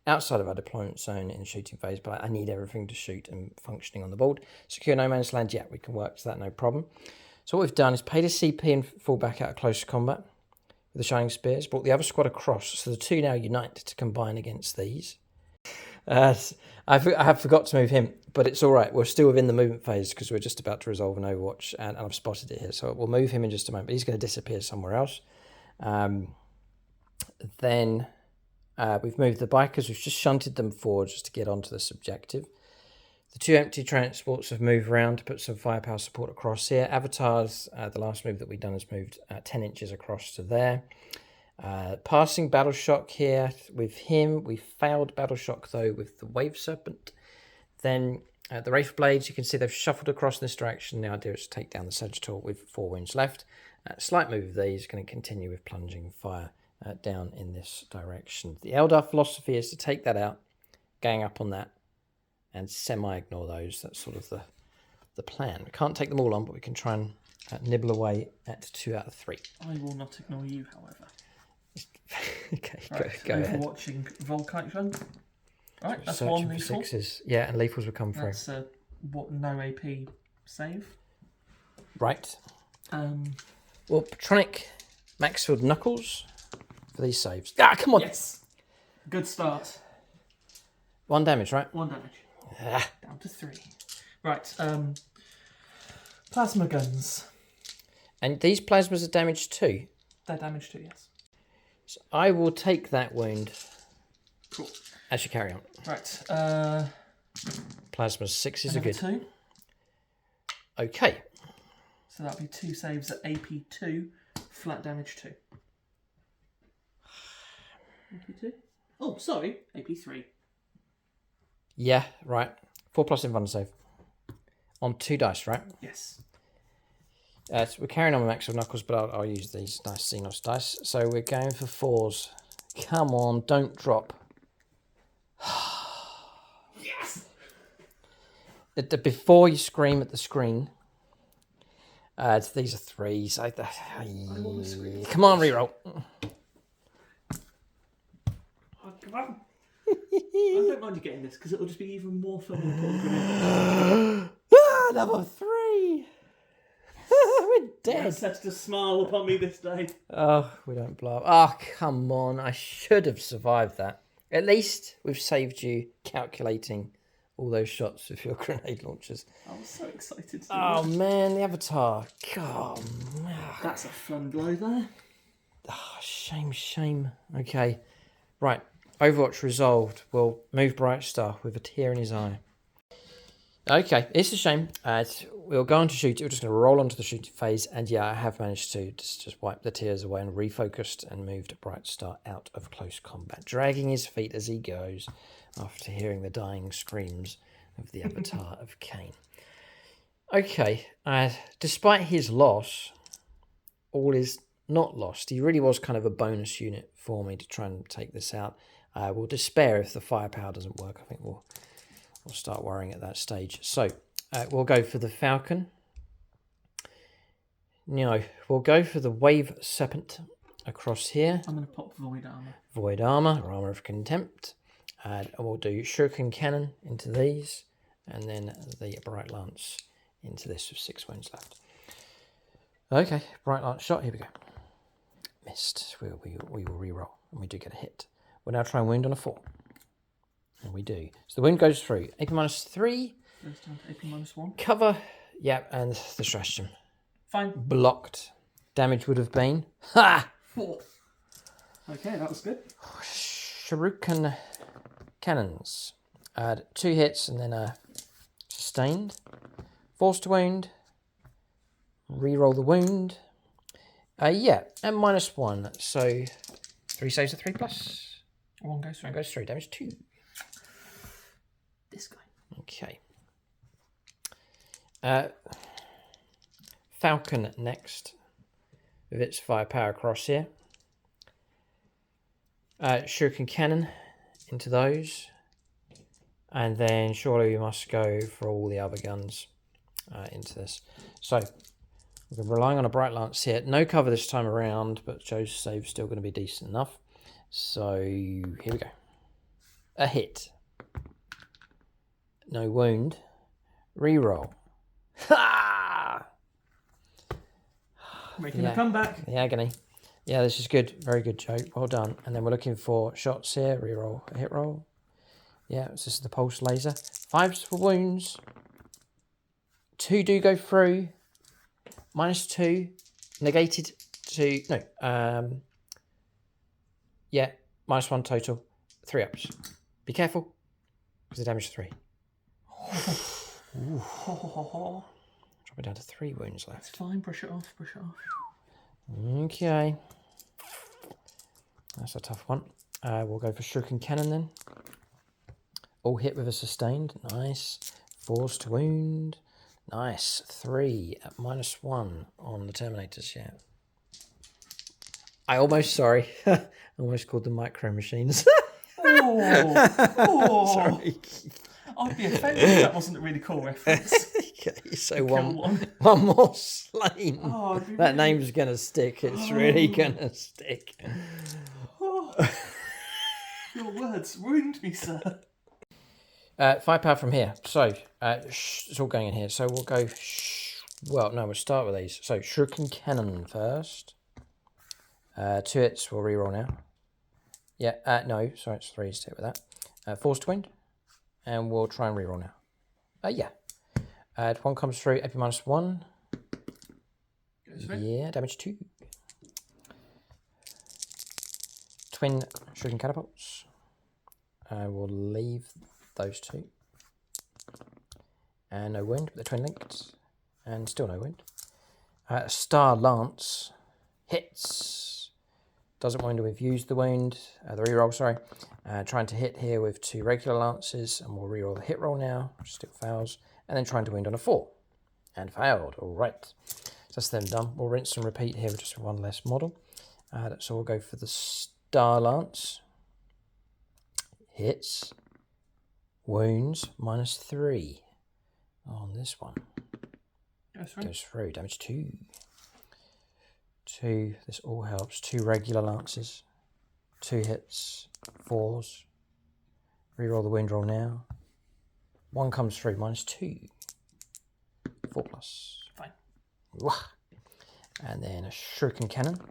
outside of our deployment zone in the shooting phase, but I need everything to shoot and functioning on the board. Secure no man's land, yeah, we can work to that, no problem. So what we've done is paid a CP and fall back out of close combat with the Shining Spears, brought the other squad across, so the 2 now unite to combine against these. I have forgot to move him, but it's all right. We're still within the movement phase because we're just about to resolve an Overwatch, and I've spotted it here. So we'll move him in just a moment. But he's going to disappear somewhere else. Then we've moved the bikers. We've just shunted them forward just to get onto this objective. The 2 empty transports have moved around to put some firepower support across here. Avatars, the last move that we've done has moved 10 inches across to there. Passing Battle Shock here with him. We failed Battle Shock though with the Wave Serpent. Then the Wraith Blades, you can see they've shuffled across in this direction. The idea is to take down the Sagittal with 4 wounds left. Slight move of these, going to continue with plunging fire down in this direction. The Eldar philosophy is to take that out, gang up on that, and semi-ignore those. That's sort of the plan. We can't take them all on, but we can try and nibble away at 2 out of 3. I will not ignore you, however. Okay, right, go ahead. Watching Volkite. Right, that's Searching one for lethal. 6s. Yeah, and lethals will come through. That's no AP save. Right. Well, Patronic Maxfield Knuckles for these saves. Ah, come on. Yes. Good start. 1 damage, right? 1 damage. Down to 3. Right. Plasma guns. And these plasmas are damaged too? They're damaged too, yes. So I will take that wound. Cool. As you carry on. Right. Plasmas 6s are good. 2. Okay. So that'll be 2 saves at AP 2, flat damage 2. AP 2? Oh, sorry. AP 3. Yeah, right. 4+ in save. On 2 dice, right? Yes. So we're carrying on with Maxfield Knuckles, but I'll use these nice Xenos dice. So we're going for 4s. Come on, don't drop. Yes! Before you scream at the screen, these are 3s. Come on, reroll. Oh, come on. I don't mind you getting this because it'll just be even more fun than putting grenades. Number 3. We're dead. That sets a smile upon me this day. Oh, we don't blow up. Oh, come on. I should have survived that. At least we've saved you calculating all those shots with your grenade launchers. I was so excited. Oh, man, the Avatar. God. That's a fun blow there. Oh, shame. Okay. Right. Overwatch resolved. We'll move Bright Star with a tear in his eye. Okay, it's a shame. We'll go on to shoot it. We're just going to roll onto the shooting phase. And yeah, I have managed to just wipe the tears away and refocused and moved Bright Star out of close combat, dragging his feet as he goes after hearing the dying screams of the Avatar of Cain. Okay, despite his loss, all is not lost. He really was kind of a bonus unit for me to try and take this out. We'll despair if the firepower doesn't work. I think we'll start worrying at that stage. So we'll go for the Falcon. No, we'll go for the Wave Serpent across here. I'm going to pop Void Armor. Void Armor, or Armor of Contempt. And we'll do Shuriken Cannon into these. And then the Bright Lance into this with 6 wounds left. Okay, Bright Lance shot. Here we go. Missed. We will re-roll. And we do get a hit. We'll now try and wound on a 4. And we do. So the wound goes through. AP -3. Goes down to AP -1. Cover. Yeah, and the stratagem. Fine. Blocked. Damage would have been. Ha! 4. Okay, that was good. Shuriken Cannons. 2 hits and then sustained. Forced wound. Reroll the wound. Yeah, and -1. So 3 saves at 3+. 1 goes through. 1 goes through. Damage 2. This guy. Okay. Falcon next. With its firepower across here. Shuriken Cannon into those. And then surely we must go for all the other guns into this. So we're relying on a Bright Lance here. No cover this time around, but Joe's save's still going to be decent enough. So here we go. A hit. No wound. Reroll. Ha! Making a comeback. The agony. Yeah, this is good. Very good, Joe. Well done. And then we're looking for shots here. Reroll. A hit roll. Yeah, this is the pulse laser. 5s for wounds. 2 do go through. -2. Negated to... No. Yeah, -1 total. 3 ups. Be careful, because the damage is 3. Drop it down to 3 wounds left. It's fine, brush it off, brush it off. Okay. That's a tough one. We'll go for Shuriken Cannon then. All hit with a sustained. Nice. 4s to wound. Nice. 3 at -1 on the Terminators, yeah. I almost, sorry, I almost called them micro machines. Sorry. I'd be offended if that wasn't a really cool reference. Okay, so one more slain. Oh, that name's going to stick. It's really going to stick. Your words wound me, sir. 5 power from here. So, it's all going in here. So we'll go... Well, no, we'll start with these. So, Shuriken Cannon first. 2 hits, we'll reroll now. Yeah, no, sorry, it's 3 to hit with that. 4's to wound. And we'll try and reroll now. Yeah. 1 comes through, AP -1. Yeah, damage 2. Twin Shuriken Catapults. We'll leave those 2. And no wound, but the twin linked. And still no wound. Star Lance hits. Doesn't wound, we've used the wound, the reroll, sorry. Trying to hit here with 2 regular lances, and we'll reroll the hit roll now, which still fails. And then trying to wound on a 4. And failed, all right. So that's them done. We'll rinse and repeat here with just 1 less model. So we'll go for the Star Lance. Hits. Wounds, -3 on this one. Goes through, damage 2. 2, this all helps. 2 regular lances. 2 hits. 4s. Reroll the wound roll now. 1 comes through, -2. 4+. Fine. Wah. And then a Shuriken Cannon.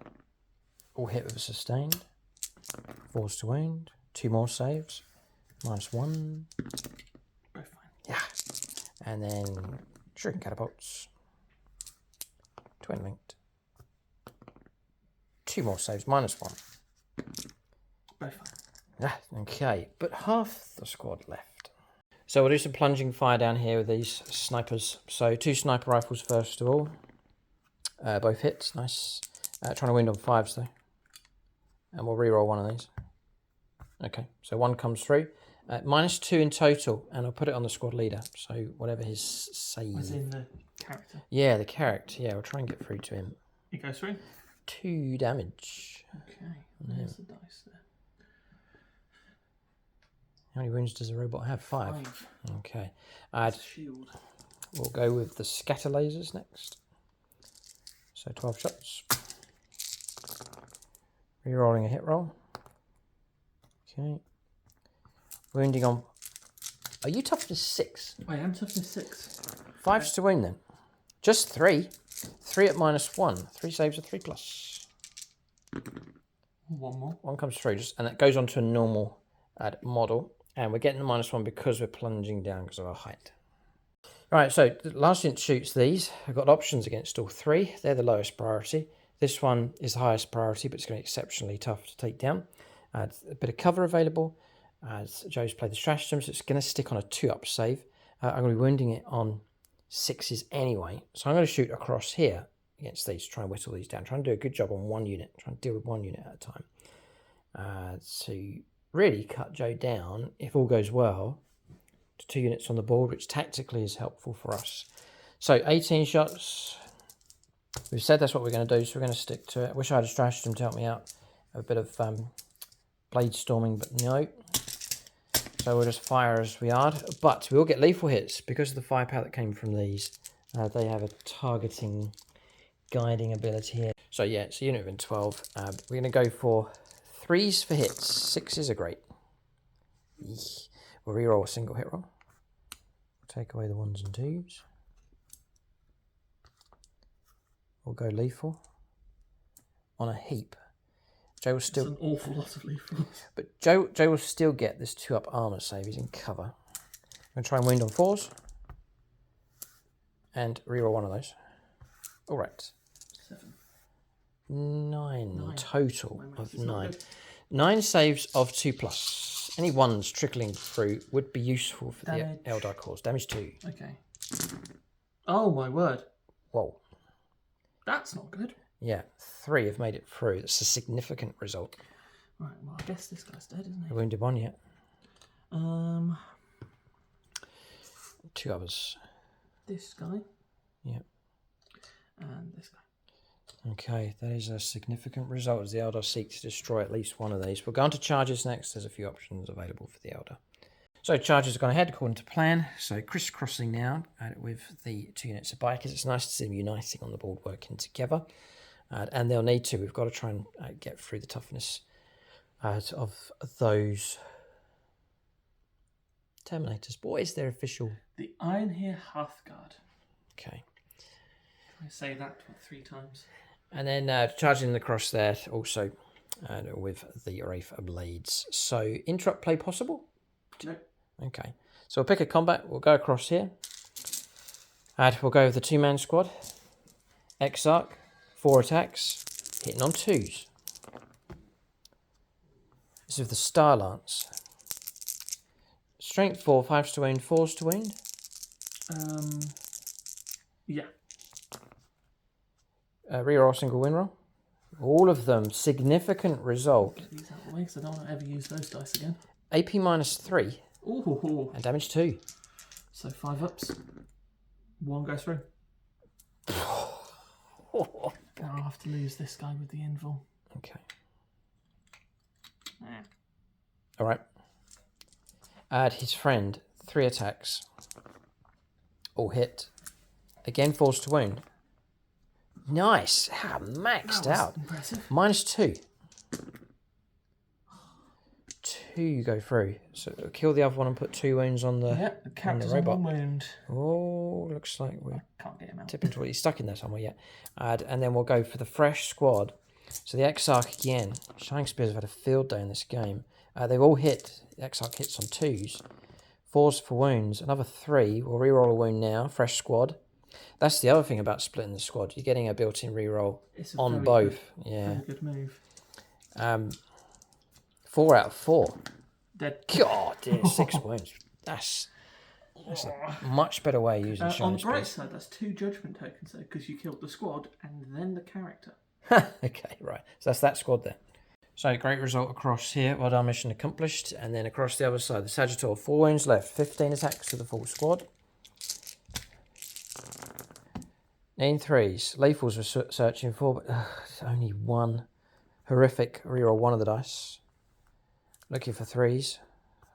All hit with a sustained. 4s to wound. 2 more saves. -1. Both fine. Yeah. And then Shuriken Catapults. Twin linked. 2 more saves, -1. Both fine. Yeah, okay, but half the squad left. So we'll do some plunging fire down here with these snipers. So 2 sniper rifles first of all. Both hits, nice. Trying to wound on 5s though. And we'll reroll 1 of these. Okay, so 1 comes through. -2 in total, and I'll put it on the squad leader. So whatever his save. As in the character? Yeah, the character. Yeah, we'll try and get through to him. It goes through? 2 damage. Okay, there's the dice there. How many wounds does a robot have? 5. Okay. Shield. We'll go with the scatter lasers next. So 12 shots. Rerolling a hit roll. Okay. Wounding on... Are you toughness 6? I am toughness 6. 5's to wound then. Just 3. 3 at -1. 3 saves are 3+. 1 more. 1 comes through, and that goes on to a normal model. And we're getting the -1 because we're plunging down because of our height. Alright, so the last unit shoots these. I've got options against all 3. They're the lowest priority. This one is the highest priority, but it's going to be exceptionally tough to take down. A bit of cover available. As Joe's played the stratagem, so it's going to stick on a 2-up save. I'm going to be wounding it on 6s anyway. So I'm going to shoot across here against these, try and whittle these down. Try and do a good job on 1 unit. Try and deal with 1 unit at a time. To really cut Joe down, if all goes well, to 2 units on the board, which tactically is helpful for us. So 18 shots. We've said that's what we're going to do, so we're going to stick to it. I wish I had a stratagem to help me out. A bit of blade storming, but no. So we'll just fire as we are. But we will get lethal hits because of the firepower that came from these. They have a targeting, guiding ability here. So yeah, it's a unit of 12. We're going to go for 3s for hits. 6s are great. We'll reroll a single hit roll. Take away the 1s and 2s. We'll go lethal on a heap. Joe will It's still, an awful lot of lethal. but Joe will still get this 2-up armor save. He's in cover. I'm going to try and wound on 4s. And reroll one of those. All right. 7. 9 total of It's not 9. good. 9 saves of 2+. Any ones trickling through would be useful for Damage. the Eldar cause. Damage 2. Okay. Oh my word. Whoa. That's not good. Yeah, 3 have made it through. That's a significant result. Right, well, I guess this guy's dead, isn't I wounded 1 yet. he? 2 others. This guy. Yep. And this guy. Okay, that is a significant result as the Eldar seek to destroy at least one of these. We'll go on to charges next. There's a few options available for the Eldar. So charges have gone ahead according to plan. So crisscrossing now with the 2 units of bikers. It's nice to see them uniting on the board, working together. And they'll need to. We've got to try and get through the toughness of those Terminators. What is their official? The Iron Here Hearthguard. Okay. I say that 3 times. And then charging across there also with the Wraith Blades. So interrupt play possible? No. Okay. So we'll pick a combat. We'll go across here. And we'll go with the 2-man squad. Exarch, 4 attacks, hitting on 2s. This is with the Star Lance. Strength 4, 5s to wound, 4s to wound. Yeah. Reroll single win roll. All of them significant result. Get these out of the way because I don't want to ever use those dice again. AP -3 Ooh. and damage 2. So 5 ups. 1 goes through. Now I'll have to lose this guy with the invul. Okay. All right. Add his friend, 3 attacks. All hit. Again, 4s to wound. Nice. Maxed out. Impressive. -2. 2 go through. So kill the other one and put 2 wounds on the, Yeah, the character's on on the 1 robot. wound. Oh, looks like we're Can't get him out. tipping towards. He's stuck in there somewhere yet. And then we'll go for the fresh squad. So the Exarch again. Shining Spears have had a field day in this game. They've all hit. The Exarch hits on 2s. 4s for wounds. Another 3. We'll reroll a wound now. Fresh squad. That's the other thing about splitting the squad. You're getting a built-in reroll on both. Yeah. Very good move. 4 out of 4. Dead. God, dear, 6 wounds. That's a much better way of using On Shining the bright Spears. side, that's 2 judgment tokens though, because you killed the squad and then the character. Okay, right. So that's that squad there. So great result across here. Well done, mission accomplished. And then across the other side, the Sagittor, 4 wounds left. 15 attacks to the full squad. 9 3s. Lethals were searching for, but only 1. Horrific. Reroll 1 of the dice. Looking for 3s.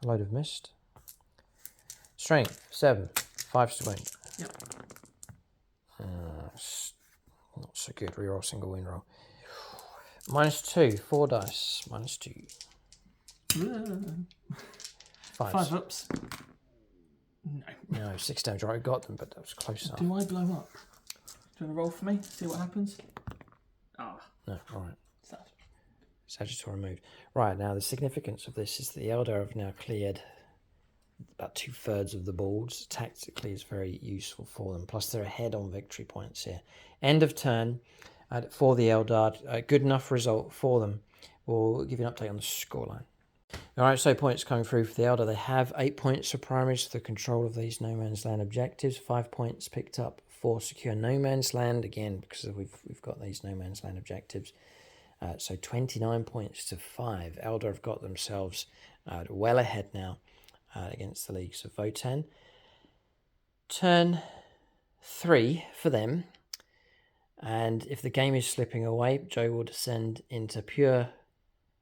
A load of missed. Strength 7. 5s to wound. Yep. Not so good. Reroll single win roll. -2. 4 dice. -2. 5s. 5 ups. No. No, 6 damage. Right, I got them, but that was close enough. Do I blow up? Do you want to roll for me? See what happens? Ah. No, alright. Sad. Sagittor removed. Right, now the significance of this is that the Eldar have now cleared about 2/3 of the boards. Tactically, it's very useful for them. Plus, they're ahead on victory points here. End of turn for the Eldar. A good enough result for them. We'll give you an update on the scoreline. Alright, so points coming through for the Eldar. They have 8 points for primaries for the control of these no man's land objectives. 5 points picked up for secure no man's land. Again, because we've got these no man's land objectives. So 29 points to 5. Eldar have got themselves well ahead now against the Leagues of Votann. Turn 3 for them. And if the game is slipping away, Joe will descend into pure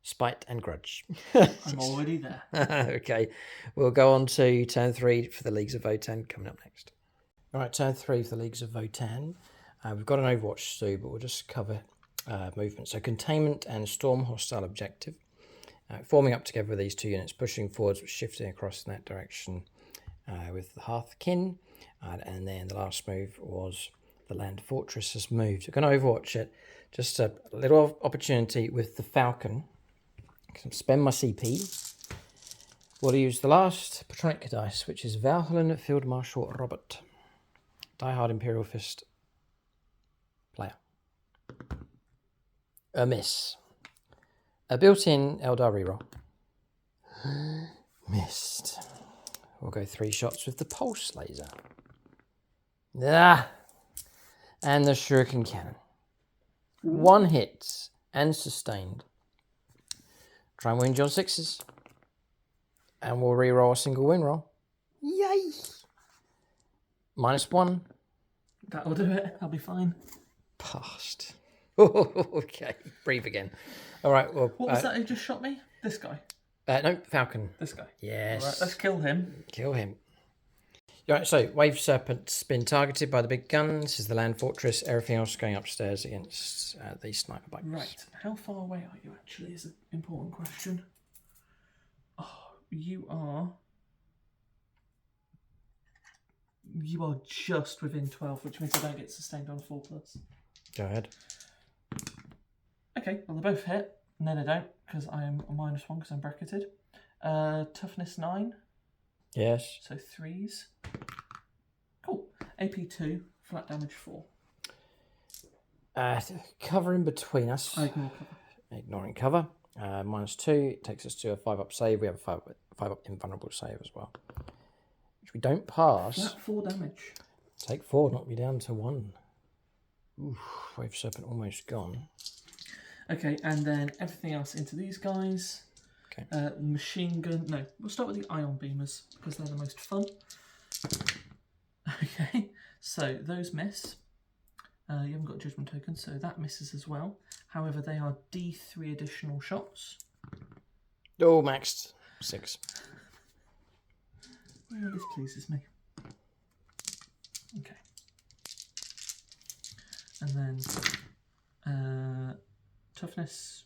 spite and grudge. I'm already there. Okay, we'll go on to turn 3 for the Leagues of Votann coming up next. All right, turn 3 for the Leagues of Votann. We've got an Overwatch too, but we'll just cover movement. So containment and storm hostile objective. Forming up together with these 2 units, pushing forwards, shifting across in that direction with the Hearthkin. And then the last move was the land fortress has moved. We're going to overwatch it. Just a little opportunity with the Falcon. Spend my CP. We'll use the last Patronica dice, which is Valhallan Field Marshal Robert. Diehard Imperial Fist player. A miss. A built-in Eldar reroll. Missed. We'll go 3 shots with the pulse laser. Ah! And the shuriken cannon. 1 hit and sustained. Try and win your 6s. And we'll reroll a single win roll. Yay! -1. That'll do it. I'll be fine. Passed. Okay, breathe again. All right, well... What was that who just shot me? This guy? No, Falcon. This guy? Yes. All right, let's kill him. Kill him. All right, so Wave Serpent's been targeted by the big guns. This is the land fortress. Everything else going upstairs against these sniper bikes. Right. How far away are you, actually, is an important question. Oh, you are just within 12, which means I don't get sustained on 4+. Go ahead. Okay, well, they both hit. No, they don't, because I am a -1 because I'm bracketed. Toughness 9. Yes. So 3s. Cool. AP 2, flat damage 4. Cover in between us. I ignore cover. Ignoring cover. -2 takes us to a 5-up save. We have a 5-up invulnerable save as well, which we don't pass. Flat 4 damage. Take 4, knock me down to 1. Oof, Wave Serpent almost gone. Okay, and then everything else into these guys. Okay. Machine gun. No, we'll start with the ion beamers because they're the most fun. Okay, so those miss. You haven't got a judgment token, so that misses as well. However, they are D3 additional shots. Oh, maxed 6. Well, this pleases me. Okay. And then toughness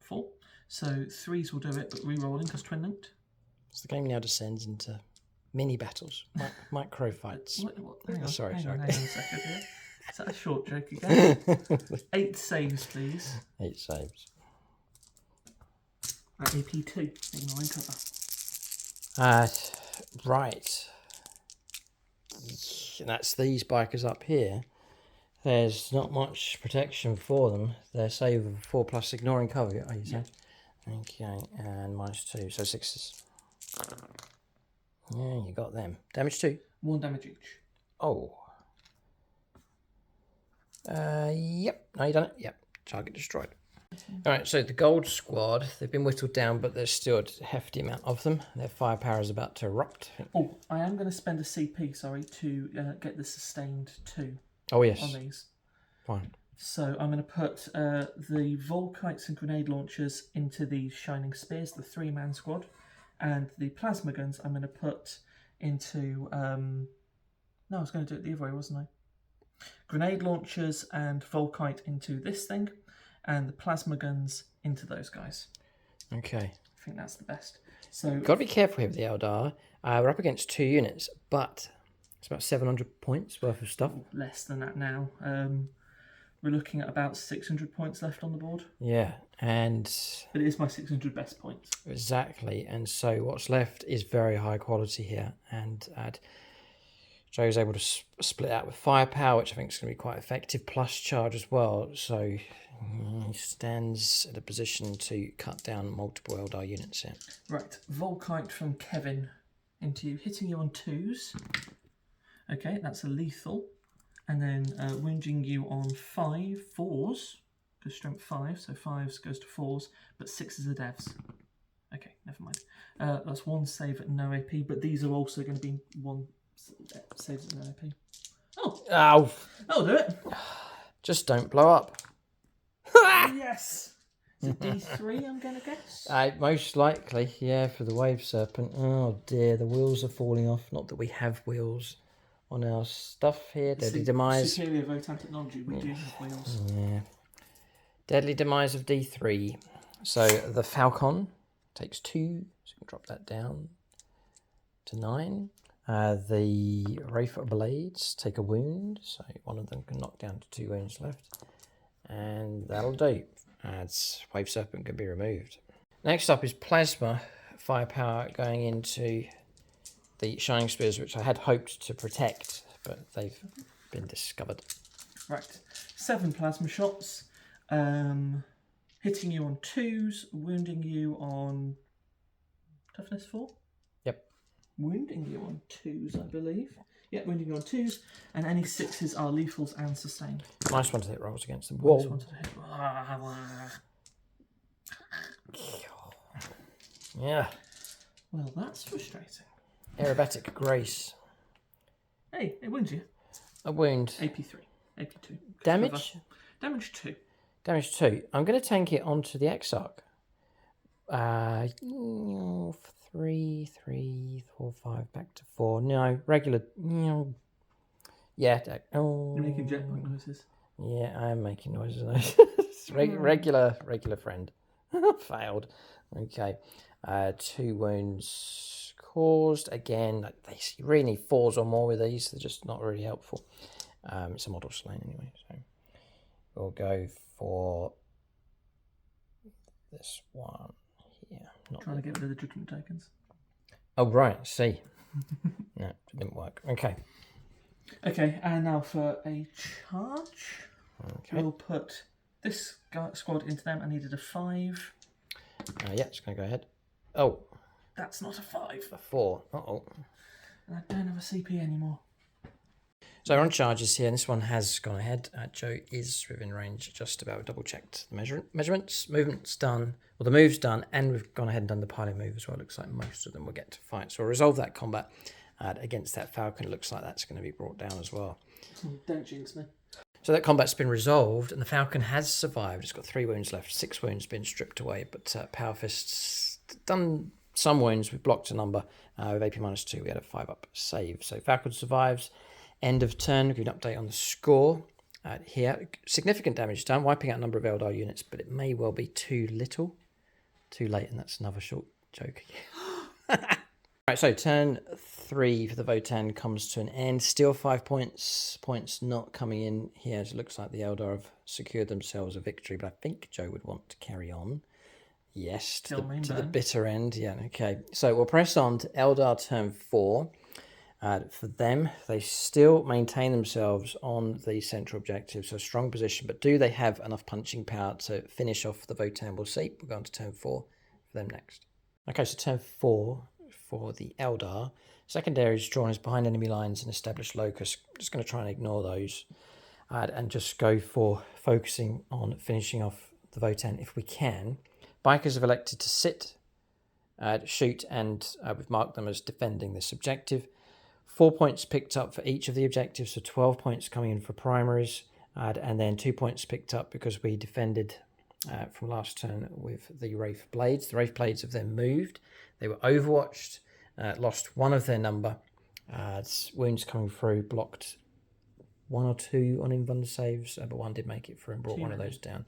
4. So 3s will do it, but re-rolling because twin linked. So the game now descends into mini battles, micro fights. Hang on, sorry. Hang on a second here. Is that a short joke again? 8 saves, please. 8 saves. At AP 2, ignoring cover. Right. And that's these bikers up here. There's not much protection for them. They're save of 4+, ignoring cover, are you saying? Okay, and -2, so 6s. Yeah, you got them. Damage 2. 1 damage each. Oh. Yep. No, you done it? Yep. Target destroyed. Alright, so the gold squad, they've been whittled down, but there's still a hefty amount of them. Their firepower is about to erupt. Oh, I am going to spend a CP, to get the sustained 2 Oh, yes. on these. Fine. So I'm going to put the Volkites and grenade launchers into the Shining Spears, the 3-man squad. And the plasma guns I'm going to put into... no, I was going to do it the other way, wasn't I? Grenade launchers and Volkite into this thing. And the plasma guns into those guys. Okay. I think that's the best. So Got to be careful here with the Eldar. We're up against 2 units, but it's about 700 points worth of stuff. Less than that now. We're looking at about 600 points left on the board. Yeah, and... But it is my 600 best points. Exactly, and so what's left is very high quality here. And Joe's able to split out with firepower, which I think is going to be quite effective, plus charge as well. So he stands at a position to cut down multiple Eldar units here. Right, Volkite from Kevin into you, hitting you on 2s. Okay, that's a lethal. And then wounding you on 4s, because strength 5, so 5s goes to 4s, but 6s are devs. Okay, never mind. That's 1 save at no AP, but these are also going to be 1 saves at no AP. Oh! Ow! That'll do it! Just don't blow up. Yes! Is it D3, I'm going to guess? Most likely, yeah, for the Wave Serpent. Oh dear, the wheels are falling off. Not that we have wheels on our stuff here. Deadly Demise. Superior Votann technology, we do have wheels. Yeah. Deadly Demise of D3. So the Falcon takes 2, so we can drop that down to 9. The Wraith Blades take a wound, so one of them can knock down to 2 wounds left. And that'll do. Wave Serpent can be removed. Next up is Plasma Firepower going into the Shining Spears, which I had hoped to protect, but they've been discovered. Right. 7 plasma shots. Hitting you on 2s, wounding you on toughness 4? Yep. Wounding you on 2s, I believe. Yeah, wounding you on 2s, and any 6s are lethals and sustained. Nice one to hit rolls against them. Whoa. Nice one to hit. Yeah. Well, that's frustrating. Aerobatic Grace. Hey, it wounds you. A wound. AP3. AP2. Damage? Damage 2. Damage 2. I'm going to tank it onto the Exarch. 3, 4, 5, back to 4. No, regular. Yeah. You're making jetpack noises. Yeah, I am making noises. regular friend. Failed. Okay. 2 wounds caused. Again, you really need 4s or more with these. They're just not really helpful. It's a model slain anyway, so we'll go for this one here. Trying to get rid of the judgment tokens. Oh, right, see. No, it didn't work. Okay. Okay, and now for a charge. Okay. We'll put this squad into them. I needed a 5. Yeah, it's going to go ahead. Oh. That's not a 5. A 4. Uh-oh. And I don't have a CP anymore. So we're on charges here, and this one has gone ahead. Joe is within range, just about double-checked the measurements. Movement's done. Well, the move's done, and we've gone ahead and done the piling move as well. Looks like most of them will get to fight. So we'll resolve that combat against that Falcon. It looks like that's going to be brought down as well. Don't jinx me. So that combat's been resolved, and the Falcon has survived. It's got 3 wounds left. 6 wounds been stripped away, but Power Fist's done some wounds. We've blocked a number. With AP -2, we had a 5-up save. So Falcon survives. End of turn. Give you an update on the score. Here, significant damage done, wiping out a number of Eldar units, but it may well be too little. Too late, and that's another short joke. Right, so turn 3 for the Votann comes to an end. Still 5 points. Points not coming in here. It looks like the Eldar have secured themselves a victory, but I think Joe would want to carry on. Yes, to the bitter end. Yeah, okay. So we'll press on to Eldar turn 4. For them, they still maintain themselves on the central objective, so strong position, but do they have enough punching power to finish off the Votann? We'll see. We'll go on to turn 4 for them next. Okay, so turn 4 for the Eldar. Secondary is drawn is behind enemy lines and established locus. Just going to try and ignore those and just go for focusing on finishing off the Votann if we can. Bikers have elected to sit, shoot, and we've marked them as defending this objective. 4 points picked up for each of the objectives, so 12 points coming in for primaries, and then 2 points picked up because we defended from last turn with the Wraith Blades. The Wraith Blades have then moved. They were overwatched, lost one of their number. Wounds coming through, blocked 1 or 2 on invuln saves, but 1 did make it through and brought one of those down.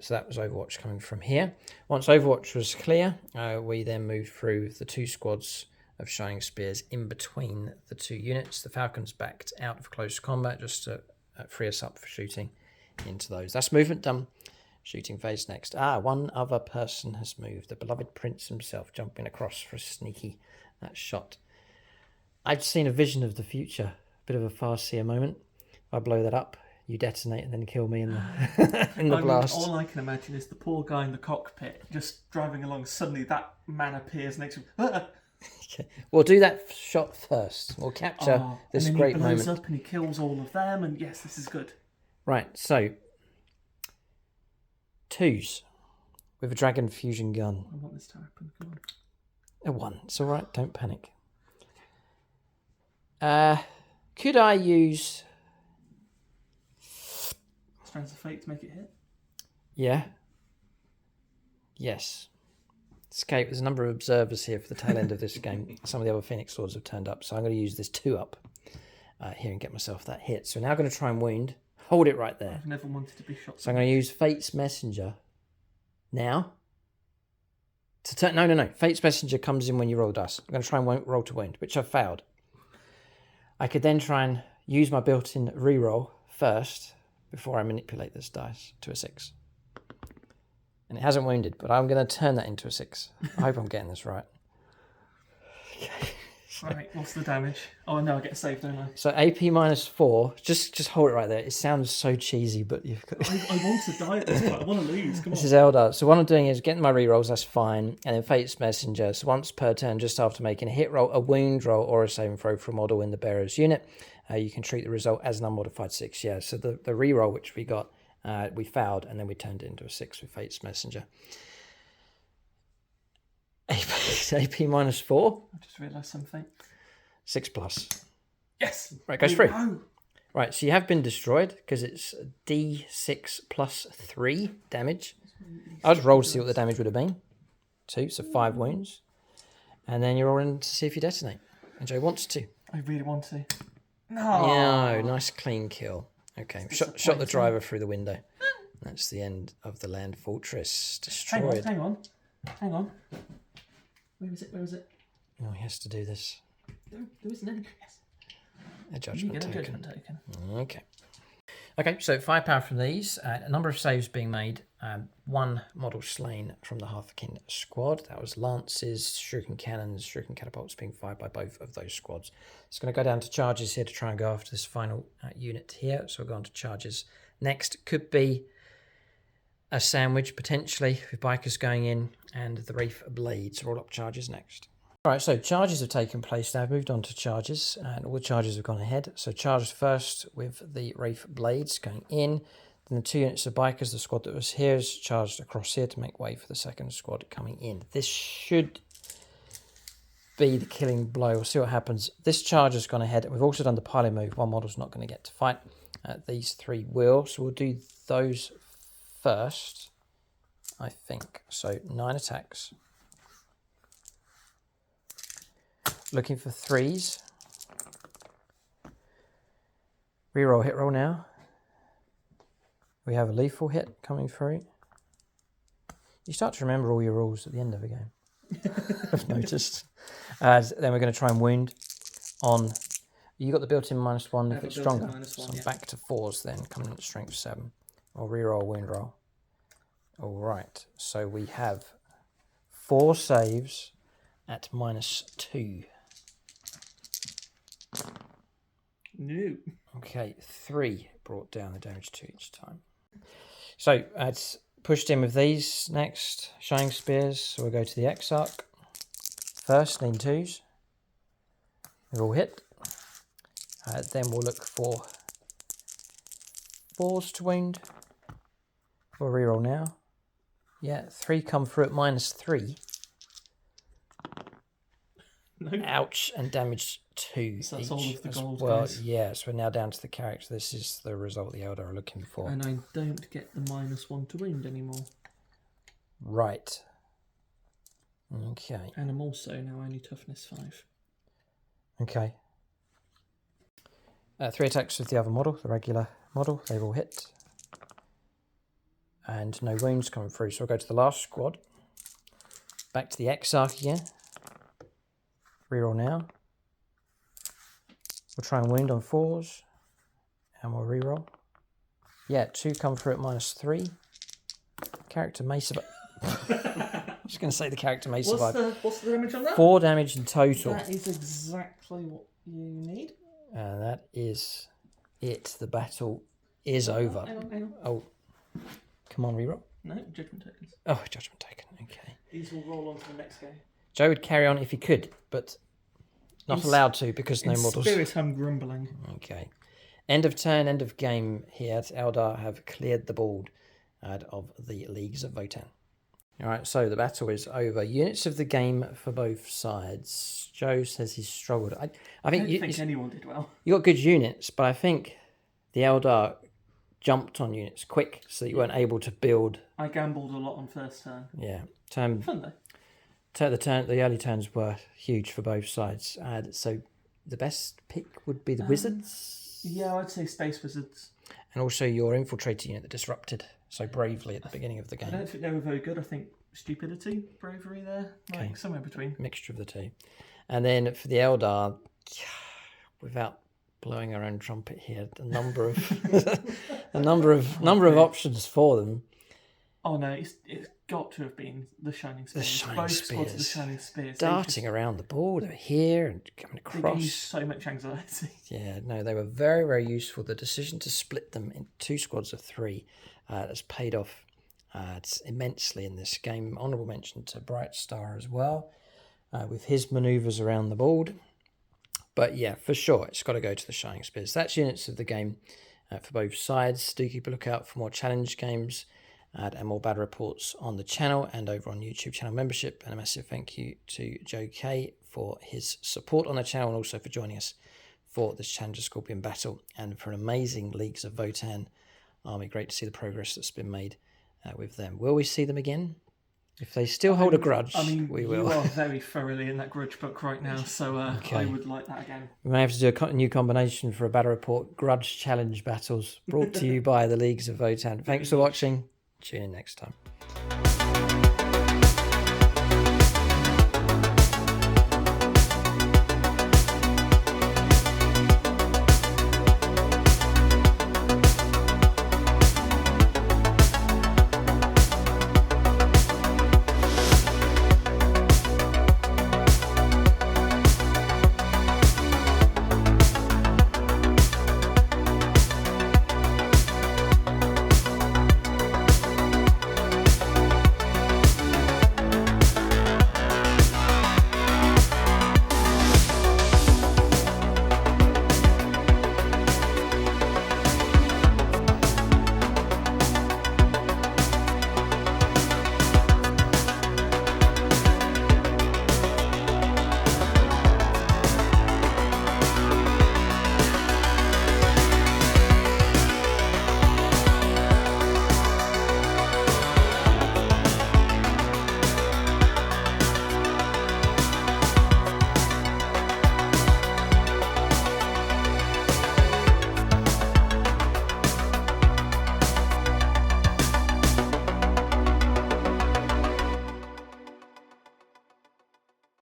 So that was Overwatch coming from here. Once Overwatch was clear, we then moved through the 2 squads of Shining Spears in between the 2 units. The Falcons backed out of close combat just to free us up for shooting into those. That's movement done. Shooting phase next. One other person has moved. The beloved Prince himself jumping across for a sneaky shot. I've seen a vision of the future. A bit of a Farseer moment. If I blow that up, you detonate and then kill me in the in the blast. All I can imagine is the poor guy in the cockpit just driving along. Suddenly that man appears next to him. Okay. We'll do that shot first. We'll capture this and then great he blows moment. Up and he kills all of them, and yes, this is good. Right, so 2s with a dragon fusion gun. I want this to happen. Come on. A 1. It's all right. Don't panic. Could I use Strands of Fate to make it hit? Yeah. Yes. Escape. There's a number of observers here for the tail end of this game. Some of the other Phoenix Swords have turned up, so I'm going to use this 2-up here and get myself that hit. So now I'm going to try and wound. Hold it right there. I've never wanted to be shot. So I'm going to use Fate's Messenger now. To turn. No. Fate's Messenger comes in when you roll dice. I'm going to try and roll to wound, which I've failed. I could then try and use my built-in reroll first before I manipulate this dice to a 6. And it hasn't wounded, but I'm going to turn that into a 6. I hope I'm getting this right. Okay. Right, what's the damage? Oh no, I get saved, don't I? So AP -4. Just hold it right there. It sounds so cheesy, but you've got. I want to die at this point. I want to lose. Come This on. is Eldar. So what I'm doing is getting my rerolls. That's fine. And then Fate's Messenger. So once per turn, just after making a hit roll, a wound roll, or a saving throw for a model in the bearer's unit, you can treat the result as an unmodified 6. Yeah. So the reroll which we got, we failed, and then we turned it into a 6 with Fate's Messenger. AP -4. I just realised something. 6+. Yes. Right, goes through. No. Right, so you have been destroyed because it's D6 + 3 damage. I'll just roll to see what the damage would have been. 2, so 5 wounds. And then you're rolling to see if you detonate. And Joe wants to. I really want to. No. No, nice clean kill. Okay, shot the driver through the window. That's the end of the land fortress. Destroyed. Hang on. Where is it? Oh, he has to do this. There isn't any. Yes. A judgment You get a token. judgment token. Okay. Okay, so firepower from these. A number of saves being made. 1 model slain from the Hearthkin squad. That was lances, shuriken cannons, shuriken catapults being fired by both of those squads. It's going to go down to charges here to try and go after this final unit here. So we'll go on to charges next. Could be a sandwich potentially with bikers going in, and the Wraith Blades. Roll up charges next. All right, so charges have taken place now. I've moved on to charges, and all the charges have gone ahead. So charges first with the Wraith Blades going in. Then the 2 units of bikers, the squad that was here, is charged across here to make way for the second squad coming in. This should be the killing blow. We'll see what happens. This charge has gone ahead. We've also done the piling move. 1 model's not going to get to fight. These 3 will. So we'll do those first, I think. So 9 attacks. Looking for 3s. Reroll hit roll now. We have a lethal hit coming through. You start to remember all your rules at the end of a game. I've noticed. Then we're going to try and wound on. You got the built-in -1 if it's stronger. So I'm back to 4s then, coming in at strength 7. Or reroll wound roll. All right. So we have 4 saves at -2. No. Okay, 3 brought down the damage 2 each time. So it's pushed in with these next. Shining Spears. So we'll go to the Exarch. First, lean 2s. They're all hit. Then we'll look for 4s to wound. We'll reroll now. Yeah, 3 come through at -3. No. Ouch, and damage 2 So that's each all of the as gold, well. guys. Yeah, so we're now down to the character. This is the result the Eldar are looking for. And I don't get the -1 to wound anymore. Right. Okay. And I'm also now only toughness 5. Okay. 3 attacks with the other model, the regular model. They've all hit. And no wounds coming through. So we'll go to the last squad. Back to the Exarch again. Reroll now. We'll try and wound on 4s. And we'll reroll. Yeah, 2 come through at -3. Character may survive. I was going to say the character may survive. What's the damage on that? 4 damage in total. That is exactly what you need. And that is it. The battle is over. Hang on. Oh, come on, reroll. No, judgment tokens. Oh, judgment taken. Okay. These will roll on to the next game. Joe would carry on if he could, but not allowed to because no models. Spirit, I'm grumbling. Okay. End of turn, end of game here. Eldar have cleared the board of the Leagues of Votann. All right, so the battle is over. Units of the game for both sides. Joe says he's struggled. I don't think anyone did well. You got good units, but I think the Eldar jumped on units quick, so that you weren't able to build. I gambled a lot on first turn. Yeah, Fun though. The early turns were huge for both sides. So the best pick would be the Wizards. Yeah, I'd say Space Wizards. And also your infiltrator unit that disrupted so bravely at the beginning of the game. I don't think they were very good. I think stupidity, bravery there. Like somewhere between. Mixture of the two. And then for the Eldar, without blowing our own trumpet here. A number of options for them. Oh no, it's got to have been the Shining Spears. The Shining Both Spears. squads of the Shining Spears. Darting around the board, they're here and coming They gave me across. so much anxiety. Yeah, no, they were very, very useful. The decision to split them in 2 squads of 3 has paid off immensely in this game. Honourable mention to Bright Star as well, with his manoeuvres around the board. But yeah, for sure, it's got to go to the Shining Spears. That's units of the game for both sides. Do keep a lookout for more challenge games and more battle reports on the channel and over on YouTube channel membership. And a massive thank you to Joe K for his support on the channel and also for joining us for this Challenger Scorpion battle and for an amazing Leagues of Votann army. Great to see the progress that's been made with them. Will we see them again? If they still hold a grudge, we will. You are very thoroughly in that grudge book right now, so Okay. I would like that again. We may have to do a new combination for a battle report, Grudge Challenge Battles, brought to you by the Leagues of Votann. Thanks for watching. Tune in next time.